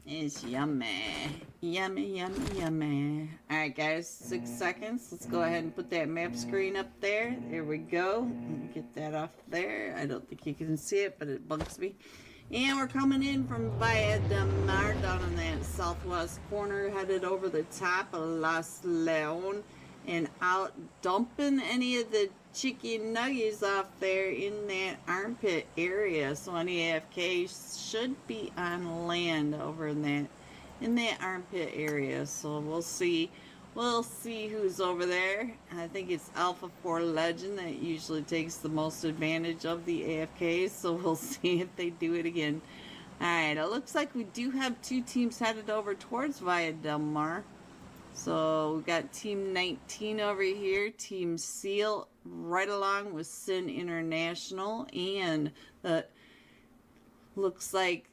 It's yummy. Yummy, yummy, yummy. Alright guys, 6 seconds. Let's go ahead and put that map screen up there. There we go. Let me get that off there. I don't think you can see it, but it bugs me. And we're coming in from Via de Mar down in that southwest corner, headed over the top of Las Leon and out dumping any of the chicken nuggets off there in that armpit area. So any AFK should be on land over in that armpit area. So we'll see who's over there. I think it's Alpha 4 Legend that usually takes the most advantage of the AFKs, so we'll see if they do it again. Alright, it looks like we do have 2 teams headed over towards Via Del Mar. So we got Team 19 over here, Team Seal, right along with Sin International, and looks like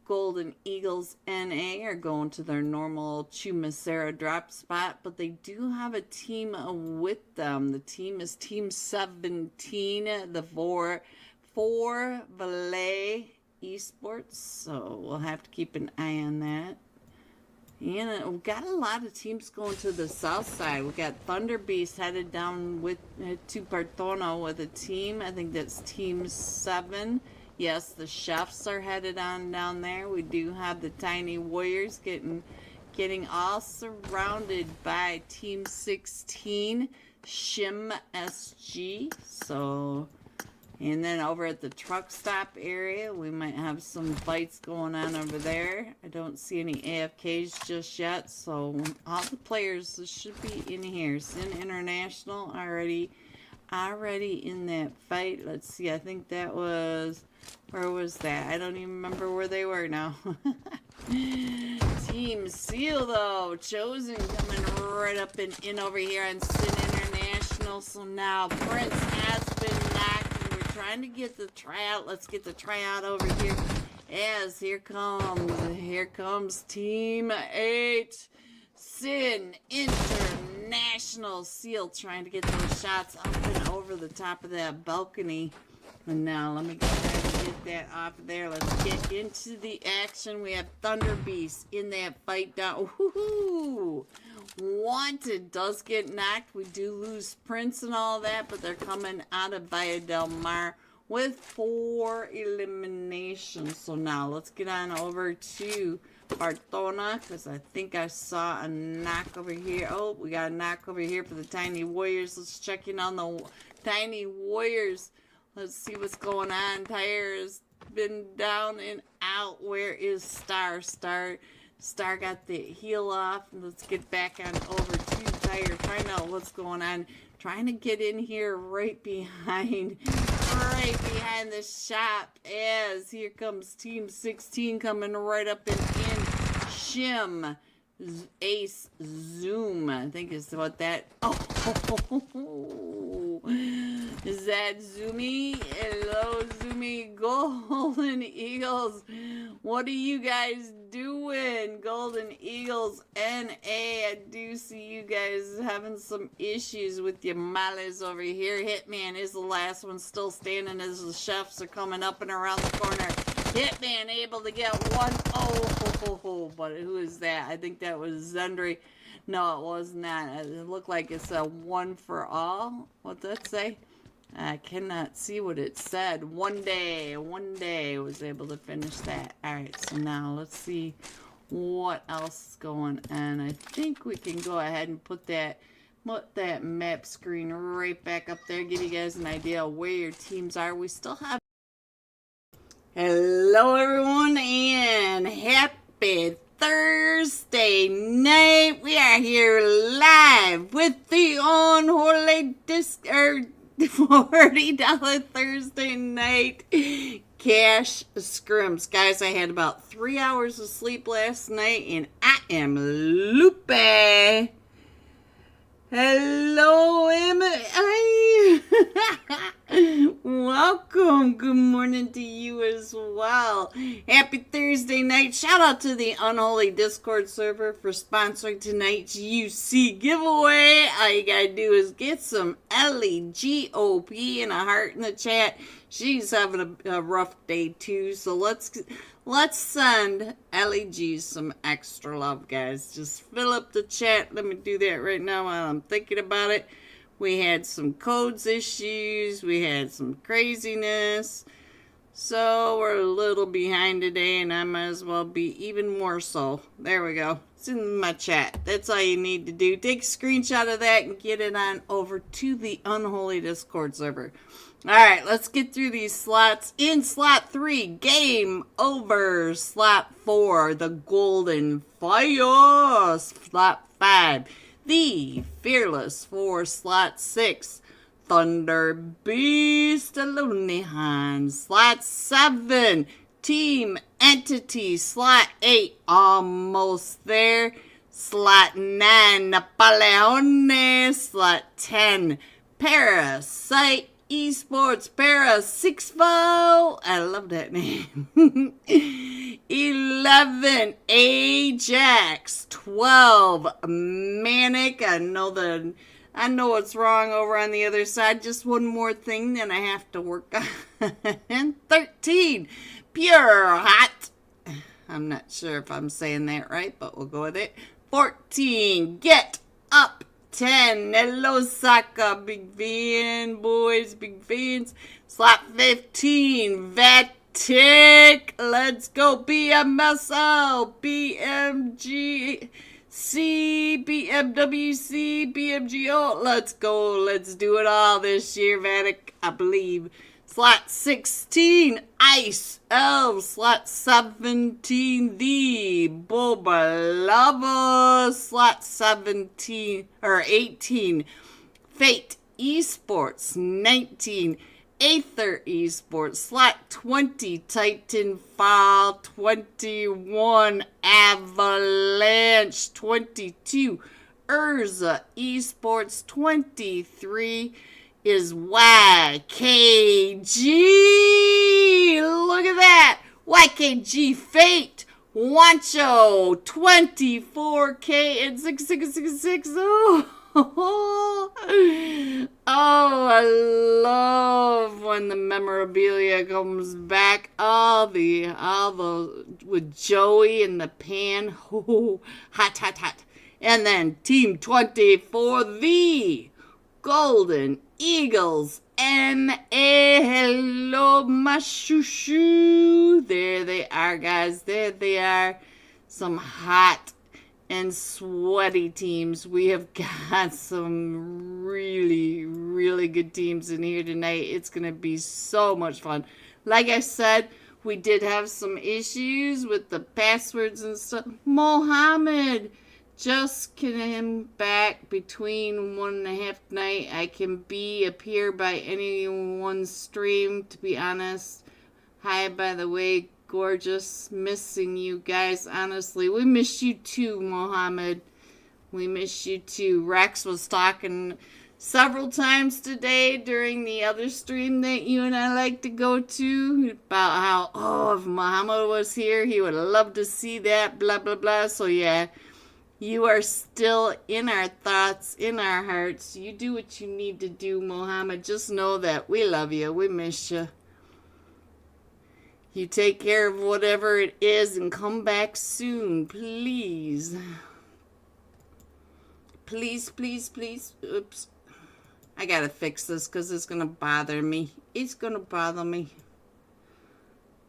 Golden Eagles NA are going to their normal Chumacera drop spot, but they do have a team with them. The team is Team 17, the four Valet Esports, so we'll have to keep an eye on that. And we've got a lot of teams going to the south side. We got Thunder Beast headed down to Partona with a team. I think that's Team 7. Yes, the Chefs are headed on down there. We do have the Tiny Warriors getting all surrounded by Team 16, Shim SG. So, and then over at the truck stop area, we might have some fights going on over there. I don't see any AFKs just yet, so all the players should be in here. Sin International already in that fight. Let's see, I think that was, where was that? I don't even remember where they were now. Team Seal though, Chosen coming right up and in over here on Sin International. So now Prince has been knocked. Trying to get the tryout. Let's get the tryout over here. As here comes Team 8, Sin International. Seal trying to get those shots up and over the top of that balcony. And now let me go ahead and get that off of there. Let's get into the action. We have Thunder Beast in that fight down. Woohoo! Wanted does get knocked. We do lose Prince and all that, but they're coming out of Via Del Mar with 4 eliminations. So now let's get on over to Partona, because I think I saw a knock over here. Oh, we got a knock over here for the Tiny Warriors. Let's check in on the Tiny Warriors. Let's see what's going on. Tire has been down and out. Where is Star? Star got the heel off. Let's get back on over to Tire. Find out what's going on. Trying to get in here right behind the shop. As here comes Team 16 coming right up and in. Shim Ace Zoom, I think is what that. Oh, is that Zoomy? Hello, Zoomy. Golden Eagles, what are you guys doing? Golden Eagles NA, I do see you guys having some issues with your males over here. Hitman is the last one still standing as the Chefs are coming up and around the corner. Hitman able to get one. Oh, but who is that? I think that was Zendry. No, it was not. It looked like it's a one for all. What'd that say? I cannot see what it said. One day was able to finish that. Alright, so now let's see what else is going on. I think we can go ahead and put that map screen right back up there. Give you guys an idea of where your teams are. We still have. Hello everyone and happy Thursday night. We are here live with the Unholy $40 Thursday night cash scrims. Guys, I had about 3 hours of sleep last night and I am loopy. Hello, Emma. Welcome. Good morning to you as well. Happy Thursday night. Shout out to the Unholy Discord server for sponsoring tonight's UC giveaway. All you gotta do is get some LEGOP and a heart in the chat. She's having a rough day too, so let's send LEG some extra love, guys. Just fill up the chat. Let me do that right now while I'm thinking about it. We had some codes issues. We had some craziness. So we're a little behind today, and I might as well be even more so. There we go. It's in my chat. That's all you need to do. Take a screenshot of that and get it on over to the Unholy Discord server. All right, let's get through these slots. In slot 3, game over. Slot 4, the Golden Fire. Slot 5, the Fearless. For slot 6, Thunder Beast Alunihan. Slot 7, Team Entity. Slot 8, almost there. Slot 9, Napoleone. Slot 10, Parasite Esports. Para 6 I love that name. 11, Ajax. 12, Manic. I know what's wrong over on the other side. Just one more thing that I have to work on. And 13, Pure Hot. I'm not sure if I'm saying that right, but we'll go with it. 14, Get Up. 10, hello Saka, big fan, boys, big fans. Slot 15, Vatic. Let's go, BMSL, BMGC, BMWC, BMGO. Let's go, let's do it all this year, Vatic, I believe. Slot 16, Ice Elves. Slot 17, the Boba Lava. Slot 17 or 18, Fate Esports. 19, Aether Esports. Slot 20, Titanfall. 21, Avalanche. 22, Urza Esports. 23 is YKG. Look at that. YKG Fate. Wancho. 24K and 6666. Oh, I love when the memorabilia comes back. All the with Joey and the pan. Oh, hot, hot, hot. And then Team 20 for the Golden Eagles. Hello, my shoo-shoo. There they are, guys. There they are. Some hot and sweaty teams. We have got some really, really good teams in here tonight. It's going to be so much fun. Like I said, we did have some issues with the passwords and stuff. Mohammed just came back between 1.5 night. I can be appear by anyone's stream, to be honest. Hi, by the way, gorgeous. Missing you guys, honestly. We miss you too, Mohammed. We miss you too. Rex was talking several times today during the other stream that you and I like to go to about how, if Mohammed was here, he would love to see that, blah, blah, blah. So, yeah. You are still in our thoughts, in our hearts. You do what you need to do, Mohammed. Just know that we love you. We miss you. You take care of whatever it is and come back soon, please. Please, please, please. Oops. I gotta fix this because it's going to bother me. It's going to bother me.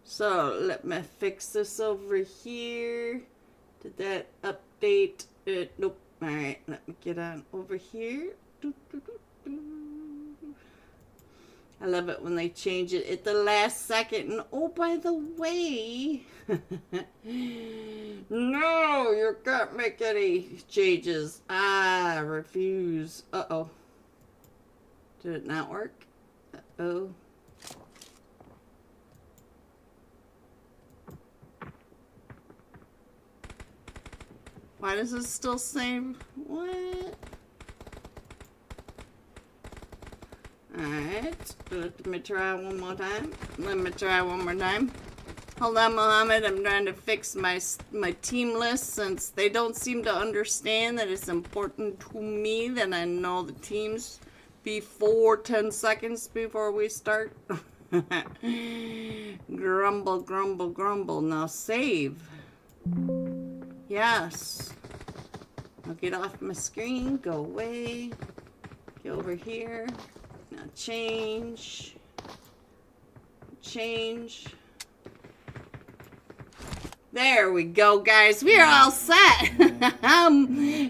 So, let me fix this over here. Did that update? Nope. Alright, let me get on over here. I love it when they change it at the last second. And oh, by the way, no, you can't make any changes. I refuse. Uh-oh. Did it not work? Uh-oh. Why does it still say what? Alright, let me try one more time. Hold on, Mohammed. I'm trying to fix my team list since they don't seem to understand that it's important to me that I know the teams before 10 seconds before we start. Grumble, grumble, grumble. Now save. Yes. I'll get off my screen. Go away. Get over here. Now change. Change. There we go, guys. We are all set.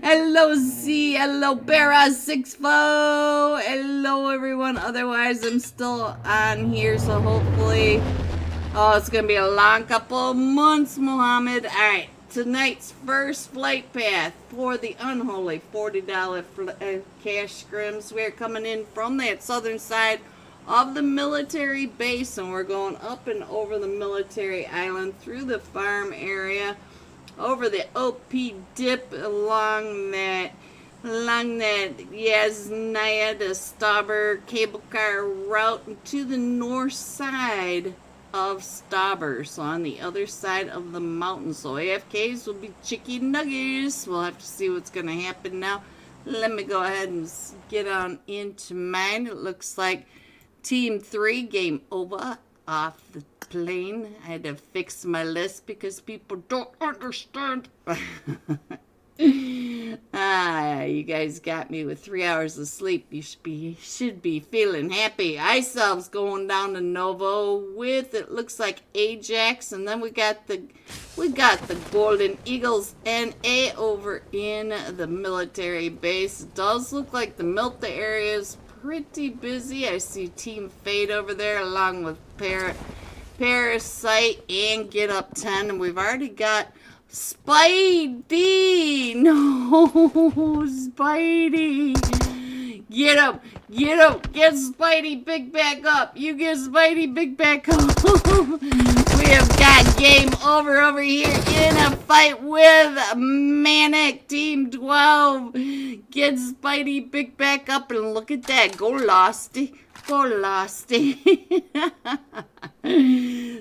Hello, Z. Hello, Bera64. Hello, everyone. Otherwise, I'm still on here, so hopefully... Oh, it's going to be a long couple of months, Mohammed. All right. Tonight's first flight path for the Unholy $40 cash scrims. We're coming in from that southern side of the military base, and we're going up and over the military island through the farm area, over the OP dip along that Yasnaya to Stauber cable car route to the north side of Stauber, so on the other side of the mountain. So AFKs will be chicken nuggets. We'll have to see what's going to happen now. Let me go ahead and get on into mine. It looks like Team 3, game over, off the plane. I had to fix my list because people don't understand. You guys got me with 3 hours of sleep. You should be feeling happy. Icelf's going down to Novo with, it looks like, Ajax, and then we got the Golden Eagles NA over in the military base. It does look like the Milta area is pretty busy. I see Team Fate over there along with Parasite and Get Up 10, and we've already got Spidey. No, Spidey. Get up, get Spidey big back up. You get Spidey big back up. We have got game over here in a fight with Manic Team 12. Get Spidey big back up, and look at that. Go Losty. Go Losty.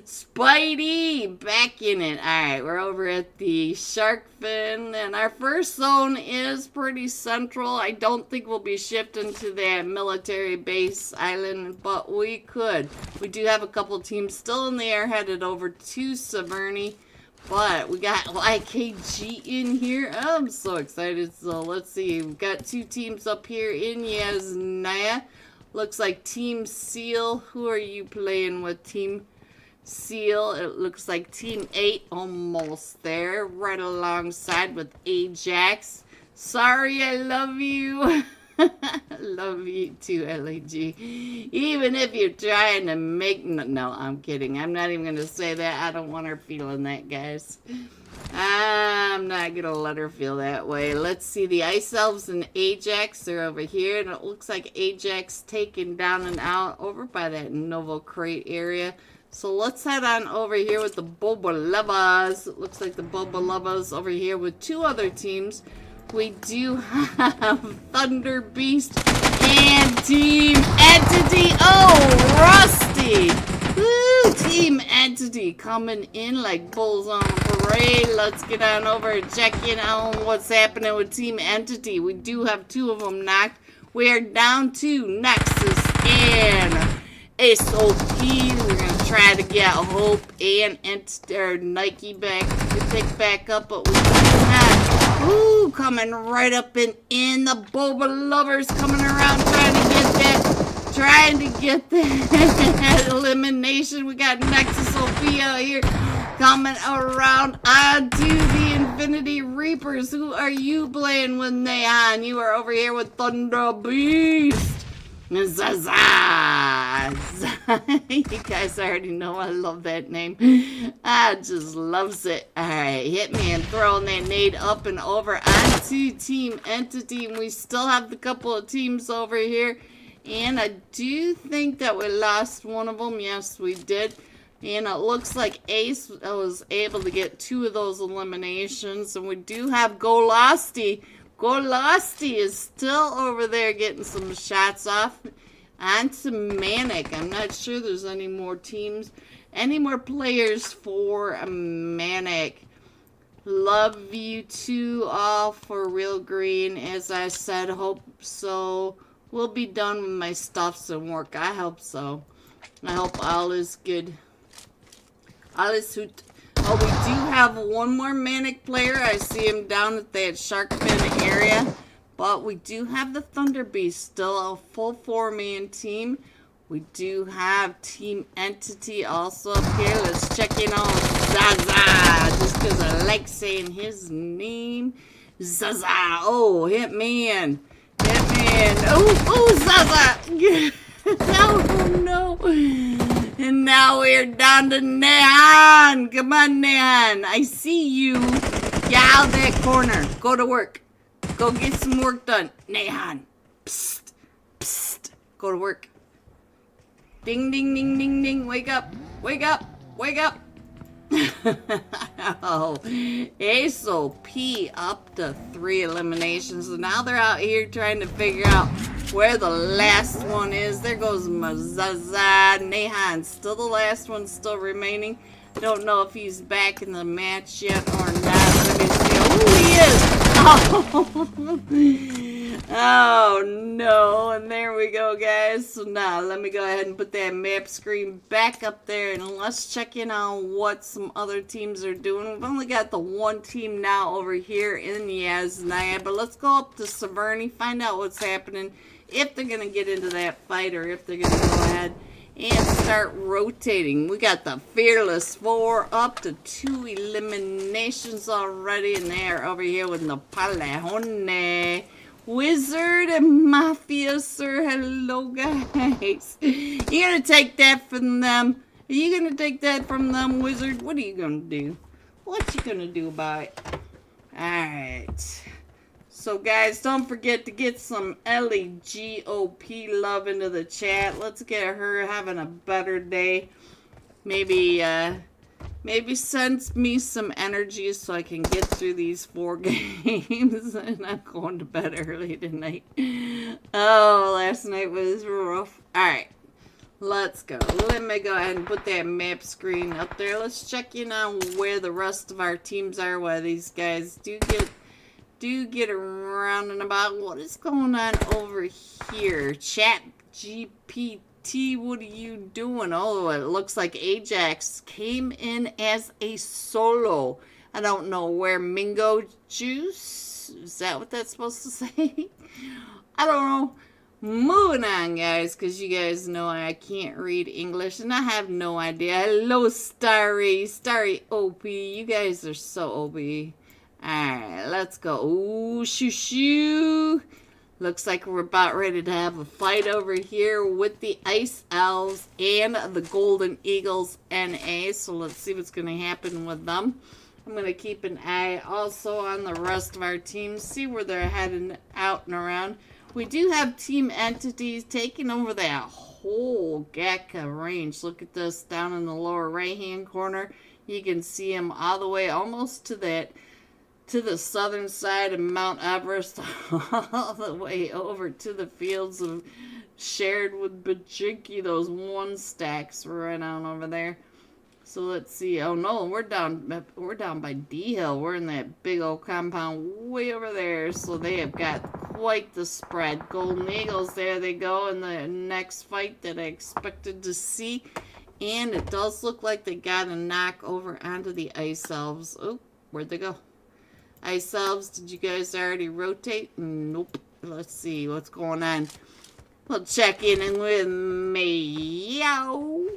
Spidey back in it. Alright, we're over at the shark fin, and our first zone is pretty central. I don't think we'll be shifting to that military base island, but we could. We do have a couple teams still in the air headed over to Severny, but we got IKG in here. I'm so excited. So let's see. We've got two teams up here in Yasnaya. Looks like Team Seal. Who are you playing with, Team Seal? It looks like Team 8 almost there, right alongside with Ajax. Sorry, I love you. Love you too, LAG. Even if you're trying to make... No, I'm kidding. I'm not even going to say that. I don't want her feeling that, guys. I'm not going to let her feel that way. Let's see. The Ice Elves and Ajax are over here. And it looks like Ajax taken down and out over by that Novo Crate area. So let's head on over here with the Boba Lovas. It looks like the Boba Lovas over here with two other teams. We do have Thunder Beast and Team Entity. Oh, Rusty! Woo! Team Entity coming in like bulls on a parade. Let's get on over and check in on what's happening with Team Entity. We do have two of them knocked. We're down to Nexus and SOP. We're going to try to get Hope and Nike back to pick back up, but we cannot. Ooh, coming right up and in. The Boba Lovers coming around trying to get that elimination. We got Nexus Sophia here coming around onto the Infinity Reapers. Who are you playing with, Neon? You are over here with Thunder Beast. Zazaz. You guys already know I love that name. I just loves it. Alright, Hitman throwing that nade up and over onto Team Entity. And we still have the couple of teams over here. And I do think that we lost one of them. Yes, we did. And it looks like Ace was able to get two of those eliminations. And we do have Golosty. Golosty is still over there getting some shots off. On to Manic. I'm not sure there's any more teams, any more players for Manic. Love you two all for Real Green. As I said, hope so. We'll be done with my stuffs and work. I hope so. I hope all is good. All is hoot. Oh, we do have one more Manic player. I see him down at that shark fin area. But we do have the Thunder Beast, still a full 4-man team. We do have Team Entity also up here. Let's check in on Zaza, just because I like saying his name. Zaza. Oh, Hitman. Hitman. Oh, Zaza. Oh, no. And now we're down to Nehan. Come on, Nehan. I see you. Get out of that corner. Go to work. Go get some work done. Nehan. Psst. Psst. Go to work. Ding, ding, ding, ding, ding. Wake up. Wake up. Wake up. Oh. ASOP up to 3 eliminations. So now they're out here trying to figure out where the last one is. There goes Mazaza. Nehan. Still the last one still remaining. Don't know if he's back in the match yet or not. Let me see. Oh, he is. Oh no, and there we go, guys. So now let me go ahead and put that map screen back up there, and let's check in on what some other teams are doing. We've only got the one team now over here in Yasnaya, but let's go up to Severny, find out what's happening, if they're gonna get into that fight or if they're gonna go ahead and start rotating. We got the Fearless 4 up to 2 eliminations already, and they're over here with Napoleone, Wizard, and Mafia, sir. Hello, guys. You gonna take that from them? Are you gonna take that from them, Wizard? What are you gonna do? What you gonna do about it? Alright. So, guys, don't forget to get some LEGOP love into the chat. Let's get her having a better day. Maybe send me some energy so I can get through these 4 games. And I'm going to bed early tonight. Oh, last night was rough. Alright, let's go. Let me go ahead and put that map screen up there. Let's check in on where the rest of our teams are, while these guys do get around and about. What is going on over here? Chat GPT, what are you doing? Oh, it looks like Ajax came in as a solo. I don't know where Mingo Juice, is that what that's supposed to say? I don't know. Moving on, guys, because you guys know I can't read English and I have no idea. Hello, Starry OP. You guys are so OP. Alright, let's go. Ooh, shoo. Looks like we're about ready to have a fight over here with the Ice Elves and the Golden Eagles NA. So let's see what's going to happen with them. I'm going to keep an eye also on the rest of our teams, see where they're heading out and around. We do have Team Entities taking over that whole Gaka range. Look at this down in the lower right-hand corner. You can see them all the way almost to the southern side of Mount Everest, all the way over to the fields of shared with Bajinki. Those 1 stacks right on over there. So let's see. Oh no, we're down by D Hill. We're in that big old compound way over there. So they have got quite the spread. Golden Eagles, there they go in the next fight that I expected to see. And it does look like they got a knock over onto the Ice Elves. Oh, where'd they go? Ice Elves, did you guys already rotate? Nope. Let's see what's going on. We'll check in with Meow.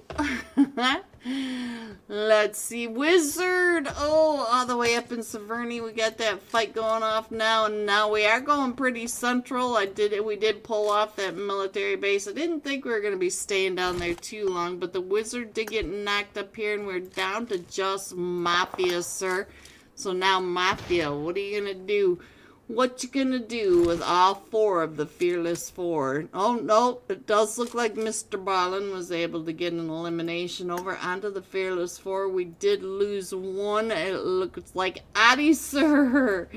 Let's see. Wizard. Oh, all the way up in Severny. We got that fight going off now. And now we are going pretty central. We did pull off that military base. I didn't think we were going to be staying down there too long. But the Wizard did get knocked up here. And we're down to just Mafia, sir. So now, Mafia, what are you going to do? What you going to do with all 4 of the Fearless 4? Oh, no, it does look like Mr. Ballin was able to get an elimination over onto the Fearless 4. We did lose 1. It looks like Addy, sir.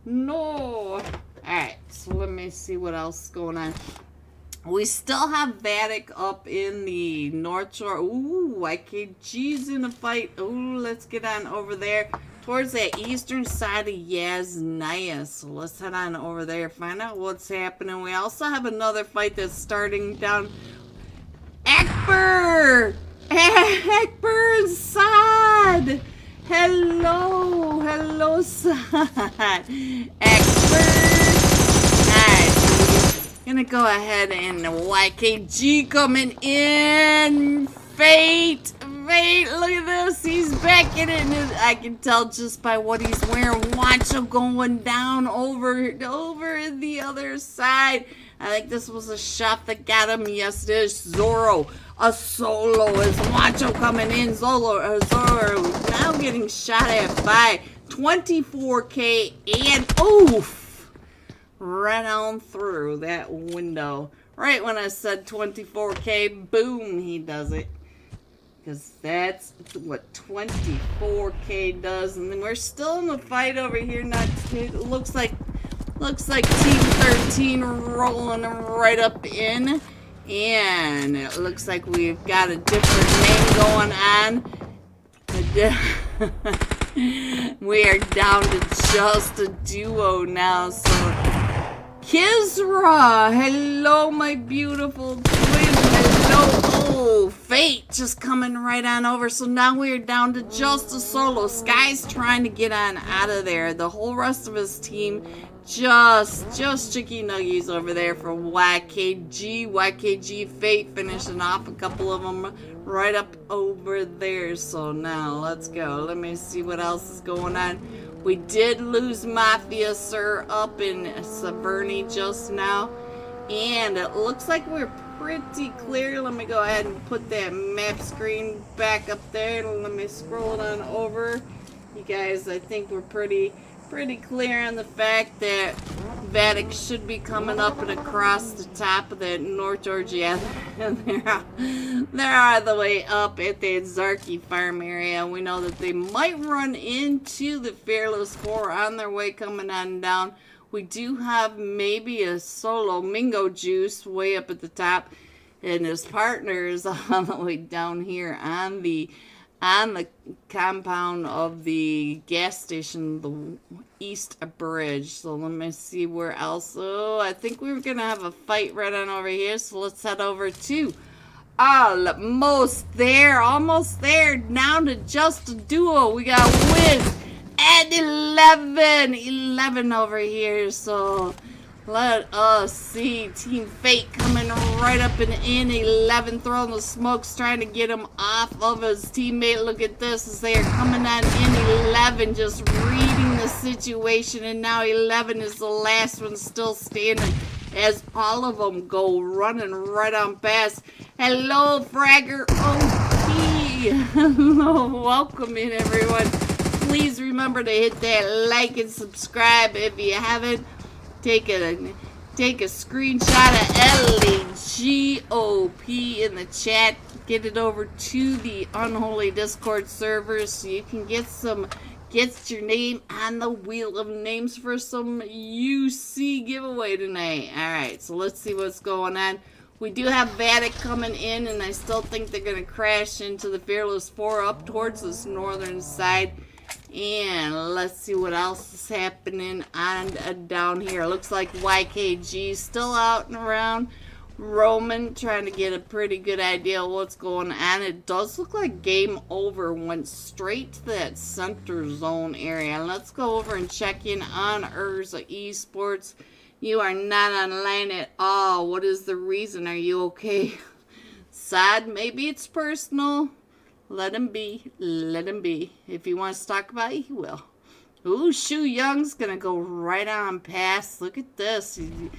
No. Alright, so let me see what else is going on. We still have Vatic up in the North Shore. Ooh, YKG's in a fight. Ooh, let's get on over there towards that eastern side of Yasnaya. So let's head on over there, find out what's happening. We also have another fight that's starting down. Akbar! Akbar and Saad! Hello! Hello, Saad! Akbar! Gonna go ahead and YKG coming in. Fate, look at this. He's back in it. And I can tell just by what he's wearing. Watch him going down over the other side. I think this was a shot that got him. Yes, it is. Zoro, a solo is Wancho coming in. Zoro now getting shot at by 24K and oof. Right on through that window. Right when I said 24K, boom, he does it. Because that's what 24K does. And then we're still in the fight over here. It looks like Team 13 rolling right up in. And it looks like we've got a different name going on. We are down to just a duo now, so Kizra, hello my beautiful twin, hello. Oh, Fate just coming right on over, so now we are down to just a solo. Sky's trying to get on out of there. The whole rest of his team just chicky nuggies over there for YKG Fate finishing off a couple of them right up over there. So now let's go. Let me see what else is going on. We did lose Mafia Sir up in Saverny just now. And it looks like we're pretty clear. Let me go ahead and put that map screen back up there. Let me scroll it on over. You guys, I think we're pretty clear on the fact that Vatic should be coming up and across the top of that North Georgia. They're all the way up at that Zarky farm area. We know that they might run into the Fearless Four on their way coming on down. We do have maybe a solo Mingo Juice way up at the top, and his partner is on the way down here on the compound of the gas station, the East Bridge. So let me see where else. Oh, I think we were gonna have a fight right on over here, so let's head over to almost there, down to just a duo. We got Wiz at 11 over here, so let us see Team Fate coming right up and in 11, throwing the smokes, trying to get him off of his teammate. Look at this as they are coming on in 11, just reading the situation, and now 11 is the last one still standing as all of them go running right on past. Hello, Fragger OP. Hello, welcome in, everyone. Please remember to hit that like and subscribe if you haven't. Take a screenshot of LGOP in the chat. Get it over to the Unholy Discord server so you can get your name on the wheel of names for some UC giveaway tonight. Alright, so let's see what's going on. We do have Vatic coming in, and I still think they're going to crash into the Fearless Four up towards this northern side. And let's see what else is happening on down here. Looks like YKG still out and around, roaming, trying to get a pretty good idea of what's going on. It does look like Game Over went straight to that center zone area. Let's go over and check in on Urza Esports. You are not online at all. What is the reason? Are you okay? Sad? Maybe it's personal. Let him be. Let him be. If he wants to talk about it, he will. Ooh, Shu Young's gonna go right on past. Look at this. Do you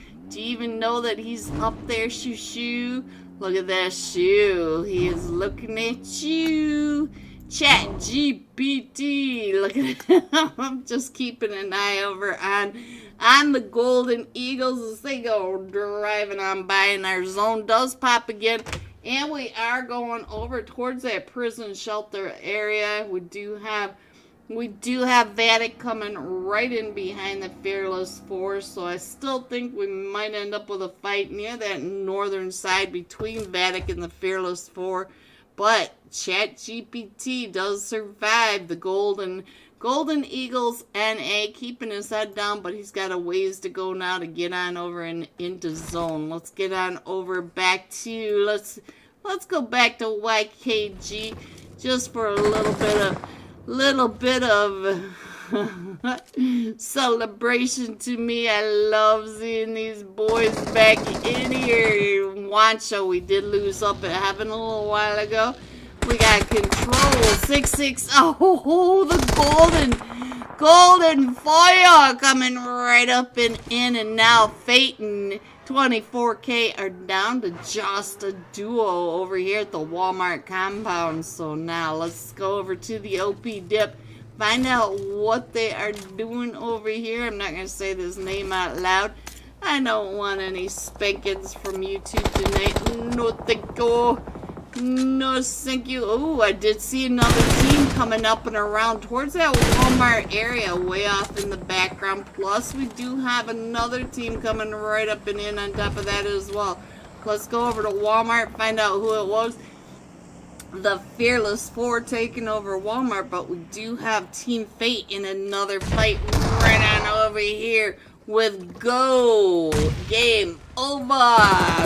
even know that he's up there, Shu? Look at that Shu. He is looking at you. Chat GPT. Look at him. I'm just keeping an eye over on the Golden Eagles as they go driving on by, and our zone does pop again. And we are going over towards that prison shelter area. We do have We do have Vatic coming right in behind the Fearless Four, so I still think we might end up with a fight near that northern side between Vatic and the Fearless Four. But ChatGPT does survive the Golden Eagles NA, keeping his head down, but he's got a ways to go now to get on over and into zone. Let's get on over back to let's go back to YKG just for a little bit of celebration to me. I love seeing these boys back in here. Wancho, we did lose up at Heaven a little while ago. We got Control 6-6. Oh, the golden foil coming right up and in, and now Fate and 24K are down to just a duo over here at the Walmart compound. So now let's go over to the OP dip, find out what they are doing over here. I'm not going to say this name out loud. I don't want any spankings from YouTube tonight. No, thank you. No, thank you. Oh, I did see another team coming up and around towards that Walmart area, way off in the background. Plus, we do have another team coming right up and in on top of that as well. Let's go over to Walmart, find out who it was. The Fearless Four taking over Walmart, but we do have Team Fate in another fight right on over here with Go. Game over.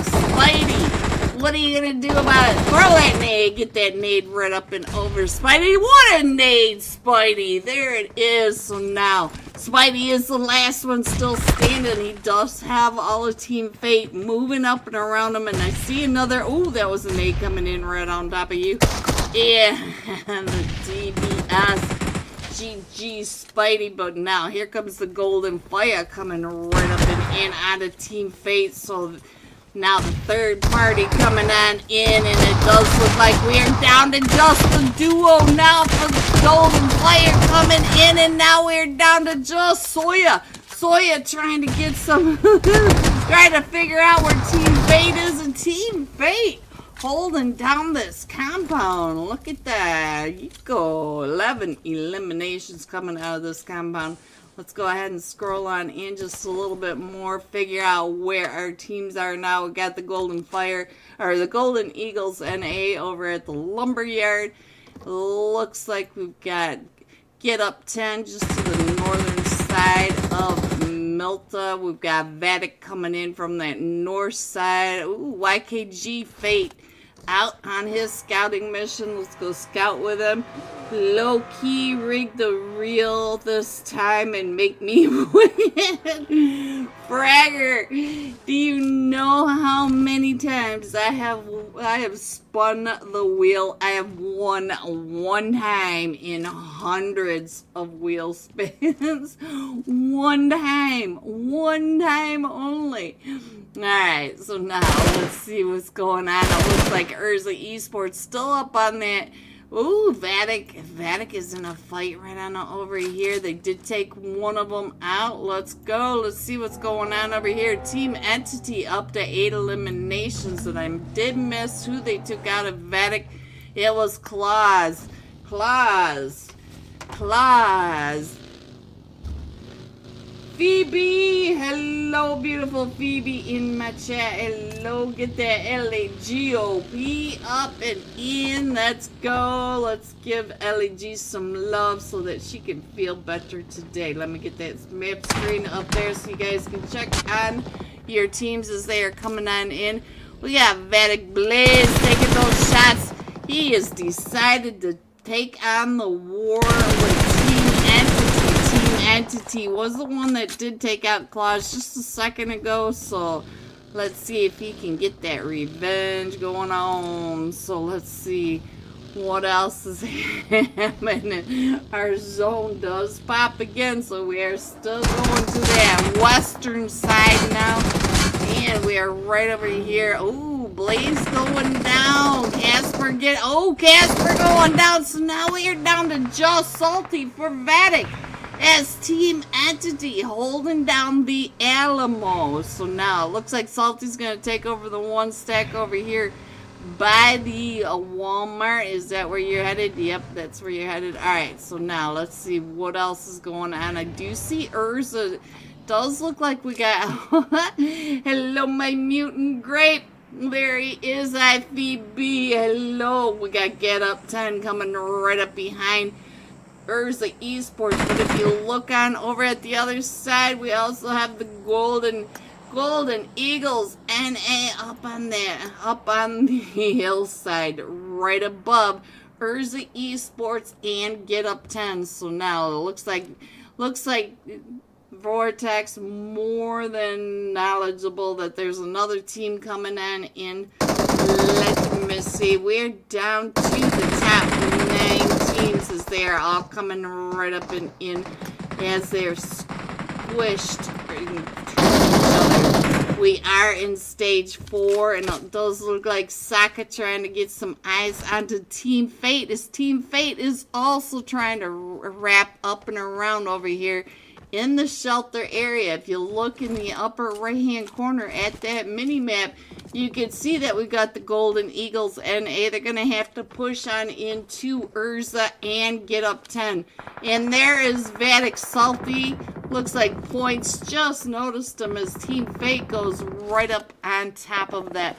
Spidey, what are you going to do about it? Throw that nade. Get that nade right up and over. Spidey, what a nade, Spidey. There it is. So now, Spidey is the last one still standing. He does have all of Team Fate moving up and around him. And I see another. Oh, that was a nade coming in right on top of you. Yeah, the DBS. GG Spidey. But now, here comes the Golden Fire coming right up and in out of Team Fate. So now the third party coming on in, and it does look like we are down to just the duo now for the Golden Player coming in, and now we're down to just Soya. Soya trying to get some, trying to figure out where Team Fate is, and Team Fate holding down this compound. Look at that. You go. 11 eliminations coming out of this compound. Let's go ahead and scroll on in just a little bit more, figure out where our teams are now. We got the Golden Fire, or the Golden Eagles NA over at the Lumberyard. Looks like we've got Get Up 10 just to the northern side of Milta. We've got Vatic coming in from that north side. Ooh, YKG Fate out on his scouting mission. Let's go scout with him. Low-key rig the reel this time and make me win. Fragger, do you know how many times I have spun the wheel? I have won one time in hundreds of wheel spins. One time only. Alright, so now let's see what's going on. It looks like Urza Esports still up on that. Ooh, Vatic is in a fight right on over here. They did take one of them out. Let's go. Let's see what's going on over here. Team Entity up to 8 eliminations, and I did miss who they took out of Vatic. It was Claus. Phoebe, hello, beautiful Phoebe in my chat. Hello, get that LAGOP up and in. Let's go. Let's give LAG some love so that she can feel better today. Let me get that map screen up there so you guys can check on your teams as they are coming on in. We got Vatic Blaze taking those shots. He has decided to take on the war with Team Entity. Entity was the one that did take out Claus just a second ago, so let's see if he can get that revenge going on. So let's see what else is happening. Our zone does pop again, so we are still going to that western side now, and we are right over here. Ooh, Blaze going down. Casper going down. So now we are down to just Salty for Vatic as Team Entity holding down the Alamo. So now it looks like Salty's going to take over the one stack over here by the Walmart. Is that where you're headed? Yep, that's where you're headed. Alright, so now let's see what else is going on. I do see Urza. Does look like we got... Hello, my mutant grape. There he is, IVB. Hello. We got Get Up 10 coming right up behind Urza Esports. But if you look on over at the other side, we also have the Golden Eagles NA up on the hillside right above Urza Esports and Get Up 10. So now it looks like Vortex more than knowledgeable that there's another team coming on in. Let me see. We're down to the top 9 teams as they are all coming right up and in as they're squished into each other. We are in stage 4, and it does look like Saka trying to get some eyes onto Team Fate, as Team Fate is also trying to wrap up and around over here in the shelter area. If you look in the upper right hand corner at that mini map, you can see that we've got the Golden Eagles NA. They're going to have to push on into Urza and Get Up 10. And there is Vatic Salty. Looks like points. Just noticed him as Team Fate goes right up on top of that.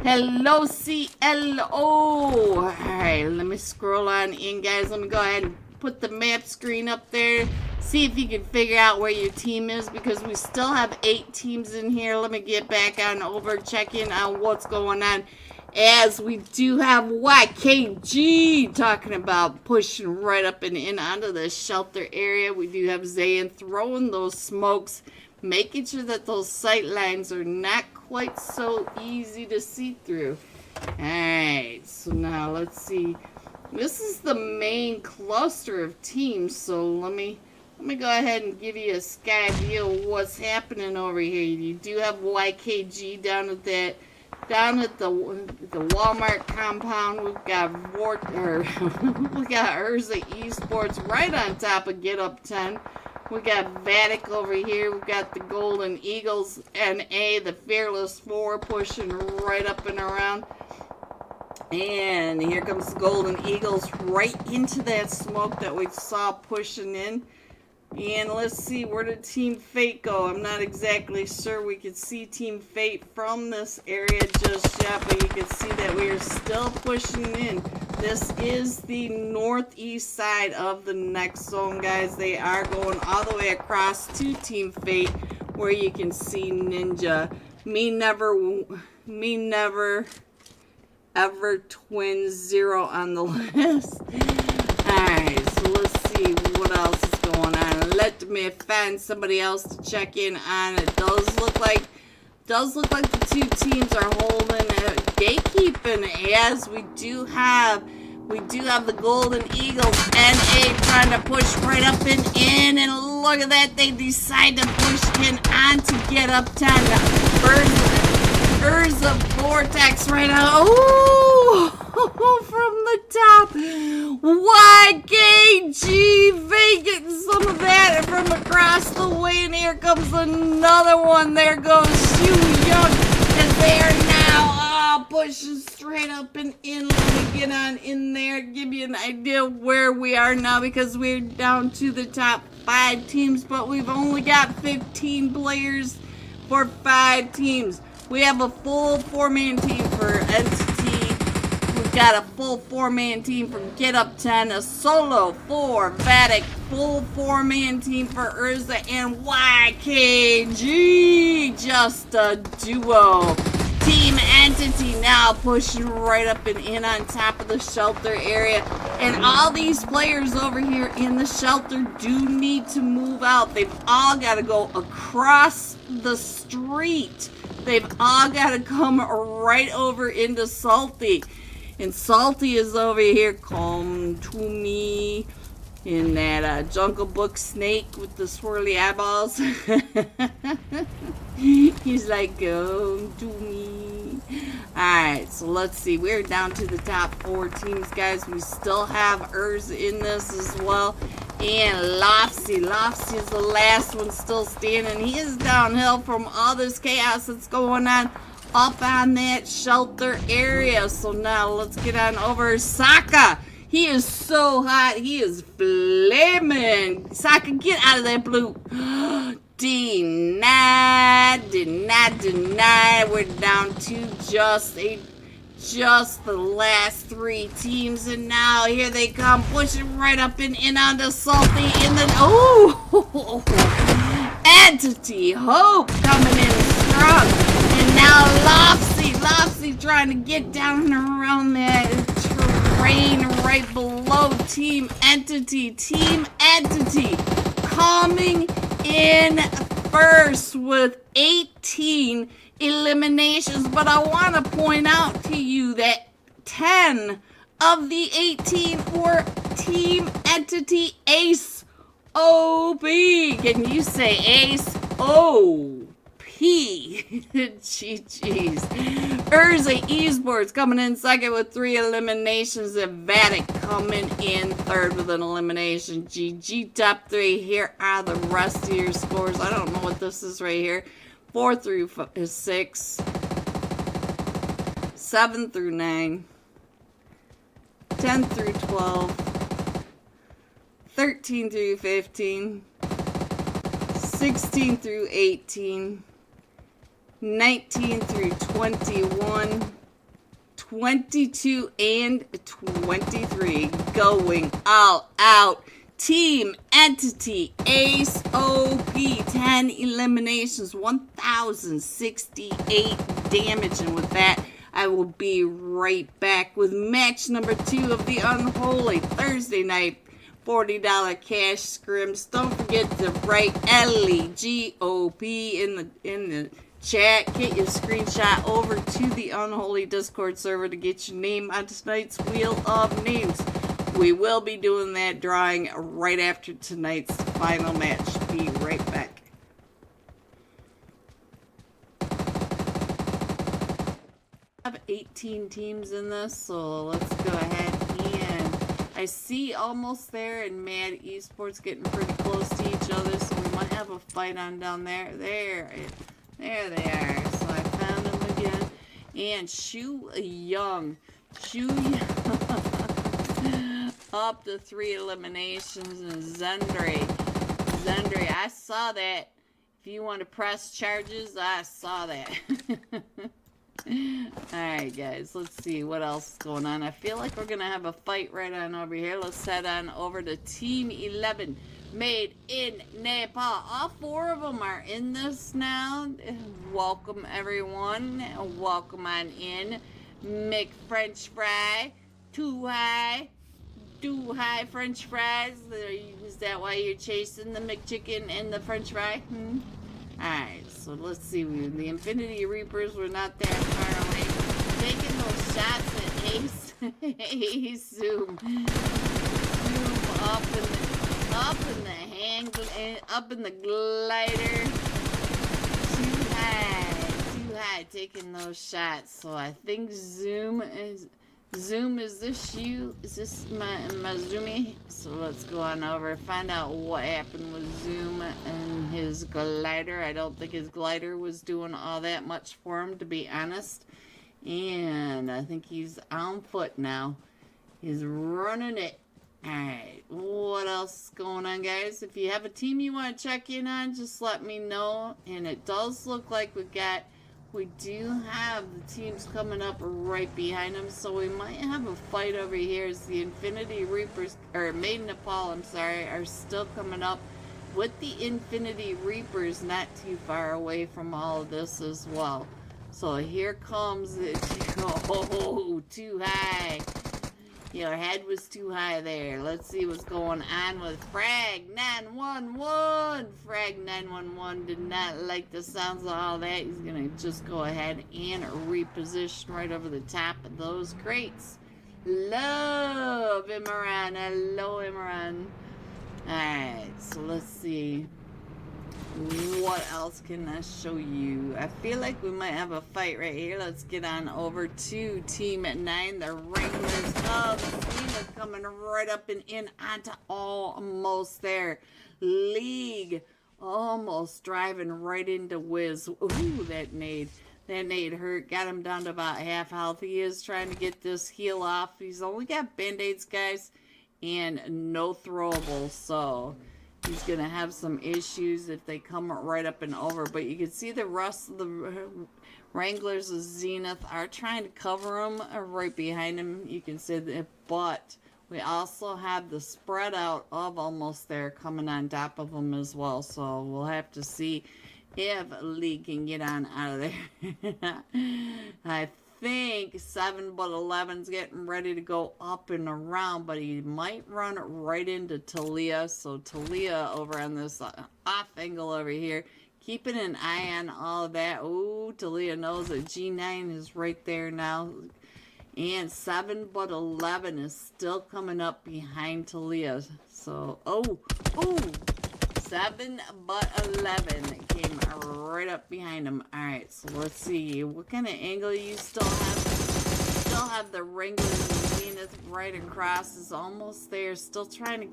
Hello, CLO. Alright, let me scroll on in, guys. Let me go ahead and put the map screen up there. See if you can figure out where your team is, because we still have 8 teams in here. Let me get back on over, check in on what's going on, as we do have YKG talking about pushing right up and in onto the shelter area. We do have Zayn throwing those smokes, making sure that those sight lines are not quite so easy to see through. Alright, so now let's see. This is the main cluster of teams, so let me go ahead and give you a sky view of what's happening over here. You do have YKG down at the Walmart compound. We've got we got Urza Esports right on top of Get Up 10. We got Vatic over here. We've got the Golden Eagles NA, the Fearless 4 pushing right up and around. And here comes the Golden Eagles right into that smoke that we saw pushing in. And let's see, where did Team Fate go? I'm not exactly sure. We could see Team Fate from this area just yet, but you can see that we are still pushing in. This is the northeast side of the next zone, guys. They are going all the way across to Team Fate, where you can see Ninja. Me never ever twin 0 on the list. Alright, so let's see what else is going on. Let me find somebody else to check in on. It does look like the 2 teams are holding gatekeeping, as we do have the Golden Eagles NA trying to push right up and in, and look at that, they decide to push in on to Get Up 10. Urza Vortex right now. Ooh, from the top. YKG vacant some of that from across the way, and here comes another one. There goes Xu Young, and they are now pushing straight up and in. Let me get on in there, give you an idea where we are now, because we're down to the top 5 teams, but we've only got 15 players for 5 teams. We have a full 4-man team for Entity. We've got a full 4-man team for Get Up 10, a solo for Vatic, full 4-man team for Urza, and YKG, just a duo. Team Entity now pushing right up and in on top of the shelter area. And all these players over here in the shelter do need to move out. They've all got to go across the street. They've all got to come right over into Salty. And Salty is over here. Come to me. In that Jungle Book snake with the swirly eyeballs. He's like, come to me. Alright, so let's see. We're down to the top 4 teams, guys. We still have Urza in this as well. And Lofsy is the last one still standing. He is downhill from all this chaos that's going on up on that shelter area. So now let's get on over. Saka, he is so hot. He is flaming. Saka, get out of that blue. Denied. We're down to just the last 3 teams, and now here they come, pushing right up and in onto Salty, and then Entity Hope coming in strong, and now Lofsy trying to get down and around that terrain right below Team Entity coming in first with 18 eliminations, but I want to point out to you that 10 of the 18 were Team Entity Ace OP. Can you say Ace OP? GG's. Urza Esports coming in second with 3 eliminations, and Vatic coming in third with an elimination. GG top 3. Here are the rest of your scores. I don't know what this is right here. 4 through 6, 7 through 9, 10 through 12, 13 through 15, 16 through 18, 19 through 21, 22 and 23. Going all out. Team Entity Ace OP, 10 eliminations, 1,068 damage, and with that, I will be right back with match number 2 of the Unholy Thursday night $40 cash scrims. Don't forget to write LEGOP in the chat. Get your screenshot over to the Unholy Discord server to get your name on tonight's Wheel of Names. We will be doing that drawing right after tonight's final match. Be right back. I have 18 teams in this, so let's go ahead and I see almost there, and Mad Esports getting pretty close to each other, so we might have a fight on down there. There they are. So I found them again. And Shu Young. Up to 3 eliminations, and Zendre, I saw that. If you want to press charges, I saw that. Alright guys, let's see what else is going on. I feel like we're gonna have a fight right on over here. Let's head on over to Team 11, made in Nepal. All 4 of them are in this now. Welcome everyone. Welcome on in. McFrench Fry, too high French fries. Is that why you're chasing the McChicken and the French fry? Alright, so let's see. The Infinity Reapers were not that far away. Taking those shots at Ace. Ace Zoom up in the glider. Too high taking those shots. So I think Zoom, is this you? Is this my Zoomy? So let's go on over, find out what happened with Zoom and his glider. I don't think his glider was doing all that much for him, to be honest. And I think he's on foot now. He's running it. Alright, what else is going on, guys? If you have a team you want to check in on, just let me know. And it does look like we do have the teams coming up right behind them, so we might have a fight over here as the Infinity Reapers, or Made in Nepal, I'm sorry, are still coming up with the Infinity Reapers not too far away from all of this as well. So here comes it. Oh, too high. Your head was too high there. Let's see what's going on with Frag 911. Frag 911 did not like the sounds of all that. He's going to just go ahead and reposition right over the top of those crates. Love Imran. Hello, Imran. Alright, so let's see. What else can I show you? I feel like we might have a fight right here. Let's get on over to Team 9. The Wranglers of Sweden coming right up and in onto almost there. League almost driving right into Wiz. Ooh, that nade. That nade hurt. Got him down to about half health. He is trying to get this heal off. He's only got band-aids, guys, and no throwables. So he's going to have some issues if they come right up and over. But you can see the rest of the Wranglers of Zenith are trying to cover him right behind him. You can see that, but we also have the spread out of Almost There coming on top of them as well. So we'll have to see if Lee can get on out of there. I think 7 but 11's getting ready to go up and around, but he might run right into Talia. So Talia over on this off angle over here, keeping an eye on all of that. Ooh, Talia knows that G9 is right there now. And 7 but 11 is still coming up behind Talia. So, oh, 7 but 11 came right up behind him. Alright, so let's see. What kind of angle you still have? Still have the Wranglers of Zenith right across. Is Almost There. Still trying to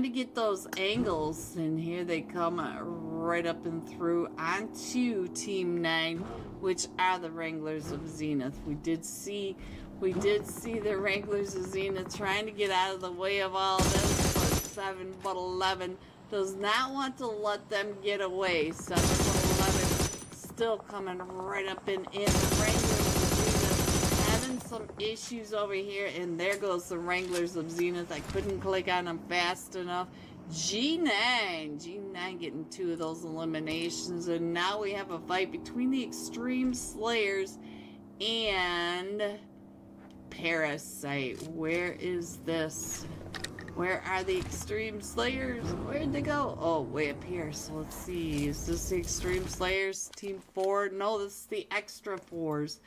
get those angles. And here they come right up and through onto Team 9, which are the Wranglers of Zenith. We did see the Wranglers of Zenith trying to get out of the way of all this, but 7 but 11 does not want to let them get away. 7 but 11 still coming right up and in. The Wranglers of Zenith having some issues over here, and there goes the Wranglers of Zenith. I couldn't click on them fast enough. G9 getting 2 of those eliminations, and now we have a fight between the Extreme Slayers and Parasite. Where is this? Where are the Extreme Slayers? Where'd they go? Oh, way up here. So let's see. Is this the Extreme Slayers? Team 4? No, this is the Extra 4s.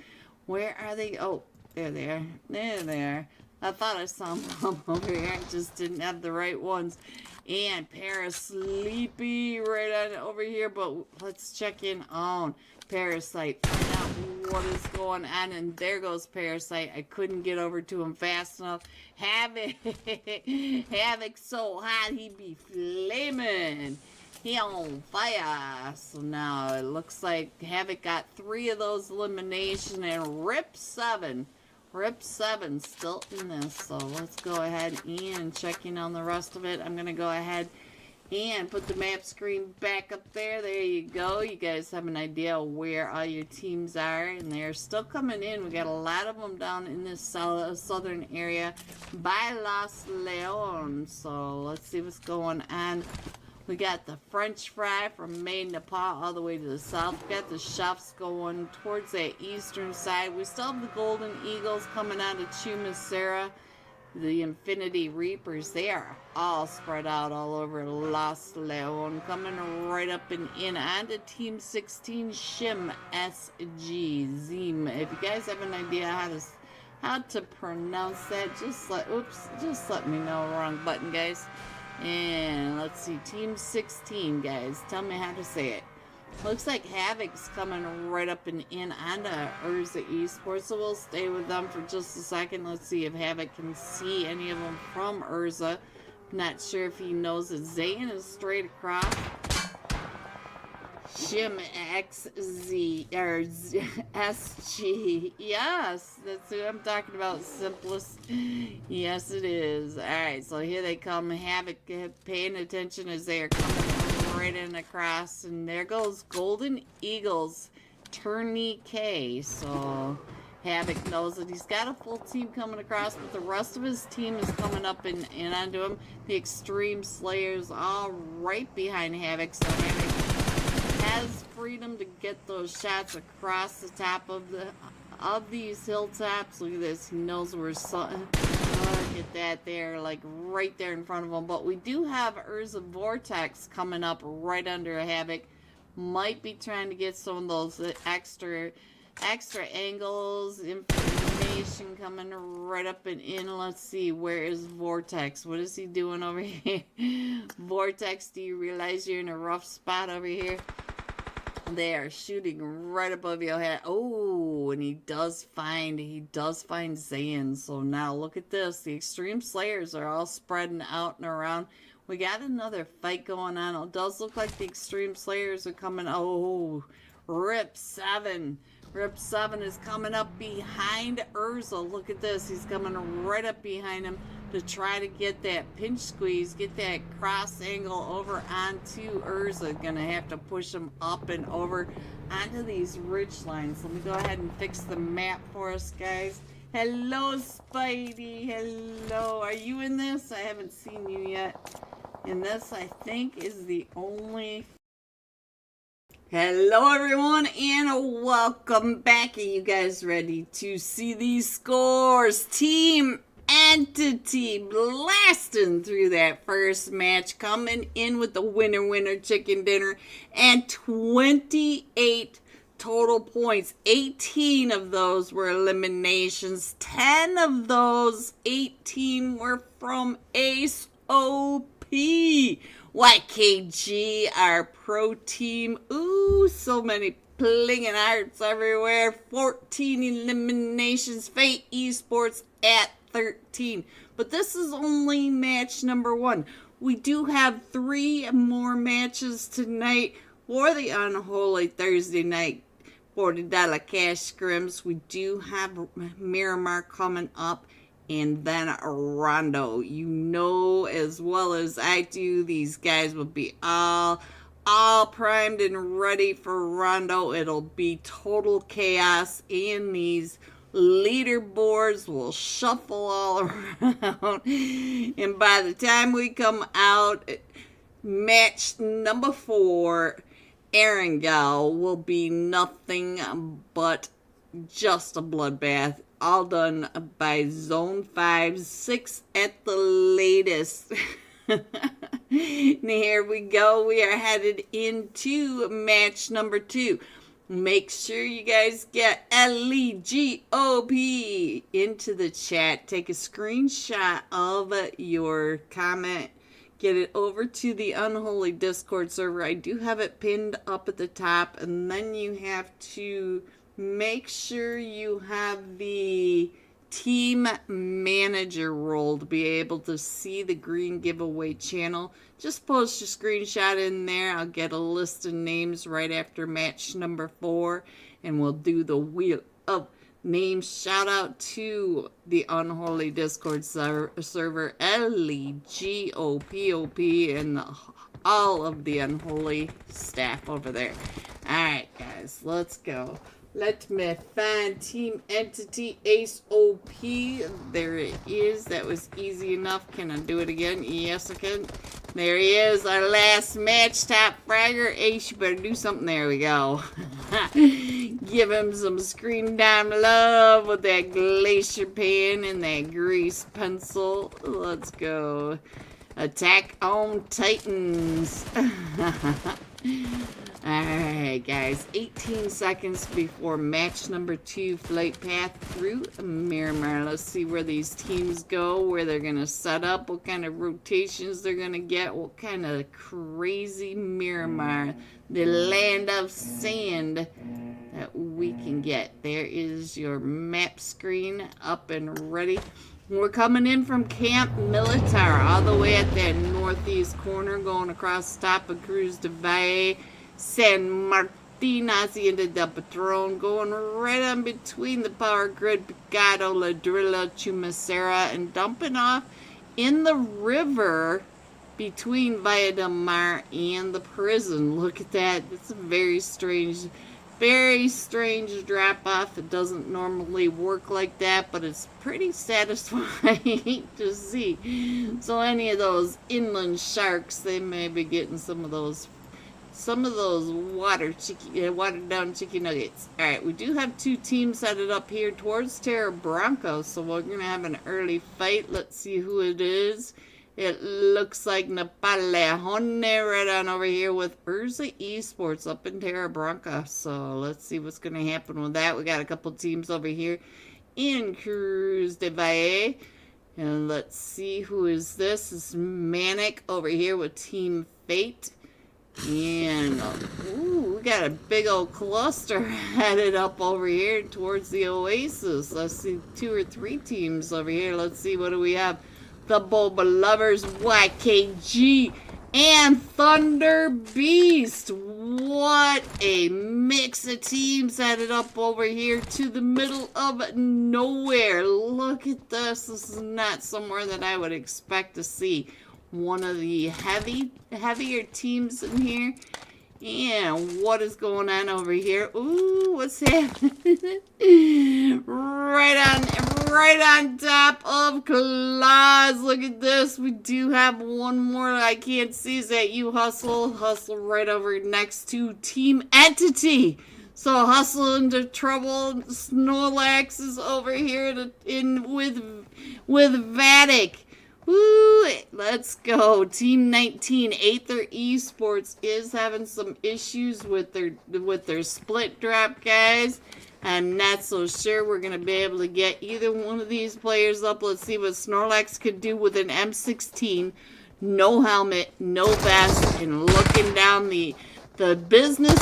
Where are they? Oh, there they are. There they are. I thought I saw them over here. I just didn't have the right ones. And Paris sleepy right on over here. But let's check in on Parasite. Find out what is going on. And there goes Parasite. I couldn't get over to him fast enough. Havoc so hot he be flaming. He on fire. So now it looks like Havoc got 3 of those eliminations, and Rip 7 still in this. So let's go ahead and check in on the rest of it. I'm gonna go ahead and put the map screen back up there. There you go. You guys have an idea where all your teams are, and they're still coming in. We got a lot of them down in this southern area by Los Leones. So let's see what's going on. We got the French fry from Maine, Nepal, all the way to the south. We got the chefs going towards that eastern side. We still have the Golden Eagles coming out of Chumasera. The Infinity Reapers, they are all spread out all over Los Leones, coming right up and in onto Team 16, Shim SG Zim. If you guys have an idea how to pronounce that, just let me know. Wrong button, guys. And let's see, Team 16, guys, tell me how to say it. Looks like Havoc's coming right up and in onto Urza Esports, so we'll stay with them for just a second. Let's see if Havoc can see any of them from Urza. Not sure if he knows that Zayn is straight across. Shim XZ or SG. Yes, that's what I'm talking about. Simplest. Yes, it is. Alright, so here they come. Havoc paying attention as they are coming right in across. And there goes Golden Eagles. Tourney K. So Havoc knows that he's got a full team coming across, but the rest of his team is coming up and onto him. The Extreme Slayers all right behind Havoc. So Havoc has freedom to get those shots across the top of these hilltops. Look at this. He knows where get that there, like right there in front of him. But we do have Urza Vortex coming up right under Havoc. Might be trying to get some of those extra angles, information coming right up and in. Let's see, where is Vortex? What is he doing over here? Vortex, do you realize you're in a rough spot over here? They are shooting right above your head. Oh, and he does find Zayn. So now look at this. The Extreme Slayers are all spreading out and around. We got another fight going on. It does look like the Extreme Slayers are coming. Oh, Rip 7. Rip 7 is coming up behind Urza. Look at this. He's coming right up behind him to try to get that pinch squeeze, get that cross angle over onto Urza. Gonna have to push him up and over onto these ridge lines. Let me go ahead and fix the map for us, guys. Hello, Spidey. Hello. Are you in this? I haven't seen you yet. And this, I think, is the only... Hello, everyone, and welcome back. Are you guys ready to see these scores? Team Entity blasting through that first match, coming in with the winner chicken dinner and 28 total points. 18 of those were eliminations. 10 of those 18 were from Ace OP. YKG, our pro team. Ooh, so many plinging hearts everywhere. 14 eliminations. Fate Esports at 13. But this is only match number 1. We do have 3 more matches tonight for the Unholy Thursday night $40 cash scrims. We do have Miramar coming up. And then Rondo. You know as well as I do, these guys will be all primed and ready for Rondo. It'll be total chaos, and these leaderboards will shuffle all around. And by the time we come out, match number 4, Erangel will be nothing but just a bloodbath. All done by Zone 5, 6 at the latest. Here we go. We are headed into match number 2. Make sure you guys get LEGOP into the chat. Take a screenshot of your comment. Get it over to the Unholy Discord server. I do have it pinned up at the top. And then you have to... make sure you have the team manager role to be able to see the green giveaway channel. Just post your screenshot in there. I'll get a list of names right after match number 4. And we'll do the wheel of names. Shout out to the Unholy Discord server, LEGOPOP, and all of the Unholy staff over there. Alright, guys, let's go. Let me find Team Entity Ace OP. There it is. That was easy enough. Can I do it again? Yes, I can. There he is. Our last match. Top fragger. Ace, you better do something. There we go. Give him some screen time love with that glacier pen and that grease pencil. Let's go. Attack on Titans. Alright, guys. 18 seconds before match number 2. Flight path through Miramar. Let's see where these teams go, where they're going to set up, what kind of rotations they're going to get, what kind of crazy Miramar, the land of sand, that we can get. There is your map screen up and ready. We're coming in from Camp Militar, all the way at that northeast corner, going across the top of Cruz de Valle, San Martin, Hacienda del Patron, going right on between the power grid, Picado, Ladrilla, Chumacera, and dumping off in the river between Valle del Mar and the prison. Look at that. It's a very strange drop-off. It doesn't normally work like that, but it's pretty satisfying to see. So any of those inland sharks, they may be getting some of those watered down chicken nuggets. Alright, we do have 2 teams headed up here towards Terra Bronco, so we're going to have an early fight. Let's see who it is. It looks like Napalejon right on over here with Urza Esports up in Terra Bronca. So let's see what's going to happen with that. We got a couple teams over here in Cruz de Valle. And let's see who is this. This is Manic over here with Team Fate. And ooh, we got a big old cluster headed up over here towards the Oasis. Let's see 2 or 3 teams over here. Let's see, what do we have? The Boba Lovers, YKG, and Thunder Beast. What a mix of teams headed up over here to the middle of nowhere. Look at this. This is not somewhere that I would expect to see one of the heavier teams in here. And what is going on over here? Ooh, what's happening? right on top of Claus. Look at this. We do have one more I can't see. Is that you, Hustle? Hustle right over next to Team Entity. So Hustle into trouble. Snorlax is over here with Vatic. Woo! Let's go. Team 19, Aether Esports is having some issues with their split drop, guys. I'm not so sure we're going to be able to get either one of these players up. Let's see what Snorlax could do with an M16. No helmet, no vest, and looking down the business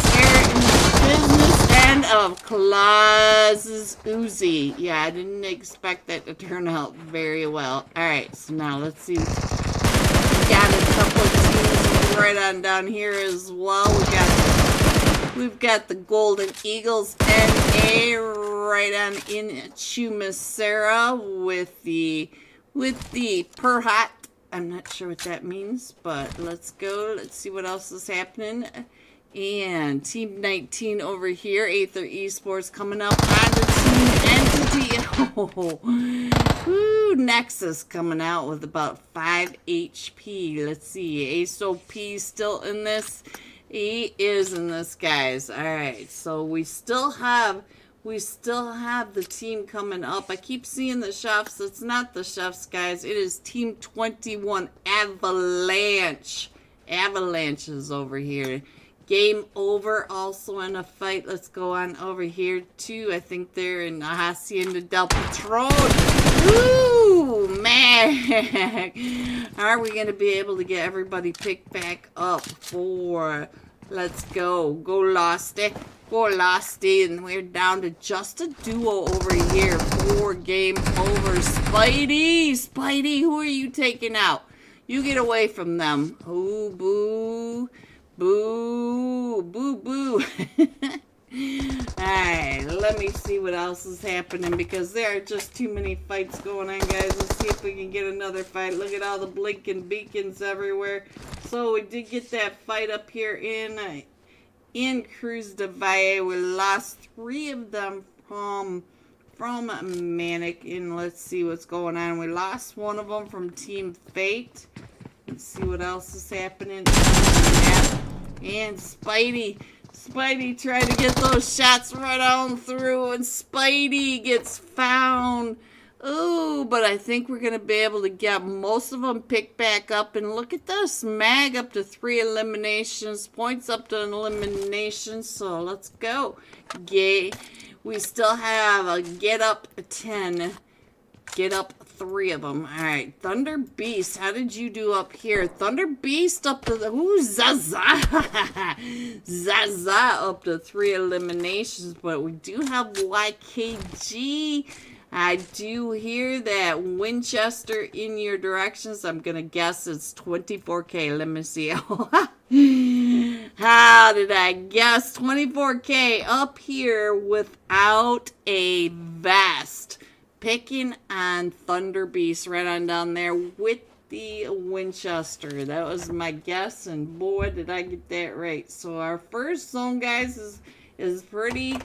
end of Claus's Uzi. Yeah, I didn't expect that to turn out very well. Alright, so now let's see. We got a couple of teams right on down here as well. We've got the Golden Eagles NA right on in Chumasera with the Perhot. I'm not sure what that means, but let's go. Let's see what else is happening. And Team 19 over here, Aether Esports coming up on the Team Entity. Oh, woo, Nexus coming out with about 5 HP. Let's see, Ace OP still in this. He is in this, guys. All right, so we still have the team coming up. I keep seeing the chefs. It's not the chefs, guys. It is Team 21 Avalanche. Avalanche is over here. Game over, also in a fight. Let's go on over here too. I think they're in Hacienda del Patron. Ooh, man. Are we going to be able to get everybody picked back up for... Let's go. Go Losty. Go Losty. And we're down to just a duo over here for game over. Spidey. Spidey, who are you taking out? You get away from them. Oh, boo. Boo, boo, boo. Alright, let me see what else is happening because there are just too many fights going on, guys. Let's see if we can get another fight. Look at all the blinking beacons everywhere. So we did get that fight up here in Cruz de Valle. We lost 3 of them from Manic. And let's see what's going on. We lost 1 of them from Team Fate. Let's see what else is happening. And Spidey tried to get those shots right on through, and Spidey gets found. Ooh, but I think we're going to be able to get most of them picked back up. And look at this. Mag up to 3 eliminations. Points up to an elimination. So let's go. Yay. We still have a get up 10. Get up 3 of them. Alright, Thunder Beast, how did you do up here? Thunder Beast up to the... Ooh, Zaza! Zaza up to 3 eliminations, but we do have YKG. I do hear that Winchester in your directions. I'm gonna guess it's 24K. Let me see. How did I guess 24K up here without a vest? Picking on Thunder Beast right on down there with the Winchester. That was my guess, and boy, did I get that right. So our first zone, guys, is pretty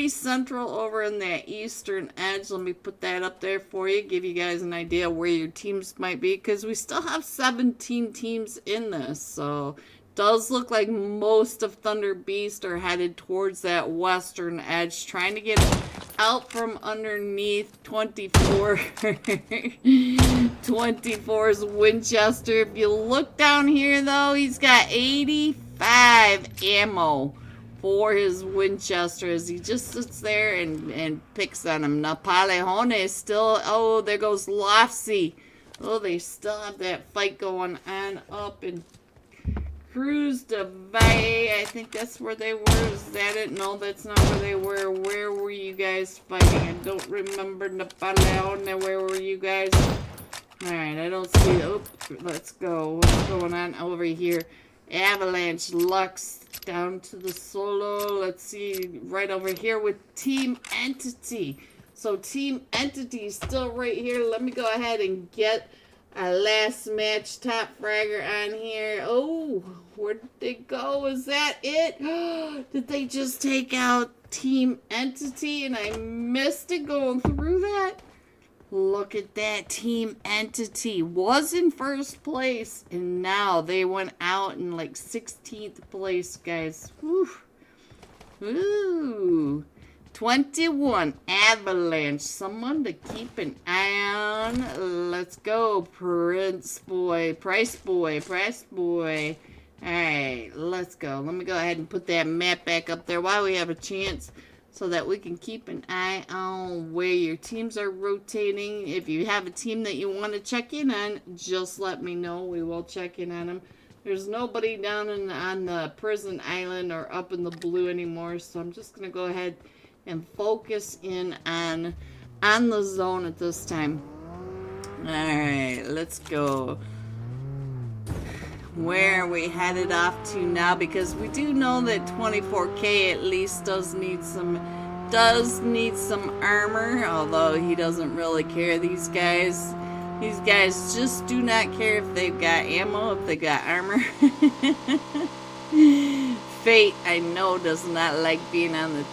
central over in that eastern edge. Let me put that up there for you, give you guys an idea where your teams might be, because we still have 17 teams in this. So does look like most of Thunder Beast are headed towards that western edge, trying to get out from underneath 24's Winchester. If you look down here, though, he's got 85 ammo for his Winchester as he just sits there and picks on him. Napoleon is still... Oh, there goes Lofsy. Oh, they still have that fight going on up in Cruz de Valle. I think that's where they were. Is that it? No, that's not where they were. Where were you guys fighting? I don't remember. Napoleon. Where were you guys? Alright, I don't see... Oh, Let's go. What's going on over here? Avalanche, Lux, down to the solo. Let's see, right over here with Team Entity. So Team Entity is still right here. Let me go ahead and get a last match top fragger on here. Oh, where did they go? Is that it? Did they just take out Team Entity and I missed it going through that? Look at that. Team Entity was in first place and now they went out in like 16th place, guys. Woo. Ooh. 21 Avalanche. Someone to keep an eye on. Let's go, Price Boy. Alright, let's go. Let me go ahead and put that map back up there while we have a chance so that we can keep an eye on where your teams are rotating. If you have a team that you want to check in on, just let me know. We will check in on them. There's nobody down on the prison island or up in the blue anymore, so I'm just going to go ahead and focus in on the zone at this time. Alright, let's go. Where are we headed off to now? Because we do know that 24K at least does need some armor, although he doesn't really care. These guys just do not care if they've got ammo, if they got armor. Fate, I know, does not like being on the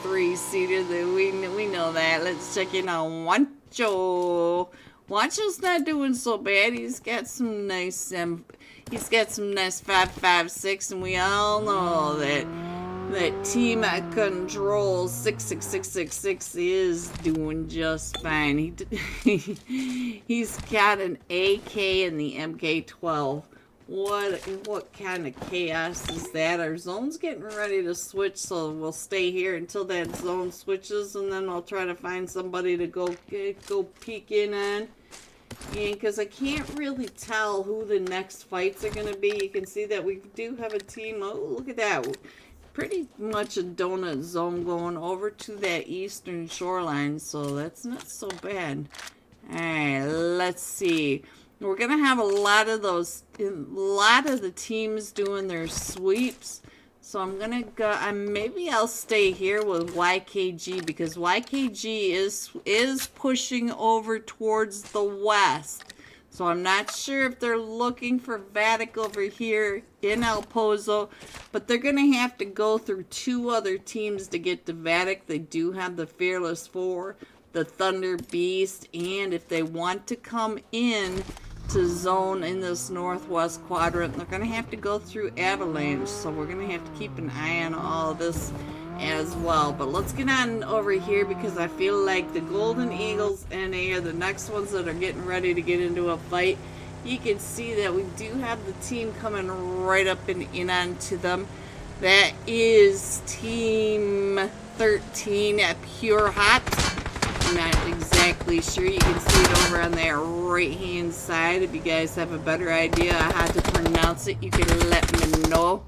3-seater. We know that. Let's check in on Wancho. Wancho's not doing so bad. He's got some nice 5.56, and we all know that Team Control 66666 is doing just fine. He's got an AK and the MK12. What kind of chaos is that? Our zone's getting ready to switch, so we'll stay here until that zone switches, and then I'll try to find somebody to go peek in on. And because I can't really tell who the next fights are going to be. You can see that we do have a team. Oh, look at that. Pretty much a donut zone going over to that eastern shoreline, so that's not so bad. Alright, let's see. We're going to have a lot of the teams doing their sweeps. So I'm going to go, maybe I'll stay here with YKG because YKG is pushing over towards the west. So I'm not sure if they're looking for Vatic over here in El Pozo, but they're going to have to go through 2 other teams to get to Vatic. They do have the Fearless 4, the Thunder Beast, and if they want to come in to zone in this northwest quadrant, they're going to have to go through Avalanche, so we're going to have to keep an eye on all of this as well. But let's get on over here because I feel like the Golden Eagles NA are the next ones that are getting ready to get into a fight. You can see that we do have the team coming right up and in onto them. That is Team 13 at Pure Hot. I'm not exactly sure. You can see it over on that right hand side. If you guys have a better idea on how to pronounce it, you can let me know.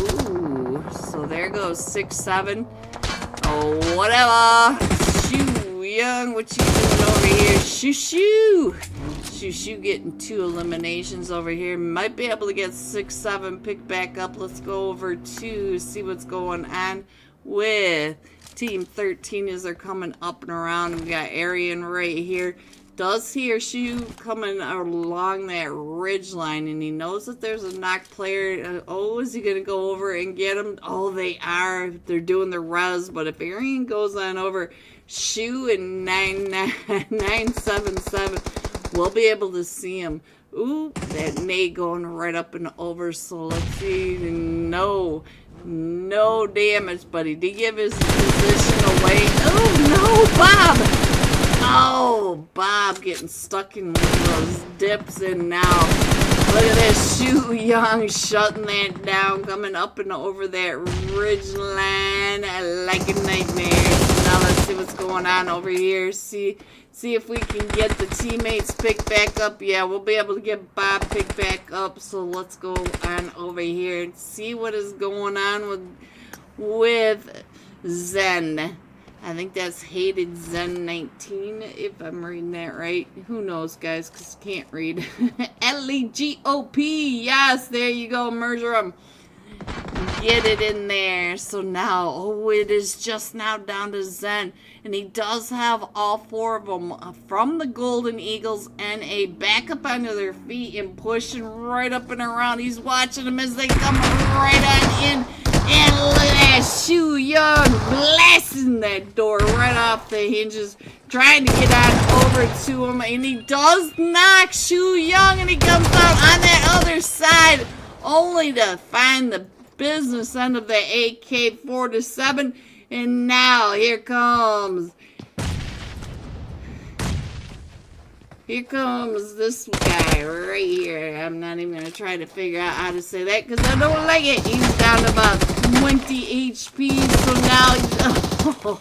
Ooh, so there goes 6-7. Oh, whatever. Shoo, young, what you doing over here? Shoo, shoo. Shoo, shoo, getting 2 eliminations over here. Might be able to get 6-7 picked back up. Let's go over to see what's going on with Team 13 as they're coming up and around. We got Arian right here. Does he or she coming along that ridge line, and he knows that there's a knocked player. Oh, is he going to go over and get him? Oh, they are. They're doing the res, but if Arian goes on over, Shu and 977, we'll be able to see him. Ooh, that nade going right up and over, so let's see. No damage, but he did give his position away. Oh, no, Bob! Oh, Bob getting stuck in one of those dips, and now look at this, Shu Young shutting that down, coming up and over that ridge line like a nightmare. So now let's see what's going on over here. See if we can get the teammates picked back up. Yeah, we'll be able to get Bob picked back up. So let's go on over here and see what is going on with Zen. I think that's Hated Zen 19, if I'm reading that right. Who knows, guys, because I can't read. LEGOP, yes, there you go, merger them. Get it in there. So now, oh, it is just now down to Zen. And he does have all 4 of them from the Golden Eagles and a backup under their feet and pushing right up and around. He's watching them as they come right on in. And look at that, Shu Young blasting that door right off the hinges, trying to get on over to him. And he does knock Shu Young, and he comes out on that other side, only to find the business end of the AK-47. And now here comes this guy right here. I'm not even going to try to figure out how to say that because I don't like it. He's down to about 20 HP. So now,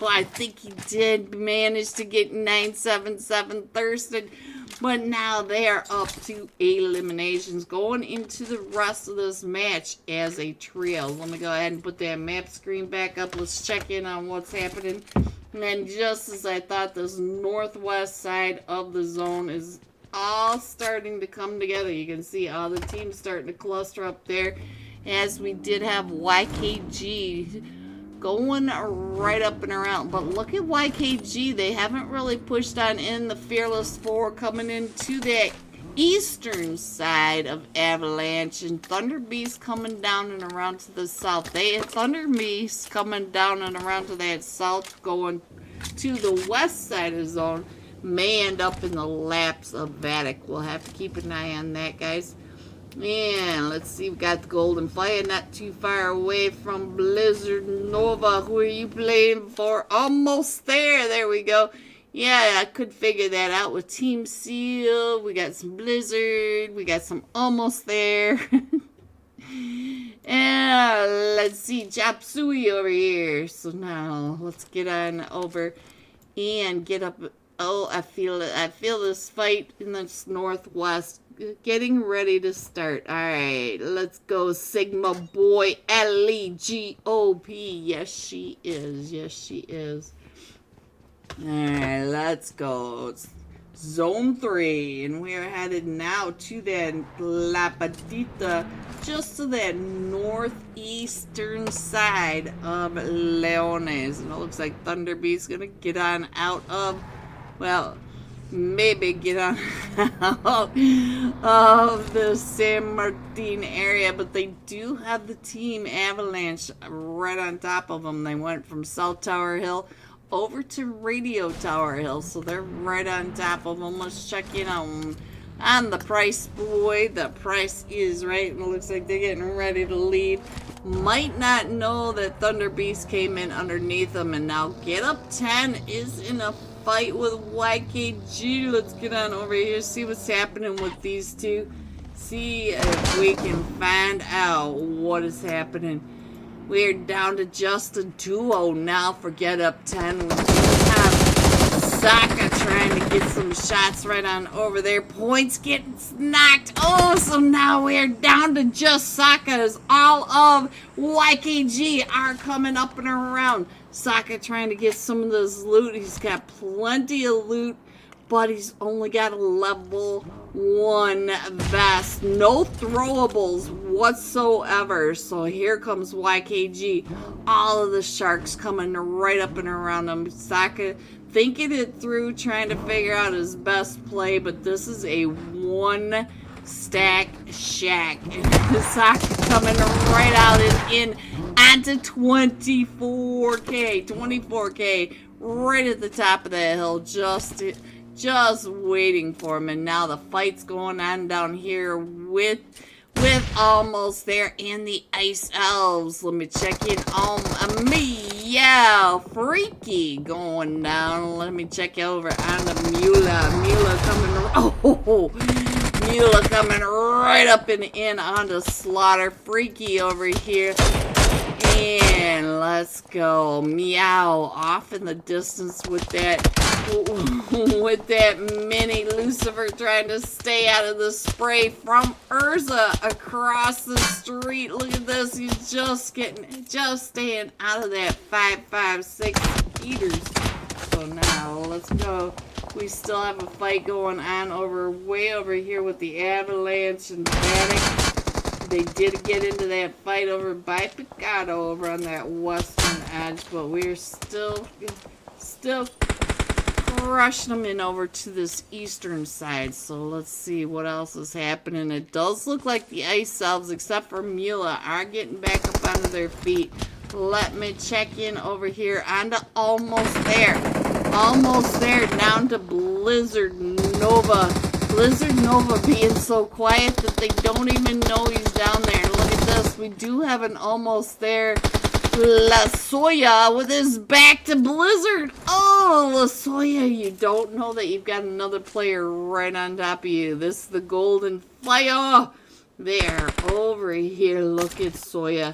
I think he did manage to get 977 thirsted. But now they are up to eliminations going into the rest of this match as a trio. Let me go ahead and put that map screen back up. Let's check in on what's happening. And then just as I thought, this northwest side of the zone is all starting to come together. You can see all the teams starting to cluster up there, as we did have YKG going right up and around. But look at YKG. They haven't really pushed on in. The Fearless 4 coming into that eastern side of Avalanche, and Thunder Beast coming down and around to the south. Thunder Beast coming down and around to that south, going to the west side of the zone, may end up in the laps of Vatic. We'll have to keep an eye on that, guys. And let's see, we got the Golden Fire not too far away from Blizzard Nova. Who are you playing for? Almost there. There we go. Yeah, I could figure that out with Team Seal. We got some Blizzard. We got some almost there. And let's see, Japsui over here. So now let's get on over and get up. Oh, I feel it. I feel this fight in this northwest getting ready to start. All right, let's go, Sigma Boy. LEGOP. Yes, she is. Yes, she is. Alright, let's go. It's Zone 3, and we are headed now to that La Patita, just to that northeastern side of Leones. And it looks like Thunder Beast's gonna get on out of, well, maybe get on out of the San Martin area, but they do have the Team Avalanche right on top of them. They went from South Tower Hill over to Radio Tower Hill, so they're right on top of them. Let's check in on the price, boy. The price is right, and it looks like they're getting ready to lead. Might not know that Thunder Beast came in underneath them, and now Get Up 10 is in a fight with YKG. Let's get on over here, see what's happening with these two, see if we can find out what is happening. We're down to just a duo now for Get Up 10. We do have Saka trying to get some shots right on over there. Points getting knocked. Oh, so now we're down to just Saka, as all of YKG are coming up and around. Saka trying to get some of this loot. He's got plenty of loot, but he's only got a level 1 vest. No throwables whatsoever. So here comes YKG. All of the sharks coming right up and around him. Saka thinking it through, trying to figure out his best play, but this is a 1 stack shack. And Saka coming right out and in onto 24k. 24k right at the top of that hill, just waiting for him. And now the fight's going on down here with almost there and the Ice Elves. Let me check in on me. Yeah, Freaky going down. Let me check over on the Mula. Mula coming. Oh, Mula coming right up and in onto Slaughter. Freaky over here. And let's go. Meow off in the distance with that mini Lucifer trying to stay out of the spray from Urza across the street. Look at this. He's just staying out of that 5.56 heaters. So now, let's go. We still have a fight going on way over here with the Avalanche and the Vatic. They did get into that fight over by Picado over on that western edge, but we're still crushing them in over to this eastern side. So let's see what else is happening. It does look like the Ice Elves, except for Mula, are getting back up onto their feet. Let me check in over here onto almost there. Almost there, down to Blizzard Nova. Blizzard Nova being so quiet that they don't even know he's down there. And look at this, we do have an almost there. La Soya with his back to Blizzard. Oh, La Soya, you don't know that you've got another player right on top of you. This is the Golden Fire. There, over here, look at Soya.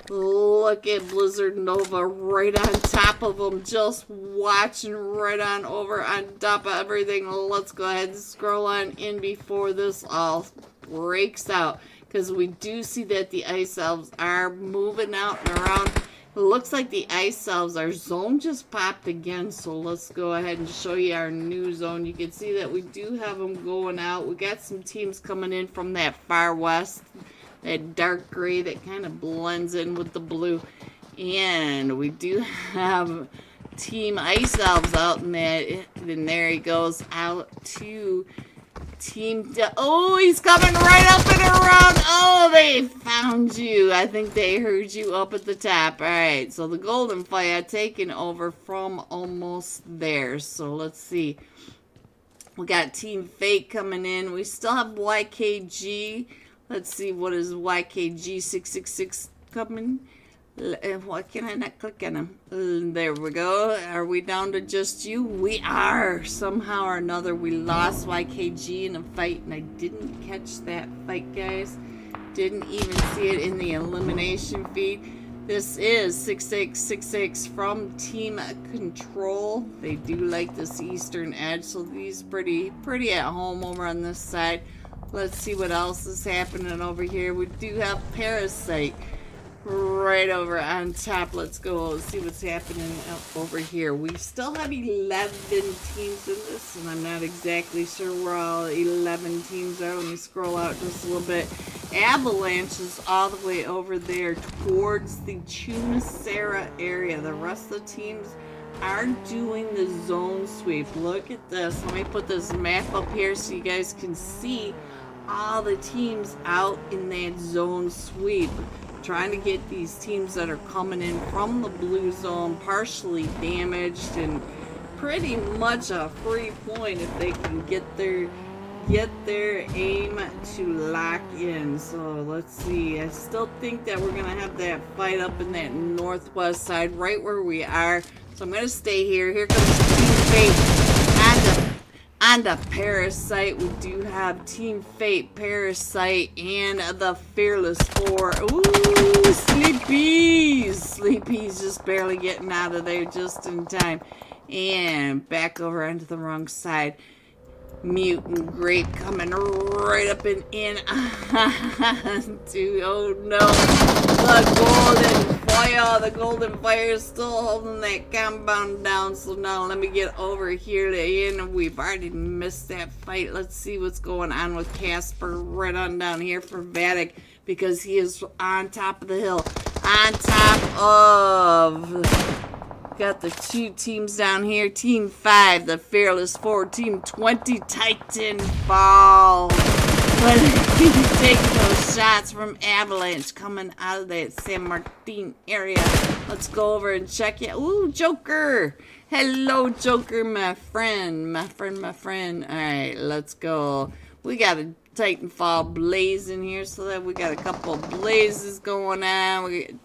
Look at Blizzard Nova right on top of him, just watching right on over on top of everything. Let's go ahead and scroll on in before this all breaks out, because we do see that the Ice Elves are moving out and around. It looks like the Ice Elves, our zone just popped again, so let's go ahead and show you our new zone. You can see that we do have them going out. We got some teams coming in from that far west. That dark gray that kind of blends in with the blue. And we do have Team Ice Elves out in that. Then there he goes out to Team... Oh, he's coming right up and around. Oh, they found you. I think they heard you up at the top. Alright, so the Golden Fire taking over from almost there. So let's see. We got Team Fate coming in. We still have YKG. Let's see, what is YKG666 coming? Why can I not click on him? There we go. Are we down to just you? We are. Somehow or another, we lost YKG in a fight, and I didn't catch that fight, guys. Didn't even see it in the elimination feed. This is 6666 from Team Control. They do like this eastern edge, so these pretty at home over on this side. Let's see what else is happening over here. We do have Parasite right over on top. Let's go see what's happening over here. We still have 11 teams in this, and I'm not exactly sure where all 11 teams are. Let me scroll out just a little bit. Avalanche is all the way over there towards the Chumacera area. The rest of the teams are doing the zone sweep. Look at this. Let me put this map up here so you guys can see all the teams out in that zone sweep, trying to get these teams that are coming in from the blue zone partially damaged and pretty much a free point if they can get their aim to lock in. So let's see. I still think that we're gonna have that fight up in that northwest side right where we are, so I'm gonna stay here. Here comes Team Fate and the Parasite. We do have Team Fate, Parasite, and the Fearless Four. Ooh, Sleepy's! Sleepy's just barely getting out of there just in time. And back over onto the wrong side. Mutant Grape coming right up and in to, oh no, the Golden Fire. The Golden Fire is still holding that compound down. So now let me get over here to in. We've already missed that fight. Let's see what's going on with Casper right on down here for Vatic, because he is on top of the hill. On top of... Got the two teams down here. Team 5, the Fearless 4. Team 20, Titanfall. But he's taking those shots from Avalanche coming out of that San Martin area. Let's go over and check it. Ooh, Joker. Hello, Joker, my friend. My friend. Alright, let's go. We got a Titanfall blaze in here, so that we got a couple blazes going on. We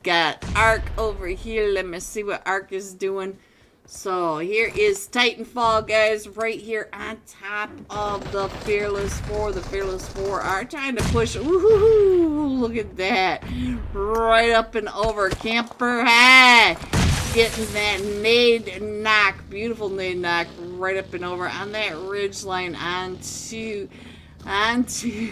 got Arc over here. Let me see what Arc is doing. So here is Titanfall, guys, right here on top of the Fearless 4. The Fearless 4 are trying to push. Woohoo! Look at that. Right up and over. Camper high. Getting that nade knock. Beautiful nade knock. Right up and over on that ridge line onto Team 20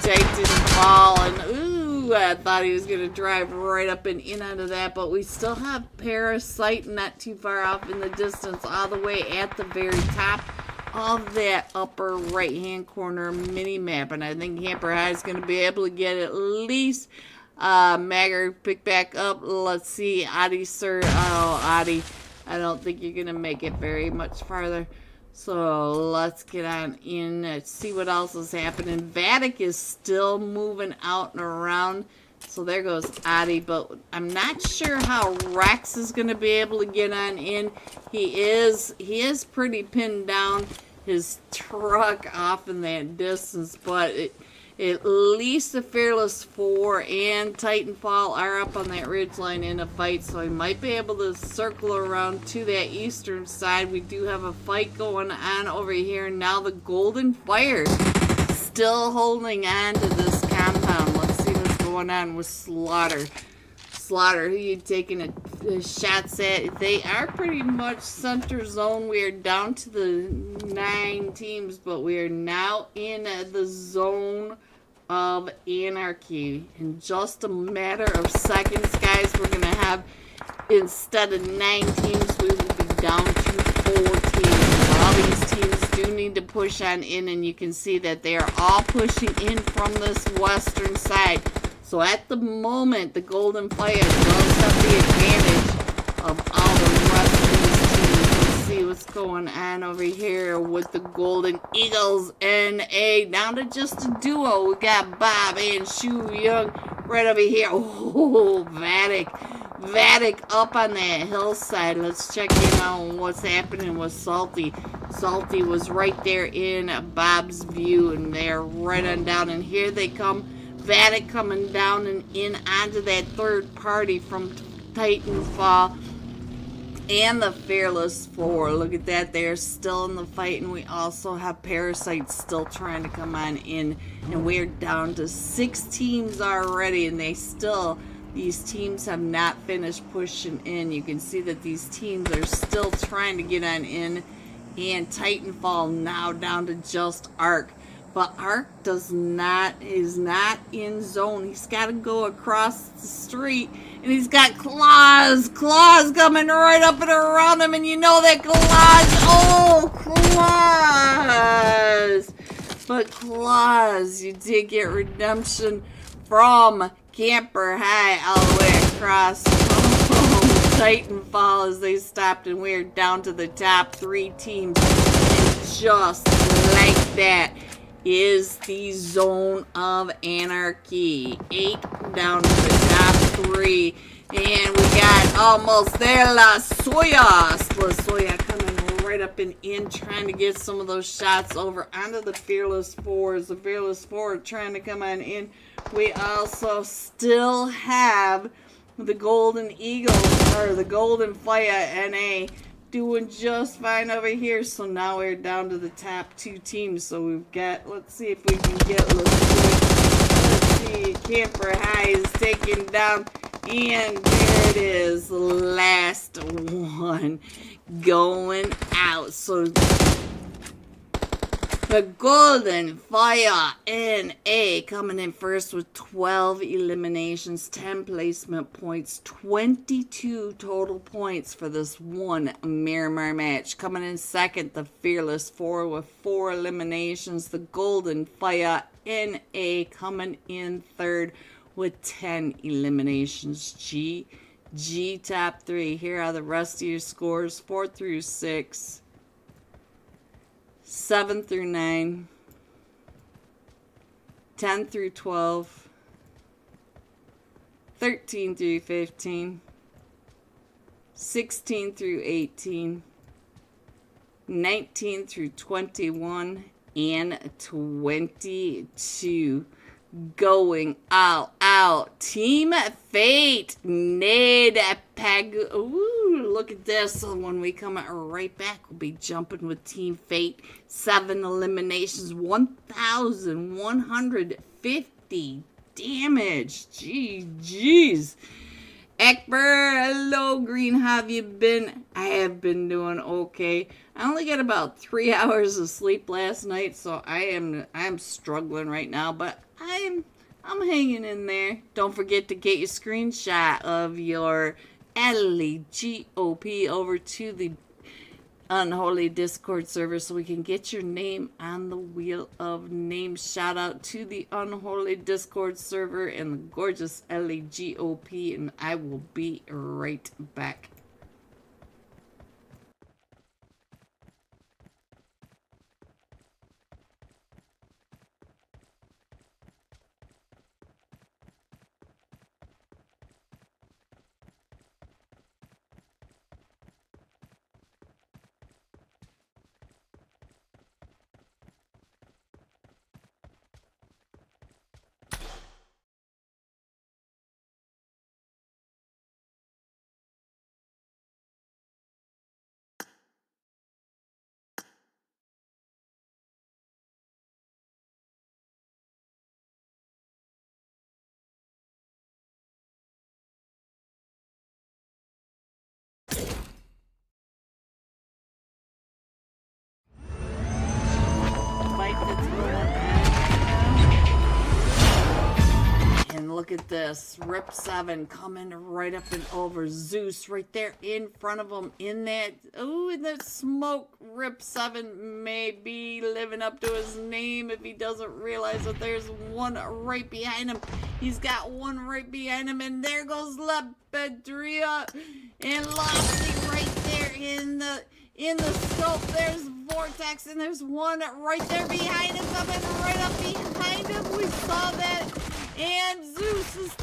Titanfall. And ooh, Ooh, I thought he was going to drive right up and in onto that, but we still have Parasite not too far off in the distance, all the way at the very top of that upper right-hand corner mini-map. And I think Camper High is going to be able to get at least Magger pick back up. Let's see, Adi, sir. Oh, Adi, I don't think you're going to make it very much farther. So let's get on in and see what else is happening. Vatic is still moving out and around. So there goes Adi, but I'm not sure how Rex is going to be able to get on in. He is pretty pinned down, his truck off in that distance, but at least the Fearless 4 and Titanfall are up on that ridgeline in a fight, so he might be able to circle around to that eastern side. We do have a fight going on over here. Now the Golden Fire still holding on to this compound. Let's see what's going on with Slaughter. Slaughter, who you taking a shots at? They are pretty much center zone. We are down to the 9 teams, but we are now in the zone of anarchy. In just a matter of seconds, guys, we're going to have, instead of 9 teams, we will be down to 4 teams. All these teams do need to push on in, and you can see that they are all pushing in from this western side. So at the moment, the Golden Fire does have the advantage of all the rest of these teams. Let's see what's going on over here with the Golden Eagles NA. Down to just a duo. We got Bob and Shu Young right over here. Oh, Vatic up on that hillside. Let's check in on what's happening with Salty. Salty was right there in Bob's view, and they're right on down. And here they come. Vatic coming down and in onto that third party from Titanfall and the Fearless 4. Look at that. They're still in the fight, and we also have Parasite still trying to come on in. And we're down to 6 teams already, and these teams have not finished pushing in. You can see that these teams are still trying to get on in. And Titanfall now down to just Ark. But Ark is not in zone. He's got to go across the street. And he's got Claws. Claws coming right up and around him. And you know that Claws. Oh, Claws. But Claws, you did get redemption from Camper High all the way across Titanfall as they stopped. And we're down to the top 3 teams. And just like that is the zone of anarchy. 8 down to the top 3. And we got almost there, La Soya. La Soya coming right up and in, trying to get some of those shots over onto the Fearless 4s. The Fearless 4 trying to come on in. We also still have the Golden Eagle, or the Golden Fire NA, doing just fine over here. So now we're down to the top 2 teams. So we've got, let's see if we can get, let's see, Camper High is taken down, and there it is, the last one going out. So the Golden Fire NA coming in first with 12 eliminations, 10 placement points, 22 total points for this one Miramar match. Coming in second, the Fearless 4 with 4 eliminations. The Golden Fire NA coming in third with 10 eliminations. G top 3. Here are the rest of your scores, 4 through 6. 7 through 9, 10 through 12, 13 through 15, 16 through 18, 19 through 21, and 22. Going all out. Team Fate, Nade Pag. Ooh, look at this. So when we come right back, we'll be jumping with Team Fate. 7 eliminations, 1,150 damage. Jeez. Ekber, hello, Green. How have you been? I have been doing okay. I only got about 3 hours of sleep last night, so I'm struggling right now, but I'm I'm hanging in there. Don't forget to get your screenshot of your Ellie GOP over to the Unholy Discord server so we can get your name on the wheel of names. Shout out to the Unholy Discord server and the gorgeous Ellie GOP, and I will be right back. Fight that's going on right now. And look at this. Rip 7 coming right up and over. Zeus right there in front of him in that. Ooh, in that smoke. Rip 7 may be living up to his name if he doesn't realize that there's one right behind him. He's got one right behind him. And there goes La Pedria. And Lofty right there in the scope. There's Vortex, and there's one right there behind him, coming right up behind him. We saw that. And Zeus is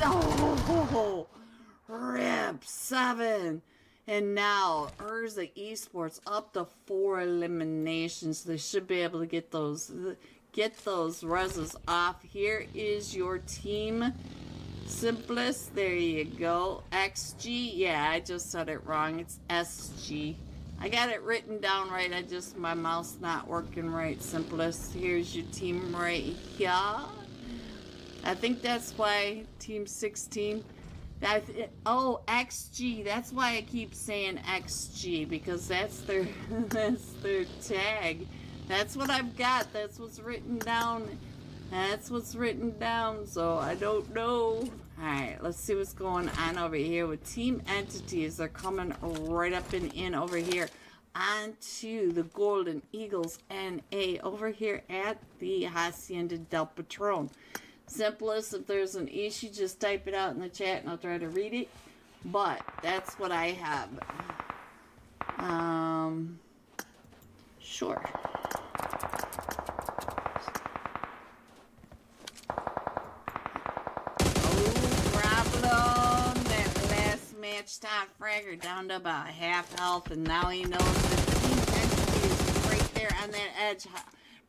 Rip 7. And now Urza Esports up to 4 eliminations. They should be able to get those reses off. Here is your team. Simplest, there you go. XG, yeah, I just said it wrong. It's SG. I got it written down right. My mouse not working right. Simplest, here's your team right here. I think that's why Team 16. Oh, XG. That's why I keep saying XG, because that's their tag. That's what I've got. That's what's written down. That's what's written down, so I don't know. Alright, let's see what's going on over here with Team Entities. They're coming right up and in over here onto the Golden Eagles NA over here at the Hacienda del Patron. Simplest, if there's an issue, just type it out in the chat and I'll try to read it. But that's what I have. Sure. Top fragger down to about half health, and now he knows that Team Entity is right there on that edge.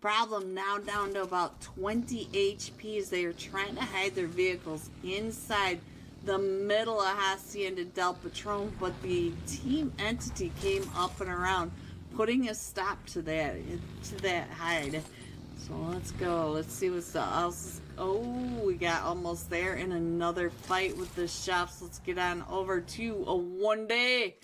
Problem now down to about 20 HPs. They are trying to hide their vehicles inside the middle of Hacienda del Patron, but the Team Entity came up and around, putting a stop to that hide. So let's go. Let's see what's else. Oh, we got almost there in another fight with the chefs. Let's get on over to a one day.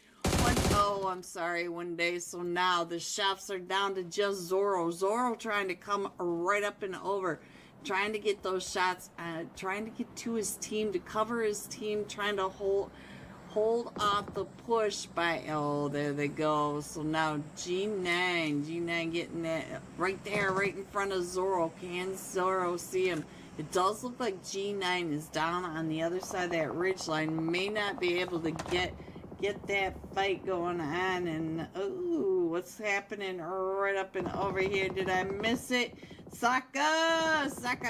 One day. So now the chefs are down to just Zoro. Zoro trying to come right up and over. Trying to get those shots. Trying to get to his team, to cover his team. Trying to hold off the push by, oh, there they go. So now G9 getting that right there, right in front of Zoro. Can Zoro see him? It does look like G9 is down on the other side of that ridge line. May not be able to get that fight going on. And ooh, what's happening right up and over here? Did I miss it? Saka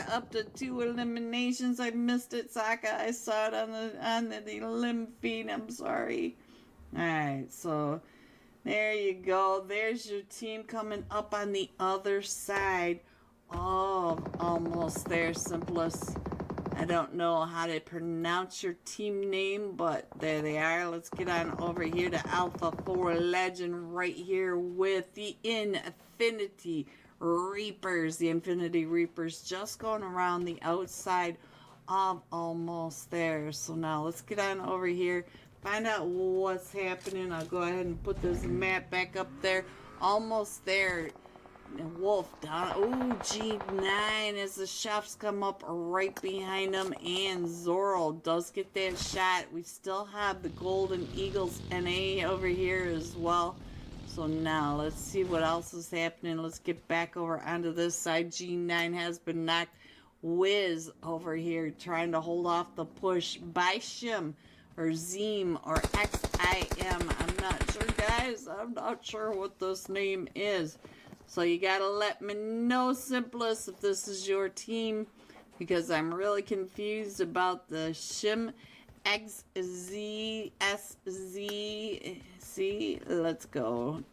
up to 2 eliminations. I missed it, Saka. I saw it on the limb feed. I'm sorry. Alright, so there you go. There's your team coming up on the other side. Oh, almost there, Simplest. I don't know how to pronounce your team name, but there they are. Let's get on over here to Alpha 4 Legend right here with the Infinity Reapers. The Infinity Reapers just going around the outside of almost there. So now let's get on over here, find out what's happening. I'll go ahead and put this map back up there. Almost there. Wolf down. Oh, G9 as the chefs come up right behind him. And Zorro does get that shot. We still have the Golden Eagles NA over here as well. So now let's see what else is happening. Let's get back over onto this side. G9 has been knocked. Wiz over here trying to hold off the push by Shim or Zeem or XIM. I'm not sure, guys. I'm not sure what this name is. So you gotta let me know, Simplest, if this is your team, because I'm really confused about the Shim XZSZ. See, let's go.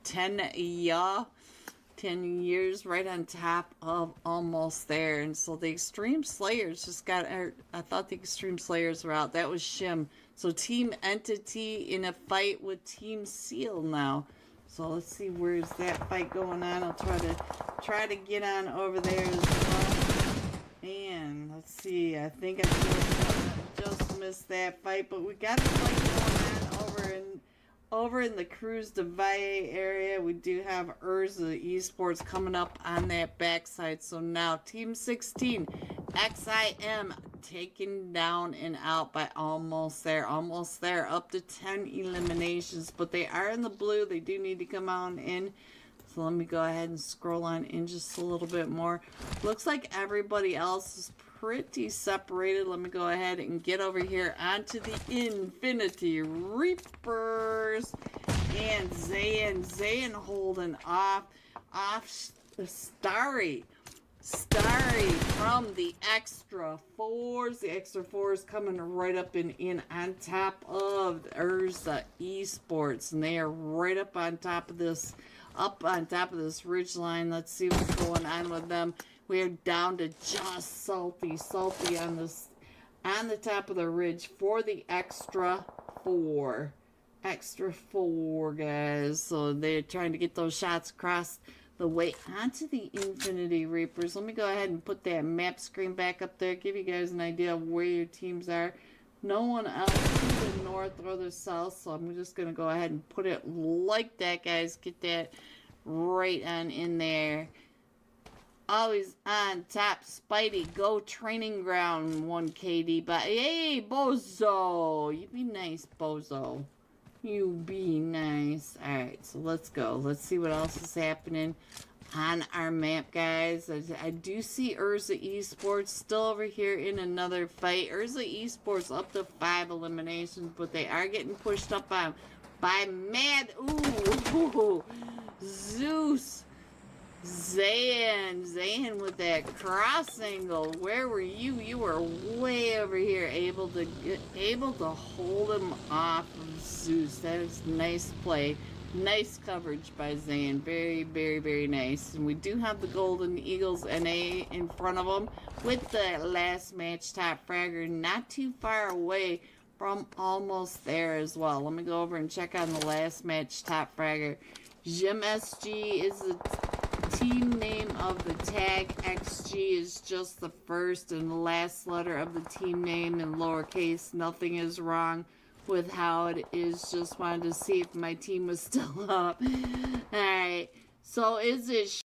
10 years right on top of almost there. And so the Extreme Slayers just got, I thought the Extreme Slayers were out. That was Shim. So Team Entity in a fight with Team Seal now. So let's see, where's that fight going on. I'll try to get on over there as well. And let's see, I think I just missed that fight, but we got a fight going on over in the Cruz de Valle area. We do have Urza Esports coming up on that backside. So now Team 16, XIM taken down and out by almost there, up to 10 eliminations, but they are in the blue. They do need to come on in. So let me go ahead and scroll on in just a little bit more. Looks like everybody else is pretty separated. Let me go ahead and get over here onto the Infinity Reapers. And Zayn holding off Starry from the Extra Fours. The Extra Fours coming right up and in on top of Urza Esports. And they are right up on top of this, ridge line. Let's see what's going on with them. We're down to just salty on the top of the ridge for the Extra Four. Extra Four, guys. So they're trying to get those shots across the way onto the Infinity Reapers. Let me go ahead and put that map screen back up there, give you guys an idea of where your teams are. No one else to the north or the south, so I'm just going to go ahead and put it like that, guys. Get that right on in there. Always on top, Spidey. Go training ground, 1 KD. But hey, Bozo, you be nice, Bozo. You be nice. Alright, so let's go. Let's see what else is happening on our map, guys. I do see Urza Esports still over here in another fight. Urza Esports up to 5 eliminations, but they are getting pushed up on by Mad. Ooh, Zeus. Zayn with that cross angle. Where were you? You were way over here, able to hold him off of Zeus. That is nice play. Nice coverage by Zayn. Very, very, very nice. And we do have the Golden Eagles NA in front of them with the last match top fragger not too far away from almost there as well. Let me go over and check on the last match top fragger. Jim SG is the team name of the tag. XG is just the first and the last letter of the team name in lowercase. Nothing is wrong with how it is. Just wanted to see if my team was still up. Alright, so is it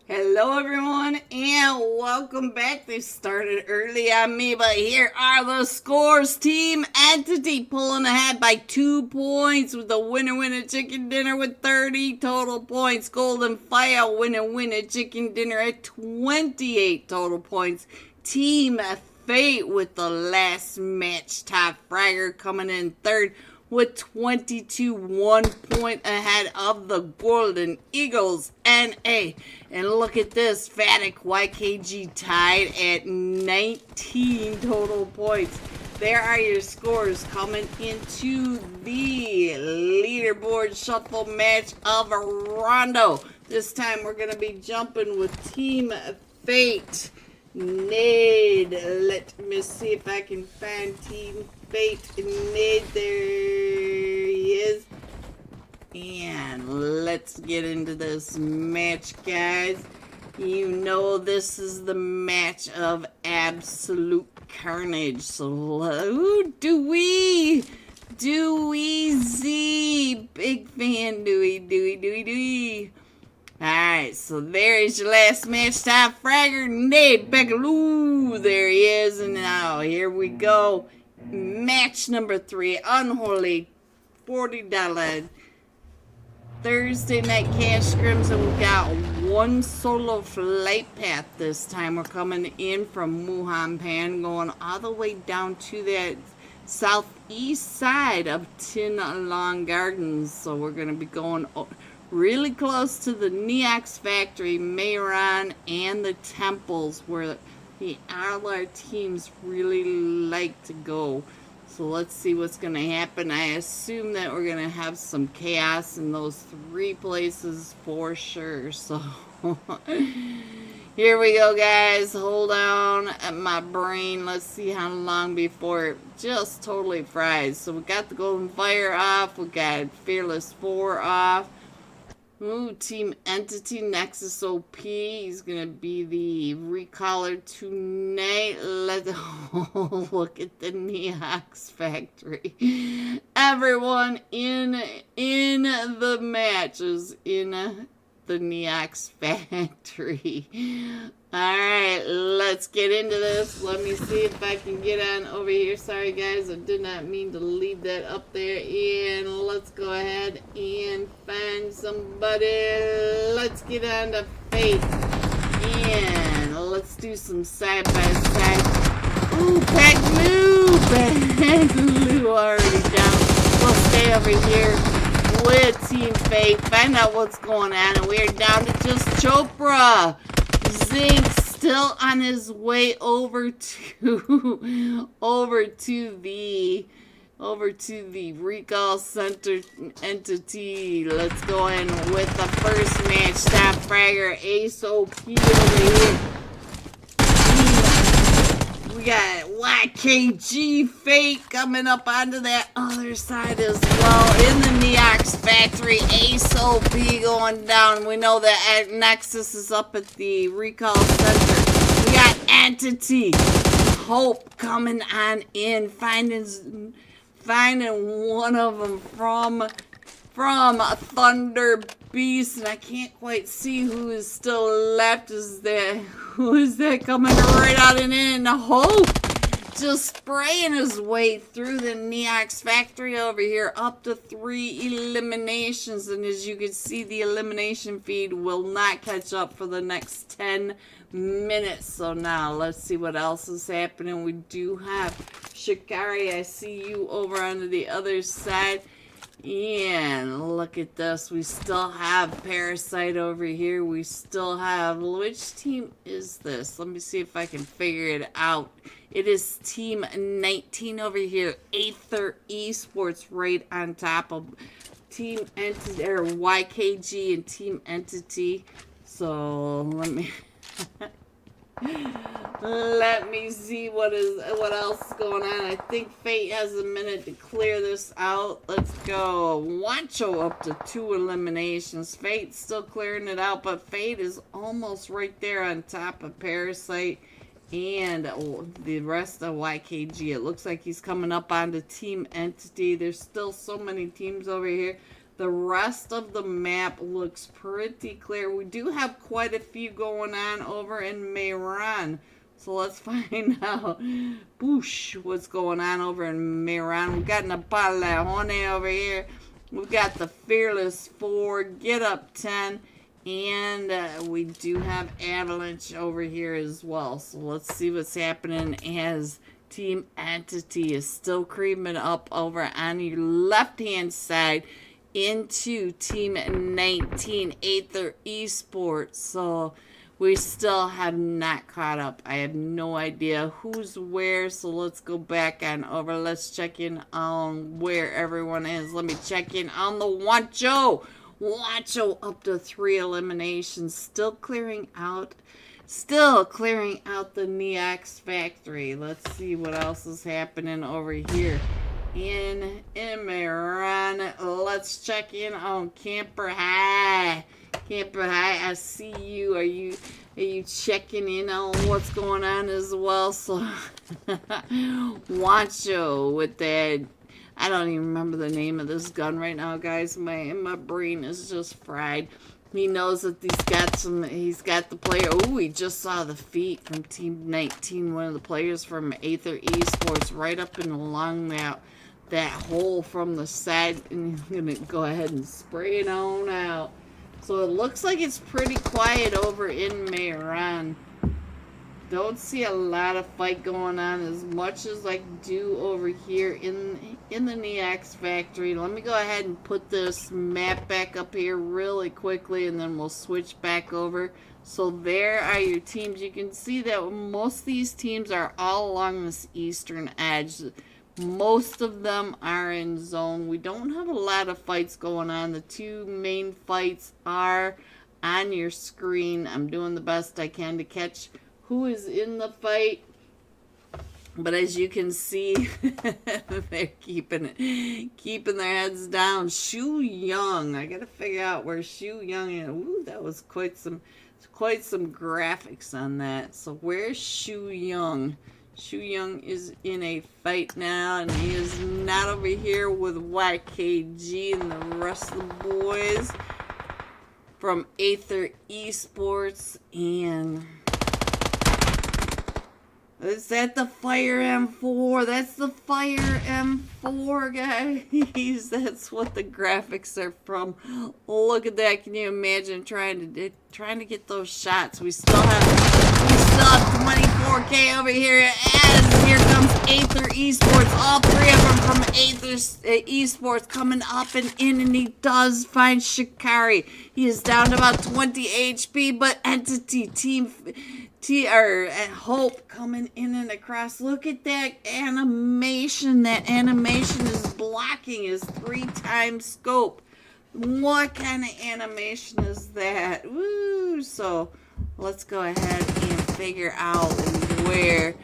hello everyone and welcome back. They started early on me, but here are the scores. Team Entity pulling ahead by 2 points with the winner chicken dinner with 30 total points. Golden Fire winner chicken dinner at 28 total points. Team Fate with the last match top fragger coming in third with 22, 1 point ahead of the Golden Eagles NA. And look at this, Fatic YKG tied at 19 total points. There are your scores coming into the leaderboard shuffle match of Rondo. This time we're going to be jumping with Team Fate. Nade. Let me see if I can find Team Fate. Nade, there he is. And let's get into this match, guys. You know this is the match of absolute carnage. So who do we Dewey Z. Big fan, Dewey. Alright, so there is your last match time. Fragger, Nate Beckaloo. There he is. And now, here we go. Match number 3. Unholy. $40. Thursday night cash scrims. And we got one solo flight path this time. We're coming in from Wuhan, Pan. Going all the way down to that southeast side of Tin Long Gardens. So we're going to be going really close to the Neox factory, Mayron, and the temples where the RLR teams really like to go. So let's see what's going to happen. I assume that we're going to have some chaos in those 3 places for sure. So here we go, guys. Hold on at my brain. Let's see how long before it just totally fries. So we got the Golden Fire off. We got Fearless 4 off. Ooh, Team Entity Nexus OP. He's gonna be the recaller tonight. Let's look at the Neox factory. Everyone in the match is in the Neox factory. Alright, let's get into this. Let me see if I can get on over here. Sorry guys, I did not mean to leave that up there. And let's go ahead and find somebody. Let's get on to Fate. And let's do some side by side. Ooh, Peglu! Peglu already down. We'll stay over here with Team Fate. Find out what's going on. And we're down to just Chopra. Zink still on his way over to the recall center entity. Let's go in with the first match. Stop Fragger, Ace OP over here. We got YKG Fate coming up onto that other side as well. In the Neox factory, Ace OP going down. We know that Nexus is up at the recall center. We got Entity Hope coming on in, finding one of them from Thunder Beast, and I can't quite see who is still left. Who is that coming right out and in? Hope just spraying his way through the Neox factory over here, up to 3 eliminations, and as you can see, the elimination feed will not catch up for the next 10 minutes. So now let's see what else is happening. We do have Shikari. I see you over on the other side. And look at this. We still have Parasite over here. We still have... Which team is this? Let me see if I can figure it out. It is Team 19 over here. Aether Esports right on top of Team Entity, or YKG and Team Entity. So let me... Let me see what else is going on. I think Fate has a minute to clear this out. Let's go. Wancho up to 2 eliminations. Fate's still clearing it out, but Fate is almost right there on top of Parasite and the rest of YKG. It looks like he's coming up onto Team Entity. There's still so many teams over here. The rest of the map looks pretty clear. We do have quite a few going on over in Mayron. So let's find out, boosh, what's going on over in Mayron. We've got Napalehone over here. We've got the Fearless 4, Get Up 10, and we do have Avalanche over here as well. So let's see what's happening as Team Entity is still creeping up over on your left-hand side into Team 19, Aether Esports. So we still have not caught up. I have no idea who's where, so let's go back on over. Let's check in on where everyone is. Let me check in on the Wancho. Wancho up to 3 eliminations, still clearing out the Neox factory. Let's see what else is happening over here in Mayron. Let's check in on Camper High. Camper High, I see you. Are you checking in on what's going on as well? So Wancho with that I don't even remember the name of this gun right now, guys. My brain is just fried. He knows that he's got the player. Oh, he just saw the feet from Team 19, one of the players from Aether Esports, right up and along that hole from the side. And he's going to go ahead and spray it on out. So it looks like it's pretty quiet over in Mehran. Don't see a lot of fight going on as much as I do over here in the Neax factory. Let me go ahead and put this map back up here really quickly, and then we'll switch back over. So there are your teams. You can see that most of these teams are all along this eastern edge. Most of them are in zone. We don't have a lot of fights going on. The two main fights are on your screen. I'm doing the best I can to catch who is in the fight, but as you can see, they're keeping their heads down. Shu Young, I gotta figure out where Shu Young is. Ooh, that was quite some graphics on that. So where's Shu Young? Shu Young is in a fight now, and he is not over here with YKG and the rest of the boys from Aether Esports. And is that the Fire M4? That's the Fire M4, guys. That's what the graphics are from. Look at that. Can you imagine trying to get those shots? We still have 24K over here. As here comes Aether Esports. All three of them from Aether Esports coming up and in, and he does find Shikari. He is down to about 20 HP, but Entity Hope coming in and across. Look at that animation. That animation is blocking his 3-time scope. What kind of animation is that? Woo! So let's go ahead and figure out where.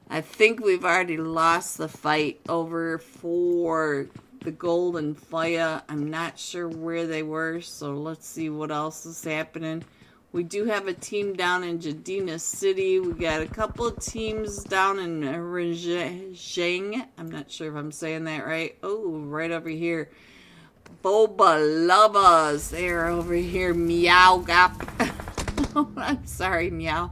I think we've already lost the fight over for the Golden Fire. I'm not sure where they were, so let's see what else is happening. We do have a team down in Jadina City. We got a couple of teams down in Rizheng. I'm not sure if I'm saying that right. Oh, right over here. Boba Lovers. They're over here. Meow Gap. I'm sorry, Meow.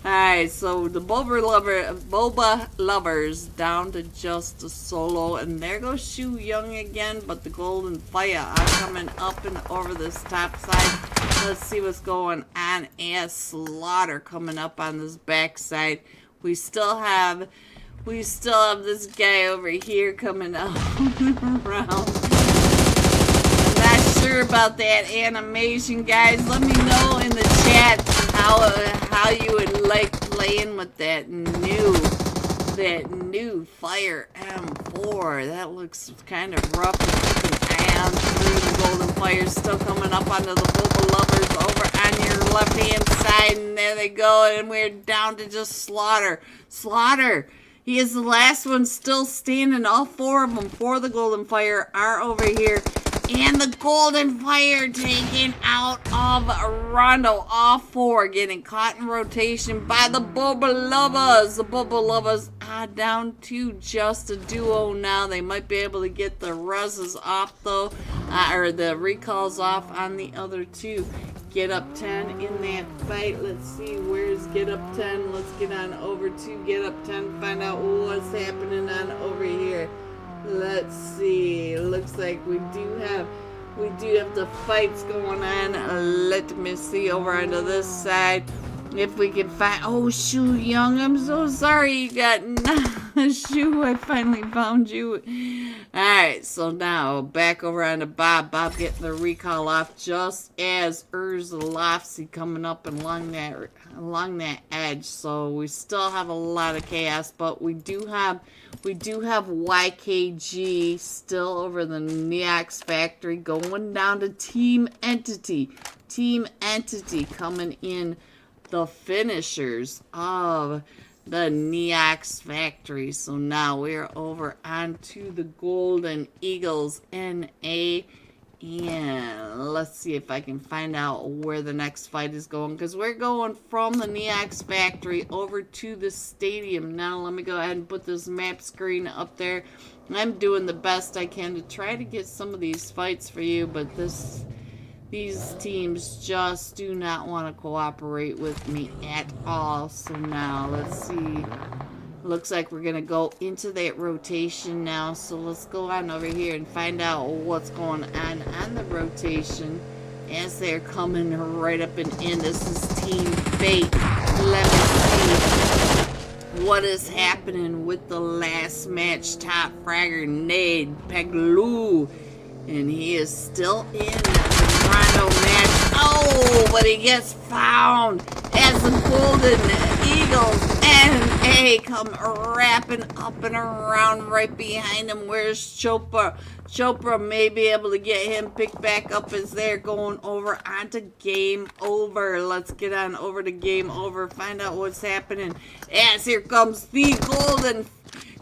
Alright, so the Boba Lovers down to just a solo. And there goes Shu Young again. But the Golden Fire are coming up and over this top side. Let's see what's going on. And Slaughter coming up on this back side. We still have this guy over here coming up around. I'm not sure about that animation, guys. Let me know in the chat how you would like playing with that new Fire M4. That looks kind of rough. Keep an eye on through the Golden Fire. Still coming up onto the Boba Lovers over on your left-hand side. And there they go. And we're down to just Slaughter. Slaughter! He is the last one still standing. All four of them for the Golden Fire are over here. And the Golden Fire taken out of Rondo. All four getting caught in rotation by the Boba Lovers. The Boba Lovers are down to just a duo now. They might be able to get the reses off though. Or the recalls off on the other two. Get Up 10 in that fight. Let's see, where's Get Up 10? Let's get on over to Get Up 10. Find out what's happening on over here. Let's see. Looks like we do have the fights going on. Let me see over onto this side if we can find. Oh, Shu Young, I'm so sorry you got Shu. I finally found you. All right, so now back over onto Bob. Bob getting the recall off just as Urzalofsky coming up and along that edge. So we still have a lot of chaos, but we do have YKG still over the Neax factory going down to Team Entity. Team Entity coming in the finishers of the Neax factory. So now we're over onto the Golden Eagles NA. And let's see if I can find out where the next fight is going, because we're going from the Neox factory over to the stadium. Now let me go ahead and put this map screen up there. I'm doing the best I can to try to get some of these fights for you, but these teams just do not want to cooperate with me at all. So now let's see. Looks like we're going to go into that rotation now. So let's go on over here and find out what's going on the rotation as they're coming right up and in. This is Team Fate. Let me see what is happening with the last match. Top fragger Nade Peglu. And he is still in the Toronto match. Oh, but he gets found as the Golden Eagles NA come wrapping up and around right behind him. Where's Chopra? Chopra may be able to get him picked back up as they're going over onto Game Over. Let's get on over to Game Over, find out what's happening. As here comes the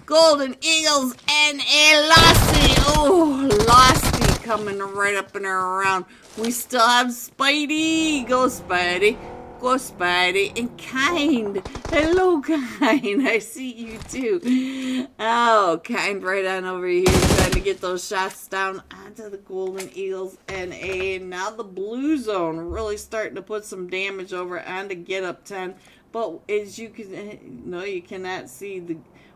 Golden Eagles NA Losty. Oh, Losty coming right up and around. We still have Spidey. Go Spidey. Go Spidey. And Kind. Hello Kind. I see you too. Oh, Kind right on over here trying to get those shots down onto the Golden Eagles NA. And now the Blue Zone really starting to put some damage over onto Get Up 10. But as you can, no, you cannot see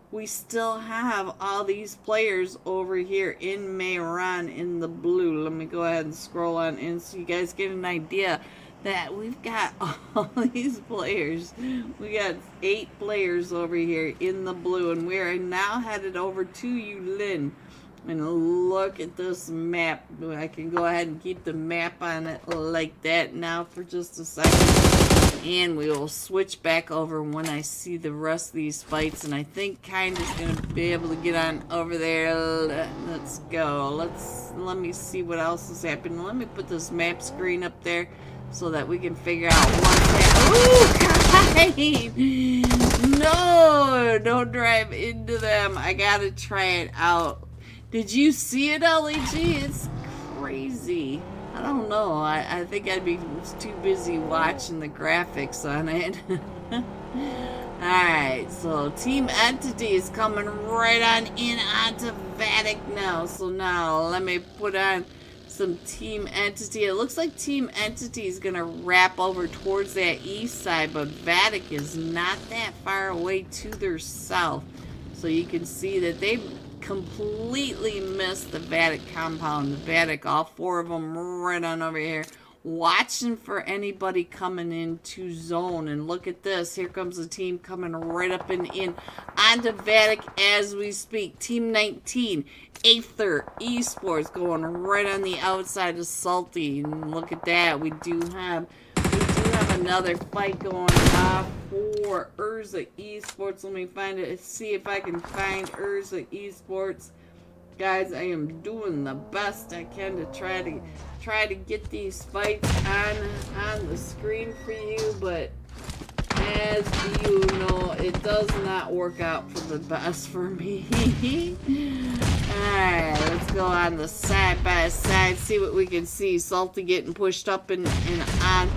we still have all these players over here in Mayron in the blue. Let me go ahead and scroll on in so you guys get an idea that we've got all these players. We got 8 players over here in the blue, and we are now headed over to Yulin. And look at this map. I can go ahead and keep the map on it like that now for just a second. And we will switch back over when I see the rest of these fights. And I think Kind is going to be able to get on over there. Let's go. Let me see what else is happening. Let me put this map screen up there so that we can figure out what's happening. Ooh, Kind! No! Don't drive into them. I got to try it out. Did you see it, LEG? It's crazy. I don't know. I think I'd be too busy watching the graphics on it. Alright, so Team Entity is coming right on in onto Vatic now. So now let me put on some Team Entity. It looks like Team Entity is going to wrap over towards that east side, but Vatic is not that far away to their south. So you can see that they completely missed the Vatic compound. The Vatic, all 4 of them right on over here, watching for anybody coming into zone. And look at this. Here comes the team coming right up and in onto Vatic as we speak. Team 19, Aether Esports going right on the outside of Salty. And look at that. We do have another fight going on for Urza Esports. Let me find it. See if I can find Urza Esports. Guys, I am doing the best I can to try to get these fights on the screen for you, but as you know, it does not work out for the best for me. Alright, let's go on the side by side, see what we can see. Salty getting pushed up and on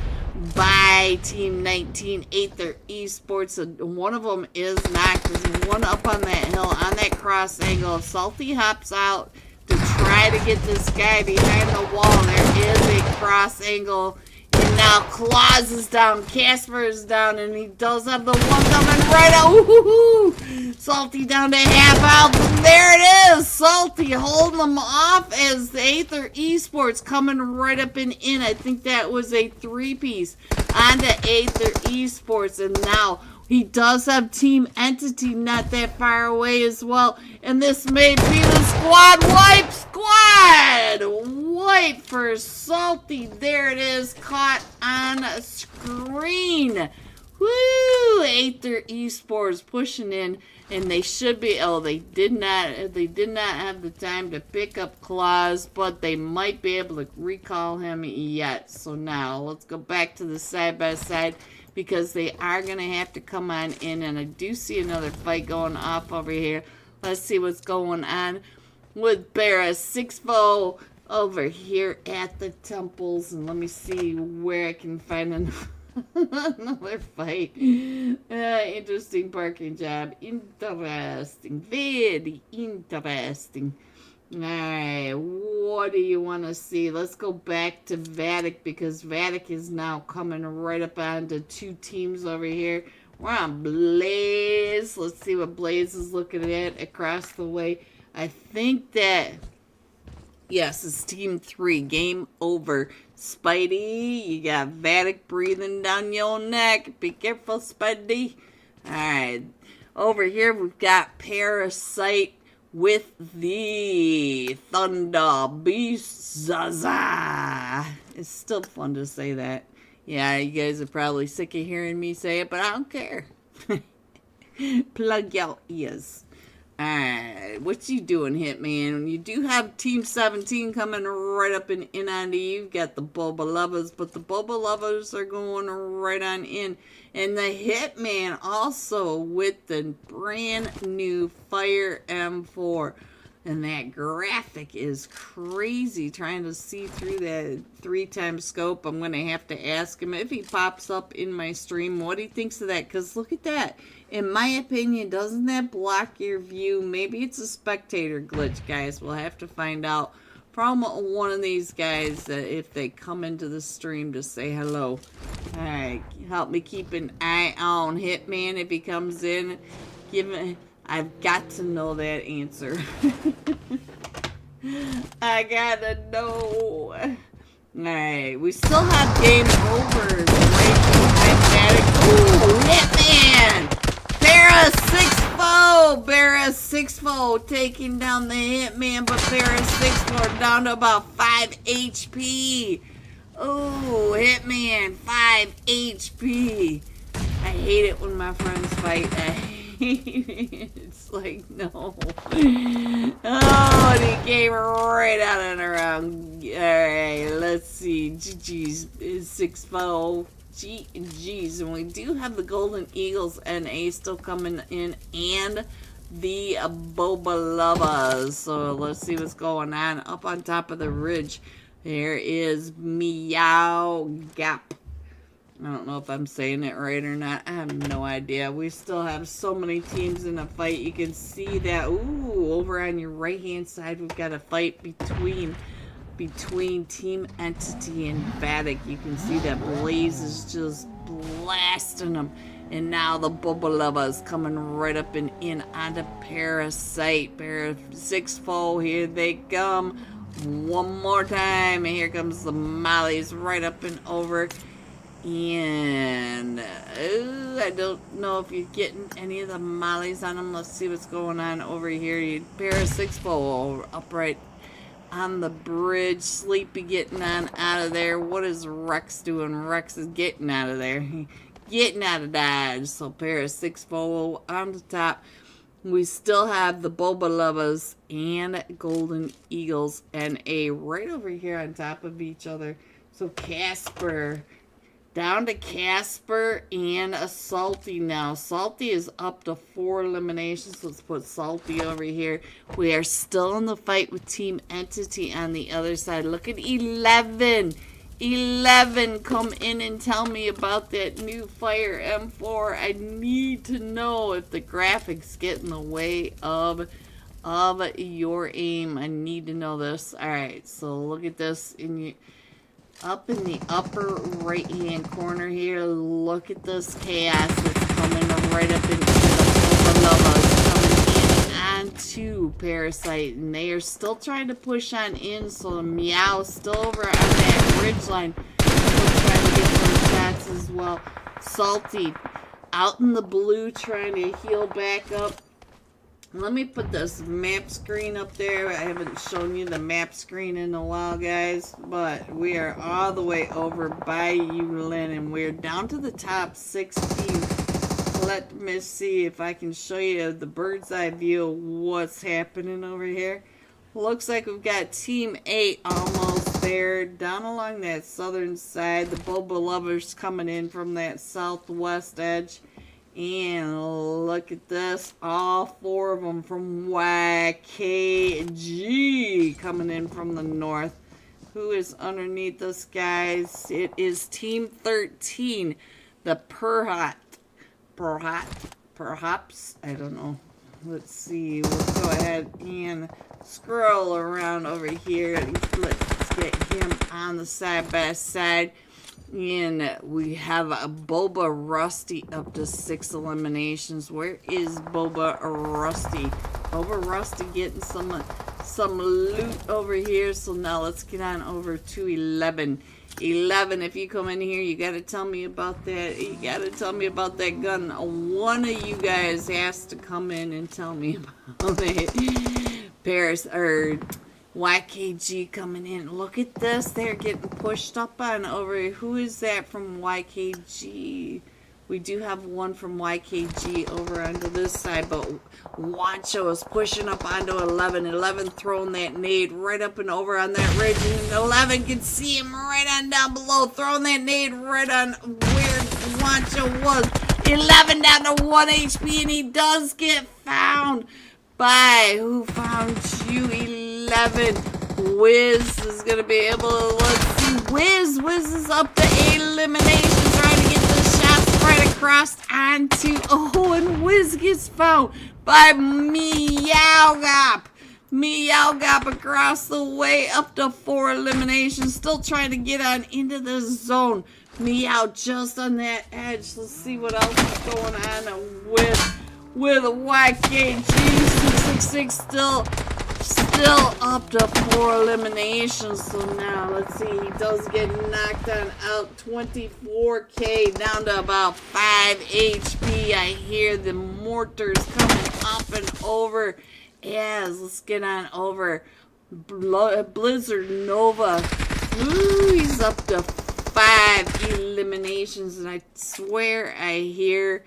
by Team 19, Aether Esports. One of them is knocked. There's one up on that hill, on that cross angle. Salty hops out to try to get this guy behind the wall. There is a cross angle. And now Claus is down, Casper is down, and he does have the one coming right out. Woohoo! Salty down to half out. There it is! Salty holding them off as the Aether Esports coming right up and in. I think that was a 3-piece onto Aether Esports. And now he does have Team Entity not that far away as well. And this may be the squad wipe. Wipe for Salty. There it is, caught on screen. Woo! Aether Esports pushing in, and they should be. Oh, they did not have the time to pick up Claus, but they might be able to recall him yet. So now let's go back to the side by side, because they are gonna have to come on in. And I do see another fight going off over here. Let's see what's going on with Barra 6-4. over here at the temples, and let me see where I can find another fight. Interesting parking job. Interesting. Very interesting. Alright, what do you want to see? Let's go back to Vatic, because Vatic is now coming right up onto two teams over here. We're on Blaze. Let's see what Blaze is looking at across the way. I think that, yes, it's Team 3. Game over. Spidey, you got Vatic breathing down your neck. Be careful, Spidey. Alright, over here we've got Parasite with the Thunder Beast Zaza. It's still fun to say that. Yeah, you guys are probably sick of hearing me say it, but I don't care. Plug your ears. Alright, what you doing, Hitman? You do have Team 17 coming right up and in on you. You've got the Boba Lovers, but the Boba Lovers are going right on in. And the Hitman also with the brand new Fire M4. And that graphic is crazy, trying to see through that 3x scope. I'm going to have to ask him if he pops up in my stream what he thinks of that. Because look at that. In my opinion, doesn't that block your view? Maybe it's a spectator glitch, guys. We'll have to find out from one of these guys if they come into the stream to say hello. Alright, help me keep an eye on Hitman if he comes in. I've got to know that answer. I gotta know. Alright, we still have game over. Ooh, Hitman! Barra 6-4! Barra 6-4 taking down the Hitman, but Barra 6-4 down to about 5 HP. Oh, Hitman, 5 HP. I hate it when my friends fight. I hate it. It's like, no. Oh, and he came right out and around. Alright, let's see. GG's is 6-4. G's, and we do have the Golden Eagles NA still coming in, and the Boba Lovas. So let's see what's going on up on top of the ridge. There is Meow Gap. I don't know if I'm saying it right or not. I have no idea. We still have so many teams in a fight. You can see that. Ooh, over on your right hand side, we've got a fight between Team Entity and Vatic. You can see that Blaze is just blasting them. And now the Boba Lava is coming right up and in onto Parasite. Para 6-4, here they come. One more time. And here comes the Mollies right up and over. And I don't know if you're getting any of the Mollies on them. Let's see what's going on over here. Para 6-4 upright on the bridge. Sleepy getting on out of there. What is Rex doing? Rex is getting out of there. Getting out of Dodge. So Para 6-4 on the top. We still have the Boba Lovas and Golden Eagles NA right over here on top of each other. So Casper. Down to Casper and a Salty now. Salty is up to 4 eliminations. Let's put Salty over here. We are still in the fight with Team Entity on the other side. Look at 11. 11, come in and tell me about that new Fire M4. I need to know if the graphics get in the way of your aim. I need to know this. Alright, so look at this up in the upper right hand corner here. Look at this chaos that's coming right up into the Lava, coming in onto Parasite, and they are still trying to push on in. So the Meow still over on that ridge line, still trying to get those shots as well. Salty out in the blue trying to heal back up. Let me put this map screen up there. I haven't shown you the map screen in a while, guys. But we are all the way over by Yulin, and we're down to the top 16. Let me see if I can show you the bird's eye view of what's happening over here. Looks like we've got Team 8 almost there. Down along that southern side. The Boba Lovers coming in from that southwest edge. And look at this, all 4 of them from YKG coming in from the north. Who is underneath us, guys? It is Team 13. The perhaps, I don't know. Let's see. Let's go ahead and scroll around over here. Let's get him on the side by side. And we have a Boba Rusty up to 6 eliminations. Where is Boba Rusty? Boba Rusty getting some loot over here. So now let's get on over to 11. 11, if you come in here, you got to tell me about that. You got to tell me about that gun. One of you guys has to come in and tell me about it. Paris, or YKG coming in. Look at this. They're getting pushed up on over here. Who is that from YKG? We do have one from YKG over onto this side, but Wancho is pushing up onto 11. 11 throwing that nade right up and over on that ridge, and 11 can see him right on down below, throwing that nade right on where Wancho was. 11 down to 1 HP, and he does get found by, who found you? 11. Wiz is going to be able to, let's see, Wiz is up to 8 eliminations, trying to get the shots right across onto, oh, and Wiz gets found by Meowgop. Meowgop across the way, up to 4 eliminations, still trying to get on into the zone. Meow just on that edge. Let's see what else is going on with YKG. 666 still up to 4 eliminations. So now let's see, he does get knocked on out. 24k down to about 5 HP. I hear the mortars coming up and over. Yes, let's get on over. Blizzard Nova. Ooh, he's up to 5 eliminations, and I swear I hear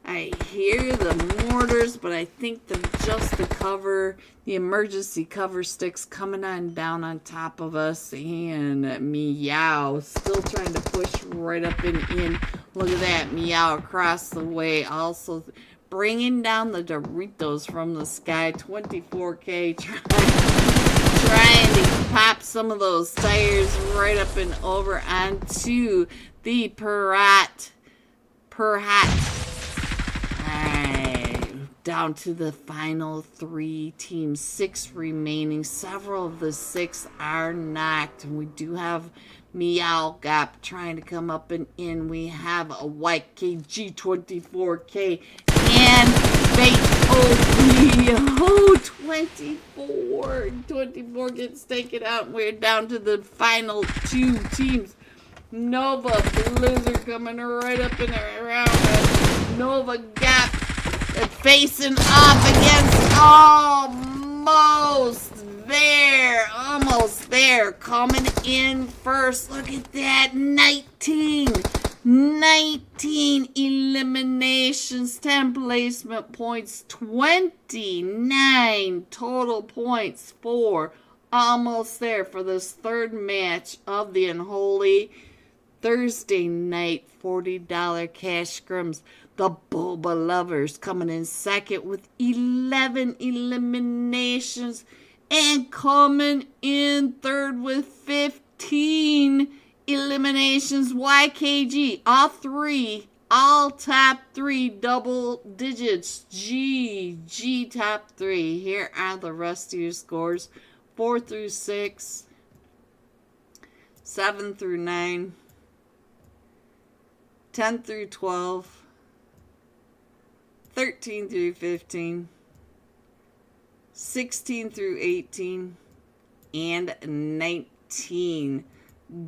the mortars, but I think just the cover, the emergency cover sticks coming on down on top of us, and Meow still trying to push right up and in. Look at that, Meow across the way, also bringing down the Doritos from the sky. 24k trying to pop some of those tires right up and over onto the Perhat. Down to the final 3 teams, 6 remaining. Several of the 6 are knocked, and we do have Meowgop trying to come up and in. We have a YKG 24k and oh, 24 gets taken out, and we're down to the final 2 teams. Nova Blizzard coming right up and around us. Nova Gap facing off against almost there, coming in first. Look at that, 19 eliminations, 10 placement points, 29 total points for almost there for this 3rd match of the Unholy Thursday night $40 cash scrims. The Boba Lovers coming in 2nd with 11 eliminations, and coming in 3rd with 15 eliminations. YKG, all top 3 double digits. G top 3. Here are the rest of your scores: 4 through 6, 7 through 9, 10 through 12, 13 through 15, 16 through 18, and 19.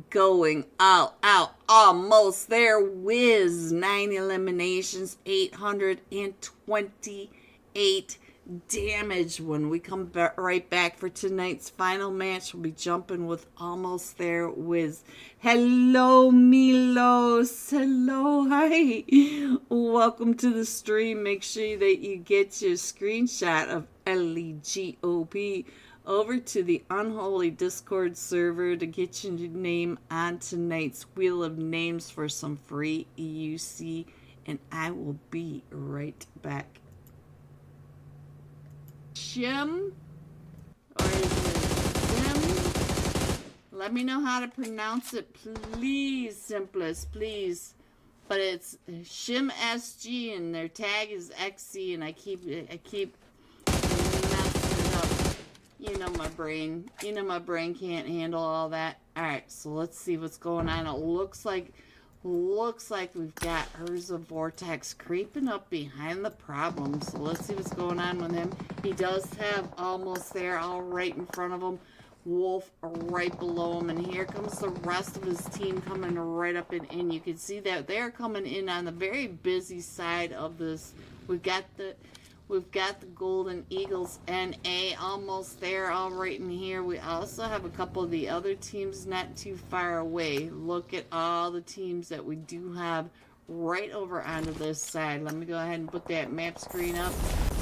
Going out, almost there. Wiz, 9 eliminations, 828 damage. When we come right back for tonight's final match, we'll be jumping with almost there Wiz. Hello, Milos. Hello, hi. Welcome to the stream. Make sure that you get your screenshot of LEGOP over to the Unholy Discord server to get your name on tonight's Wheel of Names for some free EUC, and I will be right back. Shim, or is it Shim? Let me know how to pronounce it, please, Simplest, please. But it's Shim SG, and their tag is XC, and I keep messing it up. You know my brain. You know my brain can't handle all that. All right, so let's see what's going on. It looks like we've got Urza Vortex creeping up behind the problem. So let's see what's going on with him. He does have Almost There all right in front of him. Wolf right below him, and here comes the rest of his team coming right up and in. You can see that they're coming in on the very busy side of this. We've got the Golden Eagles NA Almost There all right in here. We also have a couple of the other teams not too far away. Look at all the teams that we do have right over onto this side. Let me go ahead and put that map screen up,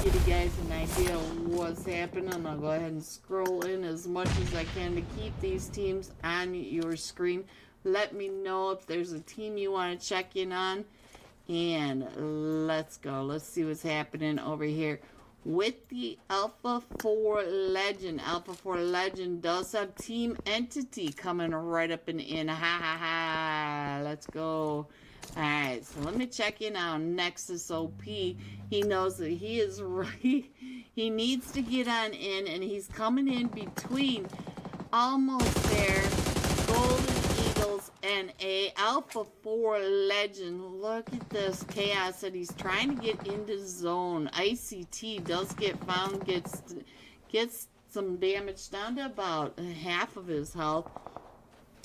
give you guys an idea of what's happening. I'll go ahead and scroll in as much as I can to keep these teams on your screen. Let me know if there's a team you want to check in on. And let's go. Let's see what's happening over here with the Alpha 4 Legend. Alpha 4 Legend does have Team Entity coming right up and in. Ha ha ha. Let's go. Alright, so let me check in on Nexus OP. He knows that he is right. He needs to get on in, and he's coming in between Almost There, Golden Eagles, and a Alpha 4 Legend. Look at this chaos that he's trying to get into zone. ICT does get found, gets some damage down to about half of his health.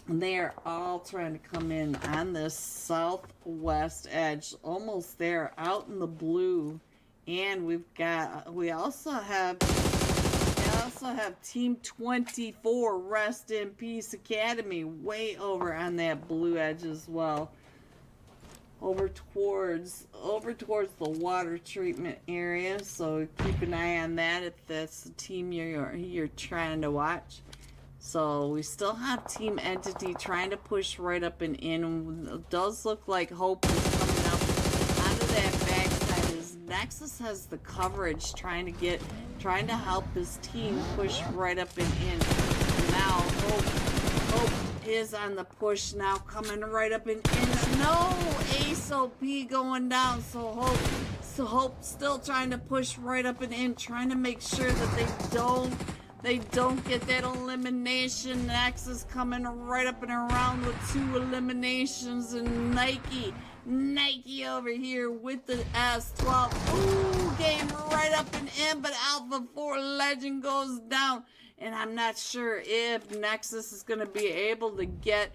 They're all trying to come in on this southwest edge, Almost There, out in the blue. And we also have Team 24, Rest in Peace Academy, way over on that blue edge as well. Over towards the water treatment area. So keep an eye on that if that's the team you're trying to watch. So we still have Team Entity trying to push right up and in. It does look like Hope is coming up onto that backside. As Nexus has the coverage, trying to help his team push right up and in. Now Hope is on the push now, coming right up and in. No, Ace OP going down. So Hope still trying to push right up and in, trying to make sure that they don't get that elimination. Nexus coming right up and around with 2 eliminations, and Nike over here with the S12. Ooh, game right up and in, but Alpha 4 Legend goes down. And I'm not sure if Nexus is going to be able to get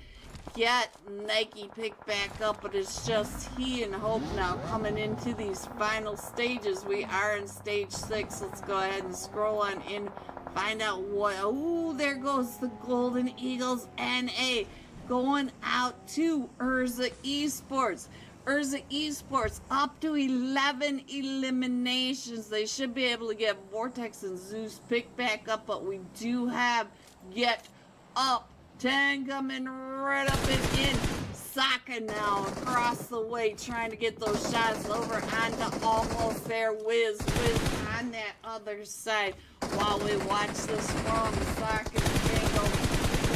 Nike picked back up, but it's just he and Hope now coming into these final stages. We are in stage 6. Let's go ahead and scroll on in. Find out what. Ooh, there goes the Golden Eagles NA going out to Urza Esports. Urza Esports up to 11 eliminations. They should be able to get Vortex and Zeus picked back up, but we do have Get Up 10 coming right up and in. Saka now across the way, trying to get those shots over onto Almost There. Wiz on that other side. While we watch this from Saka's angle,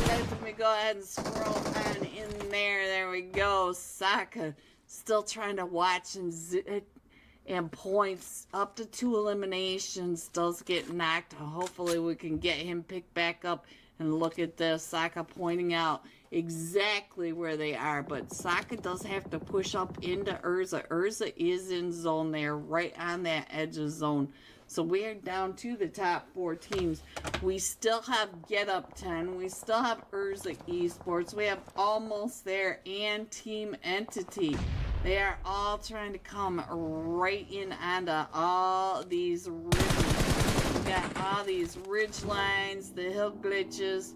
let me go ahead and scroll on in there. There we go. Saka still trying to watch, and points up to 2 eliminations. Does get knocked. Hopefully we can get him picked back up. And look at this, Saka pointing out exactly where they are. But Saka does have to push up into Urza. Urza is in zone there, right on that edge of zone. So we're down to the top 4 teams. We still have Get Up 10. We still have Urza Esports. We have Almost There and Team Entity. They are all trying to come right in onto all these ridges. We got all these ridge lines, the hill glitches.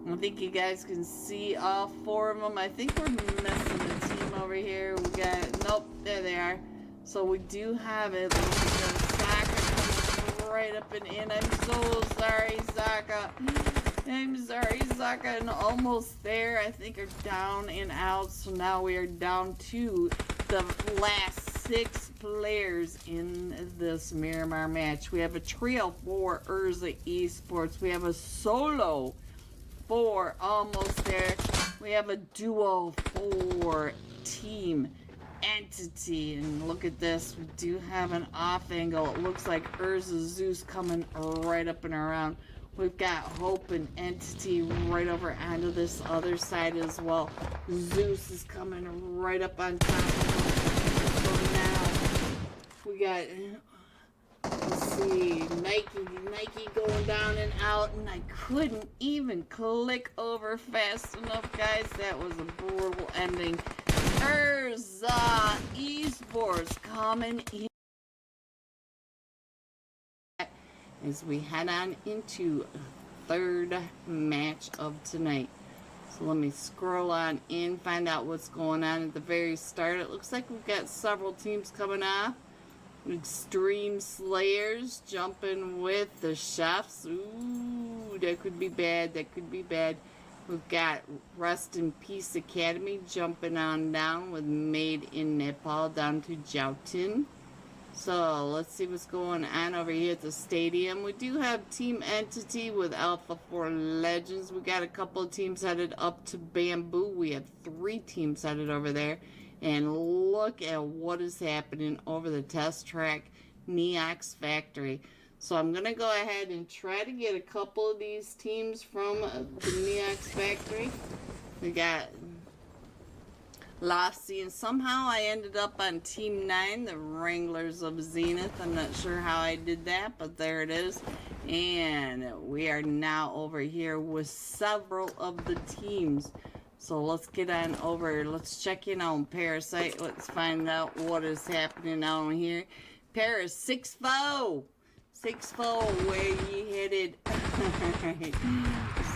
I think you guys can see all 4 of them. I think we're missing the team over here. We got, nope, there they are. So we do have it. Saka right up and in. I'm so sorry, Saka. I'm sorry, Saka. And Almost There, I think, are down and out. So now we are down to the last 6 players in this Miramar match. We have a trio for Urza Esports. We have a solo 4, almost there. We have a duo for Team Entity, and look at this. We do have an off angle. It looks like Urza Zeus coming right up and around. We've got Hope and Entity right over onto this other side as well. Zeus is coming right up on top of him. So now we got, let's see, Nike going down and out, and I couldn't even click over fast enough, guys. That was a brutal ending. Urza Esports coming in as we head on into third match of tonight. So let me scroll on in, find out what's going on at the very start. It looks like we've got several teams coming off. Extreme Slayers jumping with the Chefs. Ooh, that could be bad. That could be bad. We've got Rest in Peace Academy jumping on down with Made in Nepal down to Jautin. So let's see what's going on over here at the stadium. We do have Team Entity with Alpha 4 Legends. We got a couple of teams headed up to Bamboo. We have 3 teams headed over there. And look at what is happening over the test track, Neox Factory. So I'm going to go ahead and try to get a couple of these teams from the Neox Factory. We got Lofty, and somehow I ended up on Team 9, the Wranglers of Zenith. I'm not sure how I did that, but there it is. And we are now over here with several of the teams. So let's get on over. Let's check in on Parasite. Let's find out what is happening on here. Paris 6-4. 6-4, where you headed?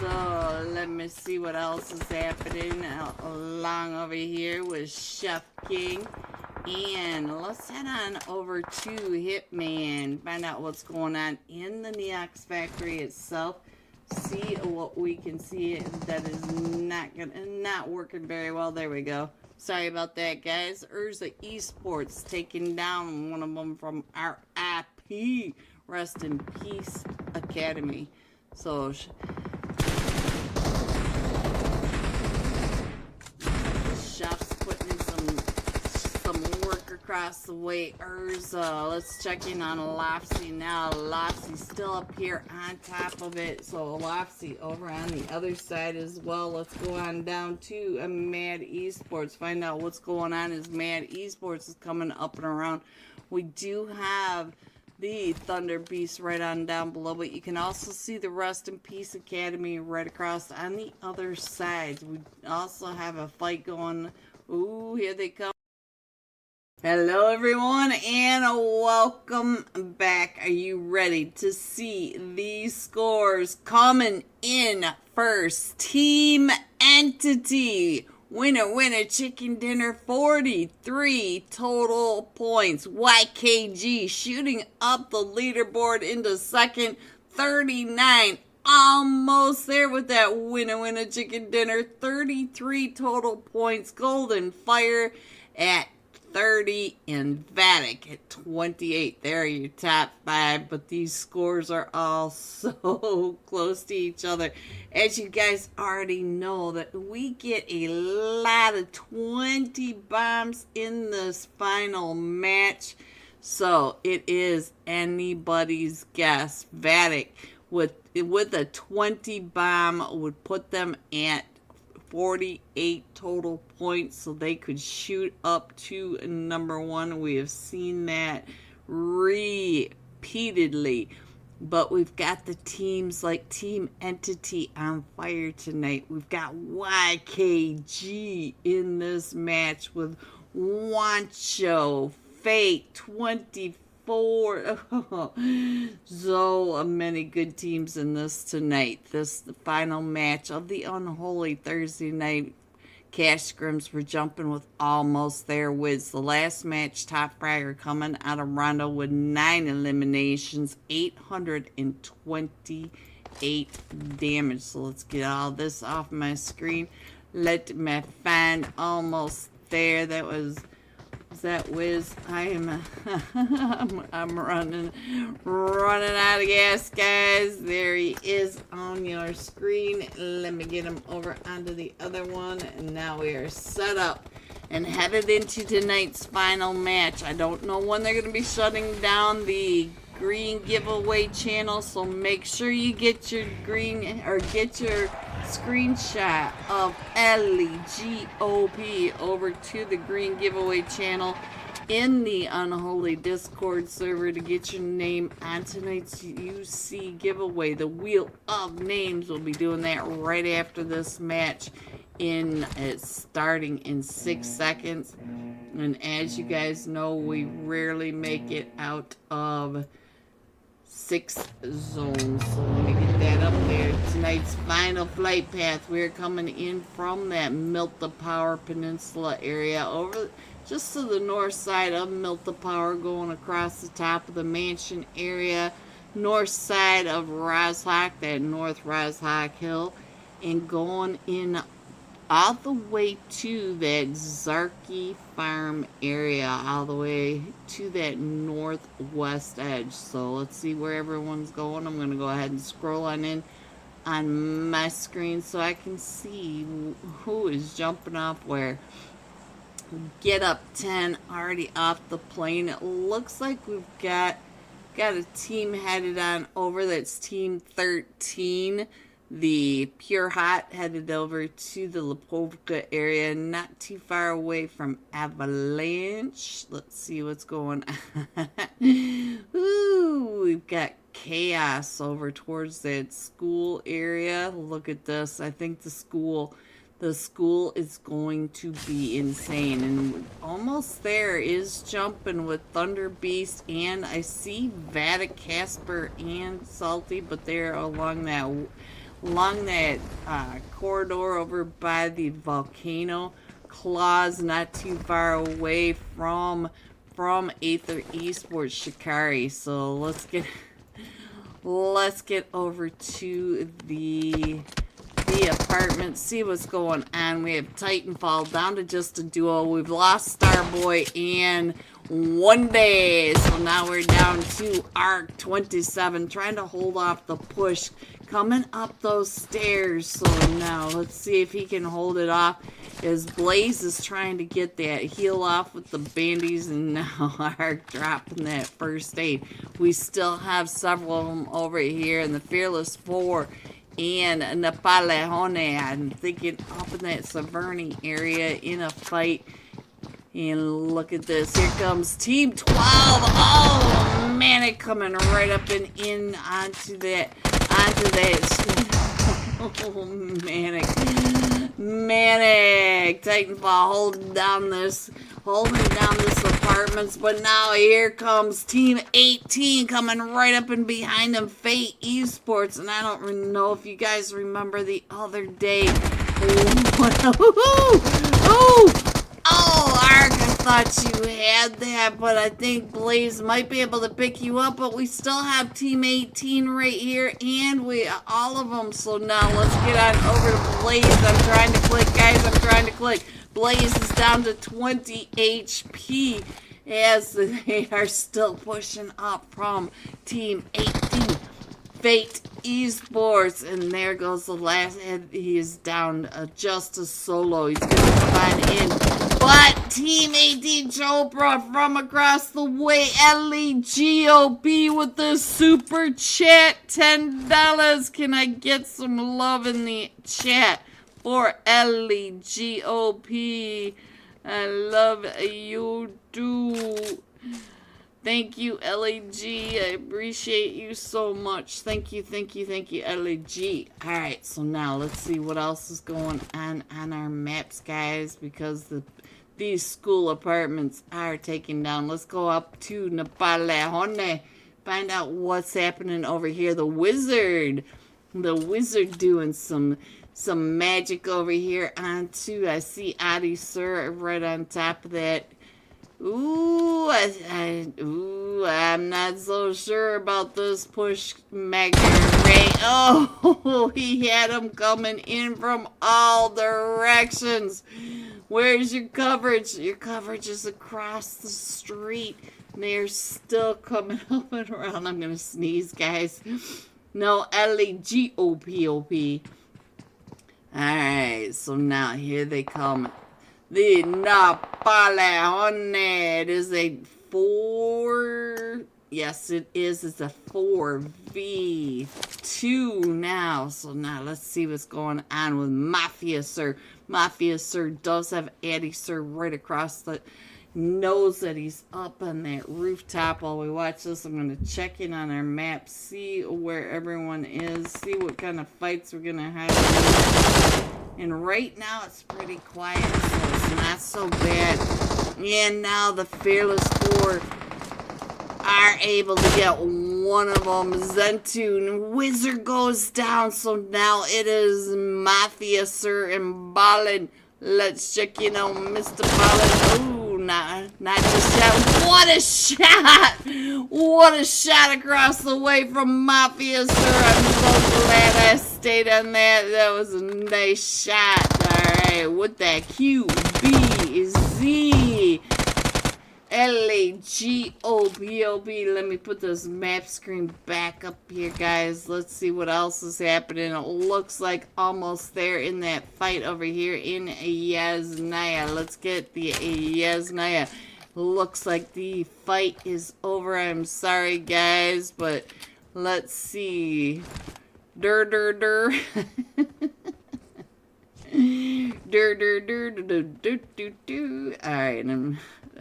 So let me see what else is happening along over here with Chef King. And let's head on over to Hitman. Find out what's going on in the Neox Factory itself. See what we can see that is not working very well. There we go. Sorry about that, guys. Urza Esports taking down one of them from our IP, Rest in Peace Academy. So Chef's putting in some work across the way. Urza, let's check in on Lofty now. Lofty's still up here on top of it. So Lofty over on the other side as well. Let's go on down to Mad Esports. Find out what's going on as Mad Esports is coming up and around. We do have the Thunder Beast right on down below, but you can also see the Rest in Peace Academy right across on the other side. We also have a fight going. Ooh, here they come. Hello everyone and welcome back. Are you ready to see these scores coming in first? Team Entity. Winner, chicken dinner, 43 total points. YKG shooting up the leaderboard into second, 39. Almost there with that winner, chicken dinner, 33 total points. Golden Fire at 30 and Vatic at 28. There are your top 5, but these scores are all so close to each other. As you guys already know, that we get a lot of 20 bombs in this final match. So it is anybody's guess. Vatic with a 20 bomb would put them at 48 total points, so they could shoot up to number 1. We have seen that repeatedly, but we've got the teams like Team Entity on fire tonight. We've got YKG in this match with Wancho, Fate, 24. So many good teams in this tonight. This the final match of the Unholy Thursday night cash scrims. We're jumping with almost there with the last match. Top Fragger coming out of Rondo with 9 eliminations, 828 damage. So let's get all this off my screen. Let me find almost there. That was Is that Wiz? I am I'm running out of gas, guys. There he is on your screen. Let me get him over onto the other one. And now we are set up and headed into tonight's final match. I don't know when they're going to be shutting down the green giveaway channel, so make sure you get your green or get your screenshot of LEGOP over to the green giveaway channel in the Unholy Discord server to get your name on tonight's UC giveaway. The Wheel of Names will be doing that right after this match. It's starting in 6 seconds, and as you guys know, we rarely make it out of 6 zones. So let me get that up there. Tonight's final flight path, we're coming in from that Milta Power Peninsula area over just to the north side of Milta Power, going across the top of the mansion area, north side of Roshawk, that North Roshawk Hill, and going in all the way to that Zarky Farm area, all the way to that northwest edge. So let's see where everyone's going. I'm going to go ahead and scroll on in on my screen so I can see who is jumping off where. Get Up 10 already off the plane. It looks like we've got a team headed on over. That's Team 13. The Pure Hot headed over to the Lipovka area, not too far away from Avalanche. Let's see what's going on. Ooh, we've got Chaos over towards that school area. Look at this. I think the school is going to be insane. And almost there is jumping with Thunder Beast, and I see Vada Casper and Salty, but they're along that corridor over by the volcano. Claws not too far away from Aether Esports Shikari. So let's get over to the apartment, see what's going on. We have Titanfall down to just a duo. We've lost Starboy and One Day, so now we're down to Arc 27, trying to hold off the push coming up those stairs. So now let's see if he can hold it off, as Blaze is trying to get that heal off with the bandies, and now Arc dropping that first aid. We still have several of them over here in the Fearless 4 and Napalejone. I'm thinking up in that Severny area in a fight. And look at this. Here comes Team 12. Oh, Manic coming right up and in onto that. Oh, Manic. Titanfall holding down this apartments. But now here comes Team 18 coming right up and behind them, Fate Esports. And I don't really know if you guys remember the other day. Oh, Ark, I thought you had that, but I think Blaze might be able to pick you up. But we still have Team 18 right here, and all of them. So now let's get on over to Blaze. I'm trying to click, guys. Blaze is down to 20 HP as they are still pushing up from Team 18. Fate Esports, and there goes the last. He is down just a solo. He's going to come on in. But Team 18 Chopra from across the way, LEGOP with the super chat, $10. Can I get some love in the chat for LEGOP? I love you too. Thank you, LAG. I appreciate you so much. Thank you, LAG. Alright, so now let's see what else is going on our maps, guys, because these school apartments are taken down. Let's go up to Napalejone, find out what's happening over here. The Wizard doing some magic over here onto, I see Adi Sir right on top of that. Ooh, I'm not so sure about this push, Magna Ray. Oh, he had him coming in from all directions. Where's your coverage? Your coverage is across the street. They're still coming up and around. I'm going to sneeze, guys. No, Legopop. Alright, so now here they come. The Napoleon. It is a 4. Yes, it is. It's a 4v2 now. So now let's see what's going on with Mafia Sir. Mafia Sir does have Addy Sir right across the... knows that he's up on that rooftop. While we watch this, I'm going to check in on our map, see where everyone is, see what kind of fights we're going to have. And right now it's pretty quiet, so it's not so bad. And now the Fearless Four are able to get one of them. Zentoon Wizard goes down, so now it is Mafia Sir and Ballin. Let's check in on Mr. Ballin. Ooh, not just that. What a shot! What a shot across the way from Mafia Sir. I'm so glad I stayed on that. That was a nice shot. Alright, with that QBZ. Legopop. Let me put this map screen back up here, guys. Let's see what else is happening. It looks like almost there in that fight over here in Yasnaya. Let's get the Yasnaya. Looks like the fight is over. I'm sorry, guys, but let's see. Alright,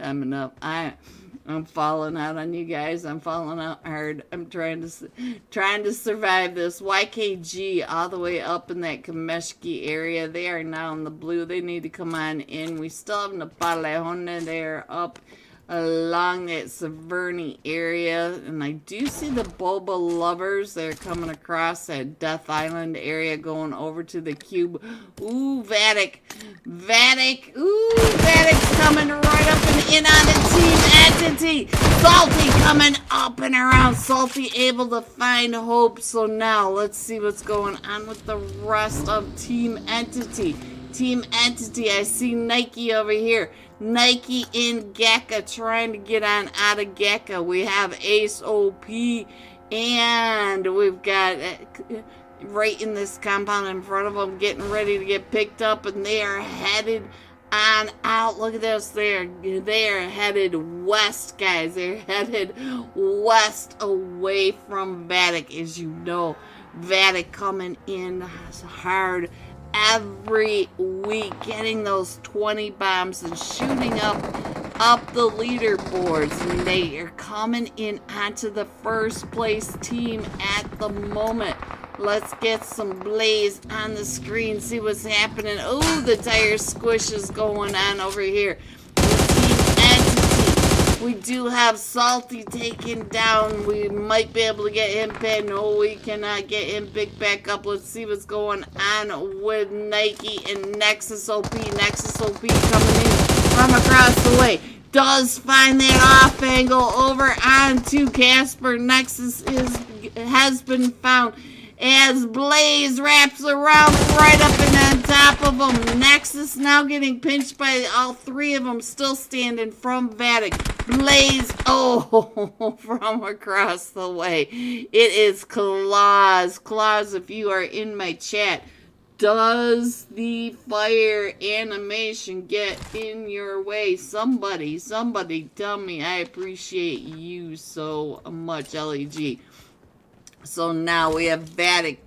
I'm enough. I'm falling out on you guys. I'm falling out hard. I'm trying to survive this. YKG all the way up in that Kameshki area. They are now in the blue. They need to come on in. We still have Napoleon. They are up along that Severny area, and I do see the Boba lovers. They're coming across that Death Island area, going over to the cube. Ooh, Vatic. Ooh, Vatic's coming right up and in on the Team Entity. Salty coming up and around. Salty able to find hope. So now let's see what's going on with the rest of Team Entity. Team Entity, I see Nike over here. Nike in Gekka trying to get on out of Gekka. We have Ace OP, and we've got right in this compound in front of them getting ready to get picked up, and they are headed on out. Look at this. They are headed west, guys. They're headed west away from Vatic. As you know, Vatic coming in hard every week, getting those 20 bombs and shooting up the leaderboards, and they are coming in onto the first place team at the moment. Let's get some Blaze on the screen, see what's happening. Oh, the tire squish is going on over here. We do have Salty taken down. We might be able to get him pinned. No, we cannot get him picked back up. Let's see what's going on with Nike and Nexus OP. Nexus OP coming in from across the way. Does find that off angle over onto Casper. Nexus has been found as Blaze wraps around right up and on top of him. Nexus now getting pinched by all three of them, still standing from Vatic. Blaze, oh, from across the way. It is Claus. Claus, if you are in my chat, does the fire animation get in your way? Somebody tell me. I appreciate you so much, LEG. So now we have Vatic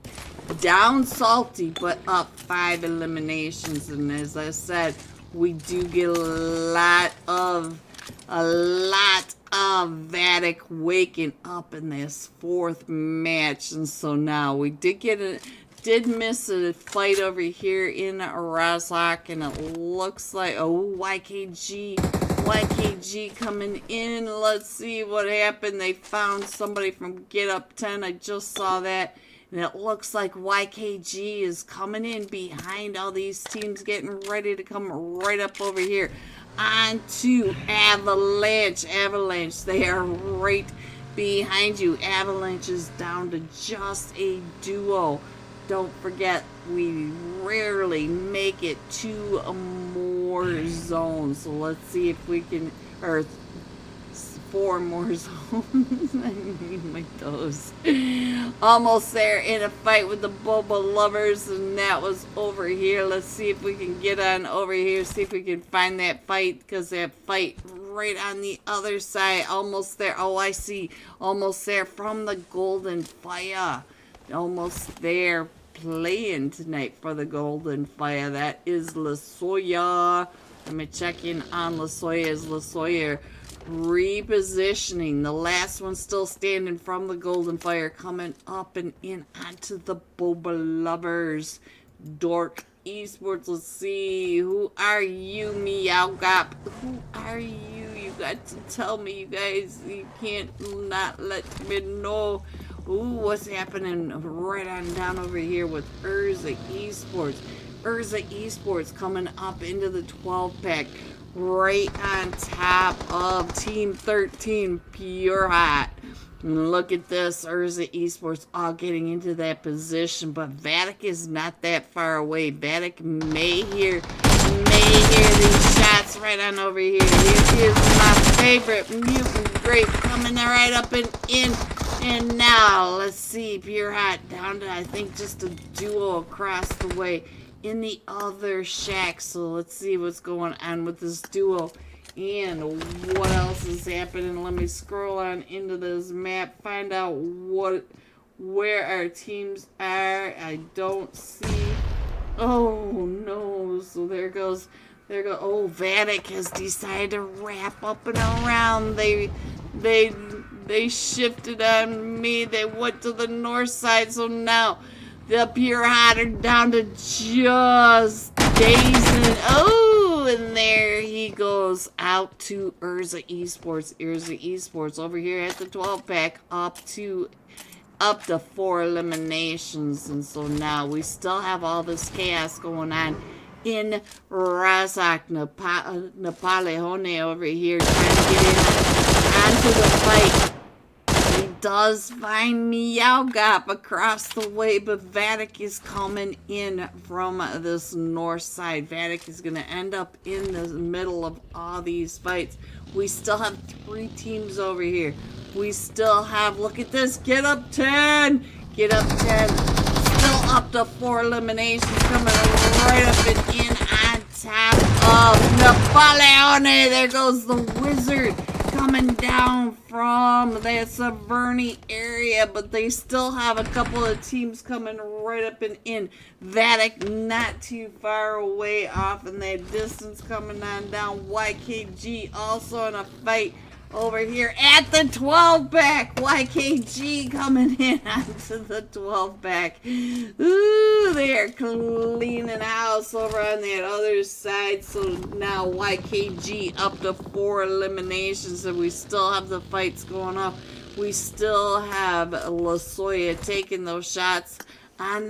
down Salty, but up 5 eliminations. And as I said, we do get a lot of Vatic waking up in this 4th match. And so now we did miss a fight over here in Rozhok, and it looks like, oh, YKG coming in. Let's see what happened. They found somebody from Get Up 10. I just saw that. And it looks like YKG is coming in behind all these teams, getting ready to come right up over here onto Avalanche. Avalanche, they are right behind you. Avalanche is down to just a duo. Don't forget, we rarely make it 2 more more zones. So let's see if we can, or 4 more zones. I need my toes. Almost there in a fight with the boba lovers, and that was over here. Let's see if we can get on over here, see if we can find that fight, because that fight right on the other side. Almost there. Oh, I see. Almost there from the Golden Fire. Almost there. Playing tonight for the Golden Fire. That is LaSoya. Let me check in on LaSoya. Is LaSoya repositioning? The last one still standing from the Golden Fire, coming up and in onto the Boba Lovers. Dork Esports. Let's see. Who are you, Meowgop? Who are you? You got to tell me, you guys. You can't not let me know. Ooh, what's happening right on down over here with Urza Esports. Urza Esports coming up into the 12-pack right on top of Team 13 Pure Hot. Look at this, Urza Esports all getting into that position, but Vatic is not that far away. Vatic may hear these shots right on over here. Here is my favorite mutant grape coming right up and in. And now, let's see, Pure Hot down to, I think, just a duo across the way in the other shack. So let's see what's going on with this duo and what else is happening. Let me scroll on into this map, find out where our teams are. I don't see. Oh, no. So there goes. Oh, Vatic has decided to wrap up and around. They shifted on me. They went to the north side, so now the Pure Hot are down to just dazing. Oh, and there he goes out to Urza Esports. Urza Esports over here at the 12-pack, up to 4 eliminations. And so now we still have all this chaos going on in Razak Napoleone over here, trying to get in onto the fight. He does find Meowgop across the way, but Vatic is coming in from this north side. Vatic is going to end up in the middle of all these fights. We still have 3 teams over here. We still have, look at this, get up 10. Get up 10. Still up to 4 eliminations, coming right up and in on top of Napoleone. There goes the wizard coming down from that Severny area, but they still have a couple of teams coming right up and in. Vatic not too far away off in that distance, coming on down. YKG also in a fight over here at the 12-pack. YKG coming in onto the 12-pack. Ooh, they are cleaning house over on that other side. So now YKG up to 4 eliminations, and we still have the fights going up. We still have LaSoya taking those shots on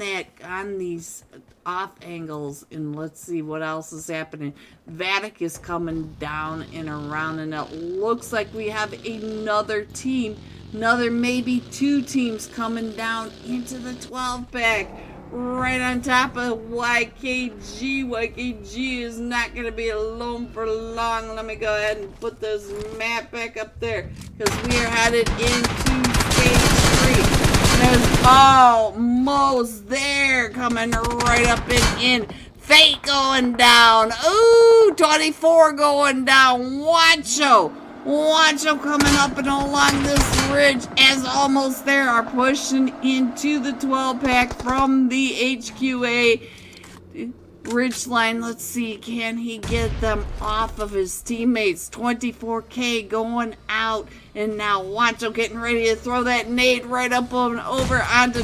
these off angles, and let's see what else is happening. Vatic is coming down and around, and it looks like we have another team, maybe 2 teams coming down into the 12-pack right on top of YKG. YKG is not going to be alone for long. Let me go ahead and put this map back up there, because we are headed into stage 3. There's almost there, coming right up and in. Fate going down. Ooh, 24 going down. Wancho coming up and along this ridge, as almost there are pushing into the 12-pack from the HQA ridgeline. Let's see, can he get them off of his teammates? 24K going out, and now Wancho getting ready to throw that nade right up and over onto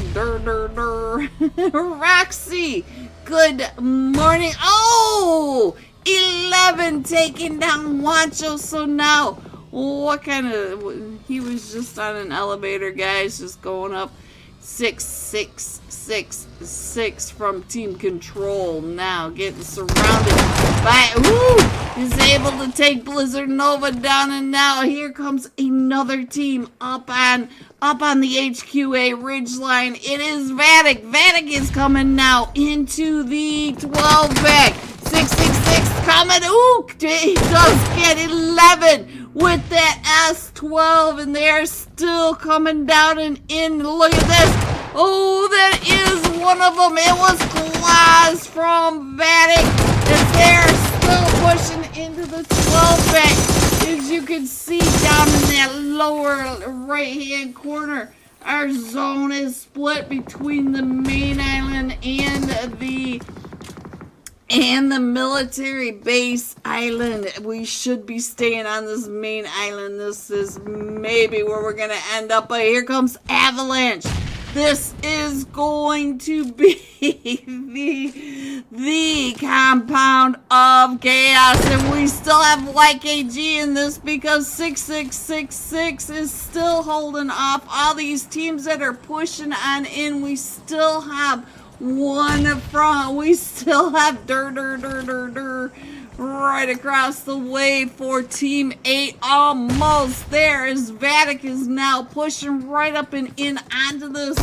Roxy. Good morning. Oh, 11 taking down Wancho. So now, what kind of, he was just on an elevator, guys, just going up. 6 from Team Control now getting surrounded by, is able to take Blizzard Nova down, and now here comes another team up on the HQA ridgeline. It is Vatic. Vatic is coming now into the 12-pack. 666 6 coming. Ooh, he does get 11 with that S12, and they're still coming down and in. Look at this. Oh, that is one of them. It was Claus from Vatic, and they're still pushing into the 12-pack. As you can see down in that lower right-hand corner, our zone is split between the main island and the military base island. We should be staying on this main island. This is maybe where we're going to end up. But here comes Avalanche. This is going to be the compound of chaos. And we still have YKG in this because 6666 is still holding off all these teams that are pushing on in. We still have one front. We still have right across the way for Team 8. Almost there as Vatic is now pushing right up and in onto this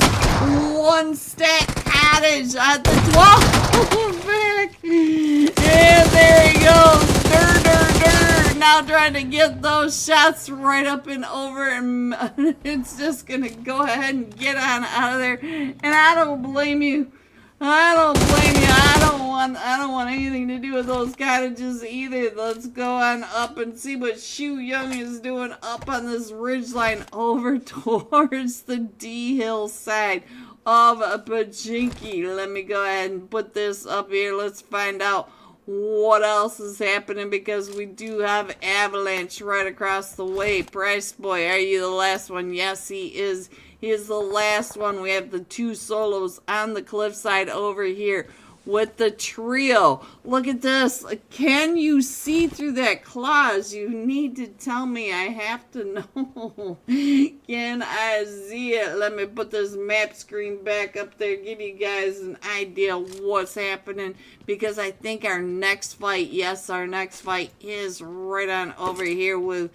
one stack cottage at the 12 back. And there he goes. Now trying to get those shots right up and over, and it's just gonna go ahead and get on out of there. And I don't blame you. I don't blame you. I don't want anything to do with those cottages either. Let's go on up and see what Shu Young is doing up on this ridgeline over towards the D Hill side of Pachinki. Let me go ahead and put this up here. Let's find out what else is happening, because we do have Avalanche right across the way. Price Boy, are you the last one? Yes, he is. He is the last one. We have the 2 solos on the cliffside over here with the trio. Look at this. Can you see through that clause? You need to tell me. I have to know. Can I see it? Let me put this map screen back up there. Give you guys an idea what's happening. Because I think our next fight, yes, our next fight is right on over here with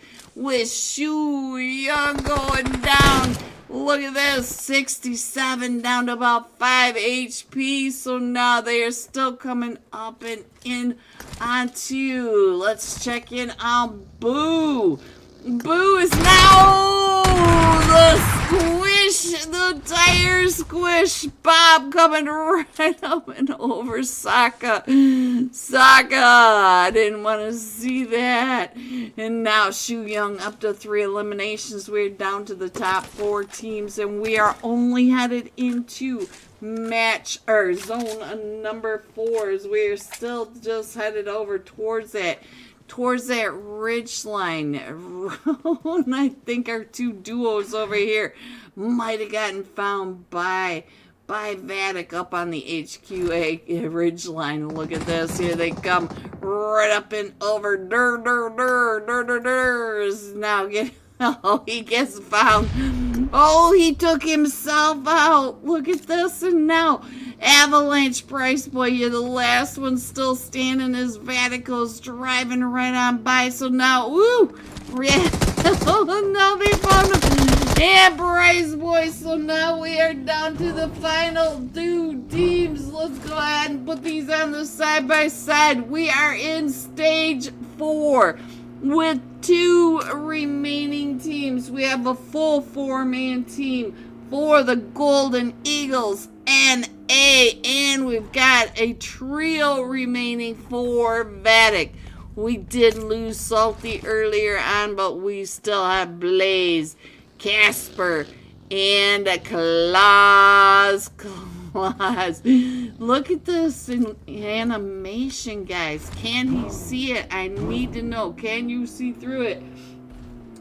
Shu Young going down. Look at this, 67 down to about 5 HP. So now they are still coming up and in onto. Let's check in on Boo. Boo is now the squish, the tire squish. Bob coming right up and over Sokka. I didn't want to see that. And now Shu Young up to 3 eliminations. We're down to the top 4 teams, and we are only headed into match or zone number 4. As we are still just headed over towards that ridge line. And I think our 2 duos over here might have gotten found by Vatic up on the HQA ridge line. Look at this. Here they come right up and over. Now he gets found. Oh, he took himself out. Look at this. And now Avalanche, Price Boy, you're the last one still standing as Vatic goes driving right on by. So now, woo! Now they found him. And Price Boy, so now we are down to the final 2 teams. Let's go ahead and put these on the side by side. We are in stage 4 with 2 remaining teams. We have a full 4-man team for the Golden Eagles NA, and we've got a trio remaining for Vatic. We did lose Salty earlier on, but we still have Blaze, Casper, and Claus. Look at this in animation, guys. Can he see it? I need to know. Can you see through it?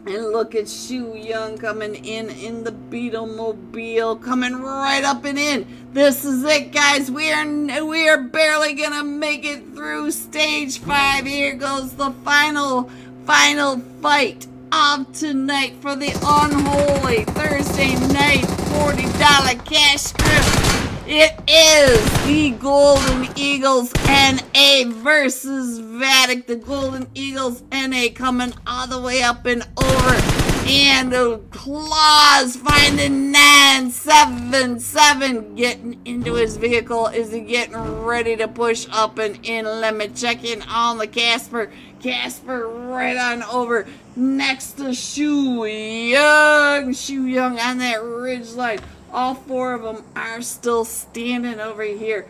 And look at Shu Young coming in the Beetlemobile, coming right up and in. This is it, guys. We are barely gonna make it through stage 5. Here goes the final fight of tonight for the Unholy Thursday night $40 cash script. It is the Golden Eagles NA versus Vatic. The Golden Eagles NA coming all the way up and over. And Claus finding 977, getting into his vehicle. Is he getting ready to push up and in? Let me check in on the Casper. Casper right on over next to Shu Young. Shu Young on that ridge line. All four of them are still standing over here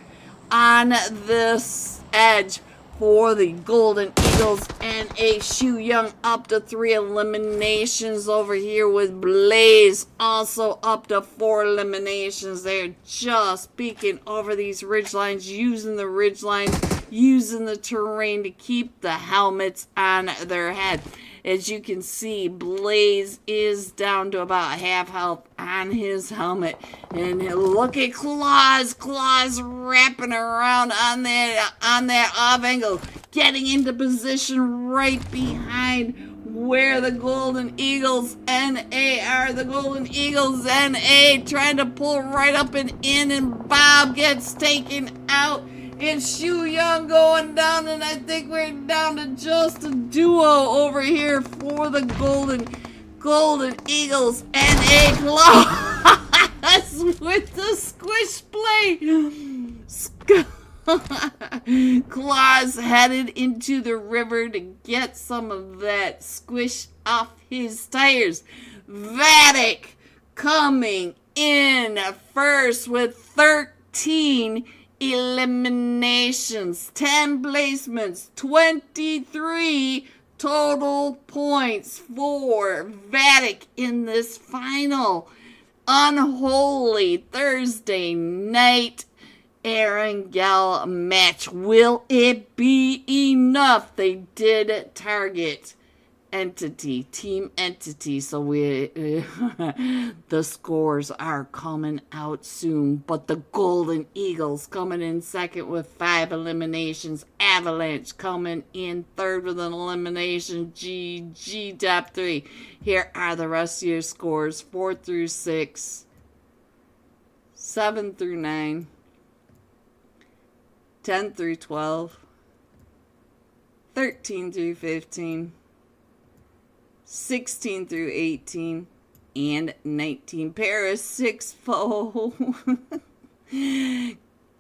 on this edge for the Golden Eagles, and a Shu Young up to 3 eliminations over here with Blaze also up to 4 eliminations. They're just peeking over these ridge lines, using the ridge lines, using the terrain to keep the helmets on their head. As you can see, Blaze is down to about half health on his helmet. And look at Claus. Claus wrapping around on that off angle, getting into position right behind where the Golden Eagles NA are. The Golden Eagles NA trying to pull right up and in, and Bob gets taken out. And Shu Young going down, and I think we're down to just a duo over here for the Golden Eagles NA. Claus with the squish play. Claus headed into the river to get some of that squish off his tires. Vatic coming in first with 13 eliminations, 10 placements, 23 total points for Vatic in this final Unholy Thursday night Erangel match. Will it be enough? They did target Team Entity, so the scores are coming out soon. But the Golden Eagles coming in second with 5 eliminations. Avalanche coming in third with an elimination. GG top 3. Here are the rest of your scores: 4 through 6, 7 through 9, 10 through 12, 13 through 15, 16 through 18, and 19. Paris 6-4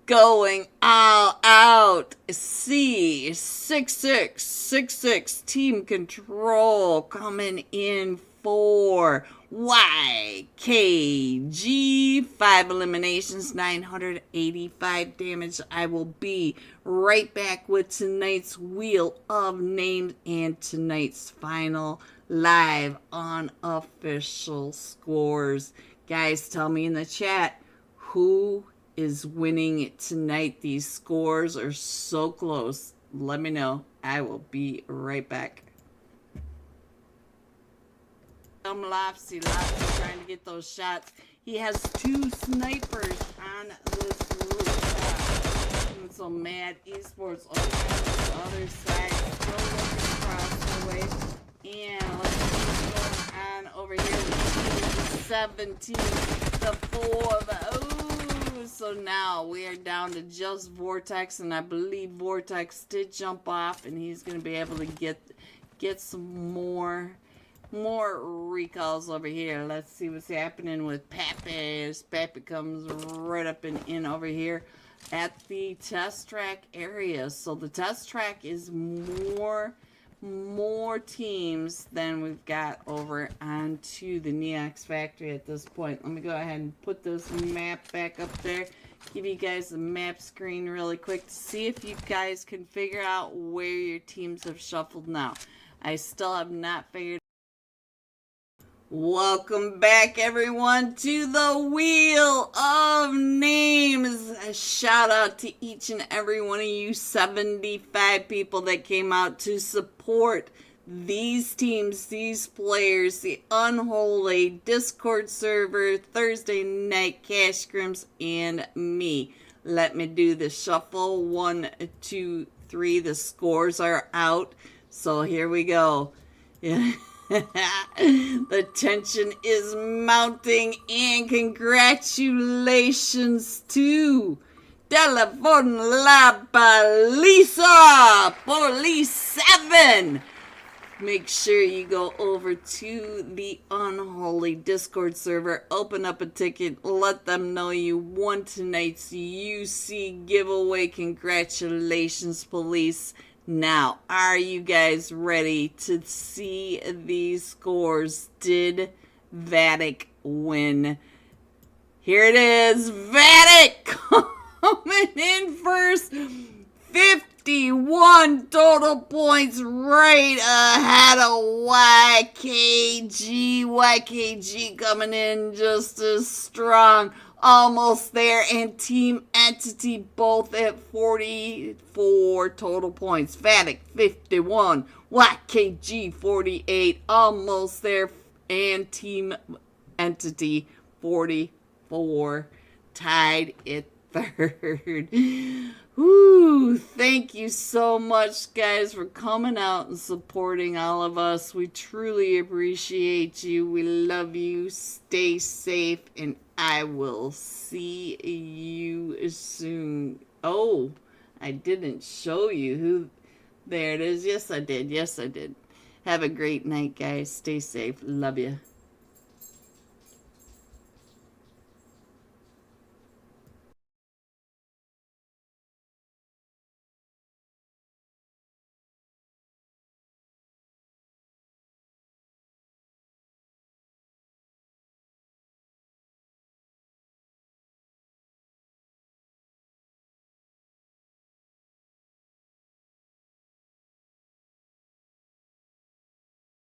going all out. C 6666 Team Control coming in for YKG. 5 eliminations, 985 damage. I will be right back with tonight's Wheel of Names and tonight's final live unofficial scores. Guys, tell me in the chat who is winning tonight. These scores are so close. Let me know. I will be right back. Lopsy trying to get those shots. He has 2 snipers on this rooftop. And so Mad Esports over on the other side, still looking across the way. And let's see what's going on over here with 17 to 4. Ooh, so now we are down to just Vortex, and I believe Vortex did jump off, and he's going to be able to get some more recalls over here. Let's see what's happening with Pappy. Pappy comes right up and in over here at the test track area. So the test track is more teams than we've got over onto the Neox factory at this point. Let me go ahead and put this map back up there. Give you guys the map screen really quick to see if you guys can figure out where your teams have shuffled now. I still have not figured. Welcome back, everyone, to the Wheel of Names. A shout out to each and every one of you 75 people that came out to support these teams, these players, the Unholy Discord server, Thursday Night Cash Scrims, and me. Let me do the shuffle. 1, 2, 3. The scores are out. So here we go. Yeah. The tension is mounting, and congratulations to Telefon La Police 7 make sure you go over to the Unholy Discord server, open up a ticket, let them know you won tonight's UC giveaway. Congratulations, police. Now, are you guys ready to see these scores? Did Vatic win? Here it is. Vatic coming in first. 51 total points, right ahead of YKG. YKG coming in just as strong. Almost there. And Team Entity both at 44 total points. Vatic 51. YKG 48. Almost there. And Team Entity 44. Tied at third. Woo! Thank you so much, guys, for coming out and supporting all of us. We truly appreciate you. We love you. Stay safe, and I will see you soon. Oh, I didn't show you who. There it is. Yes, I did. Yes, I did. Have a great night, guys. Stay safe. Love you.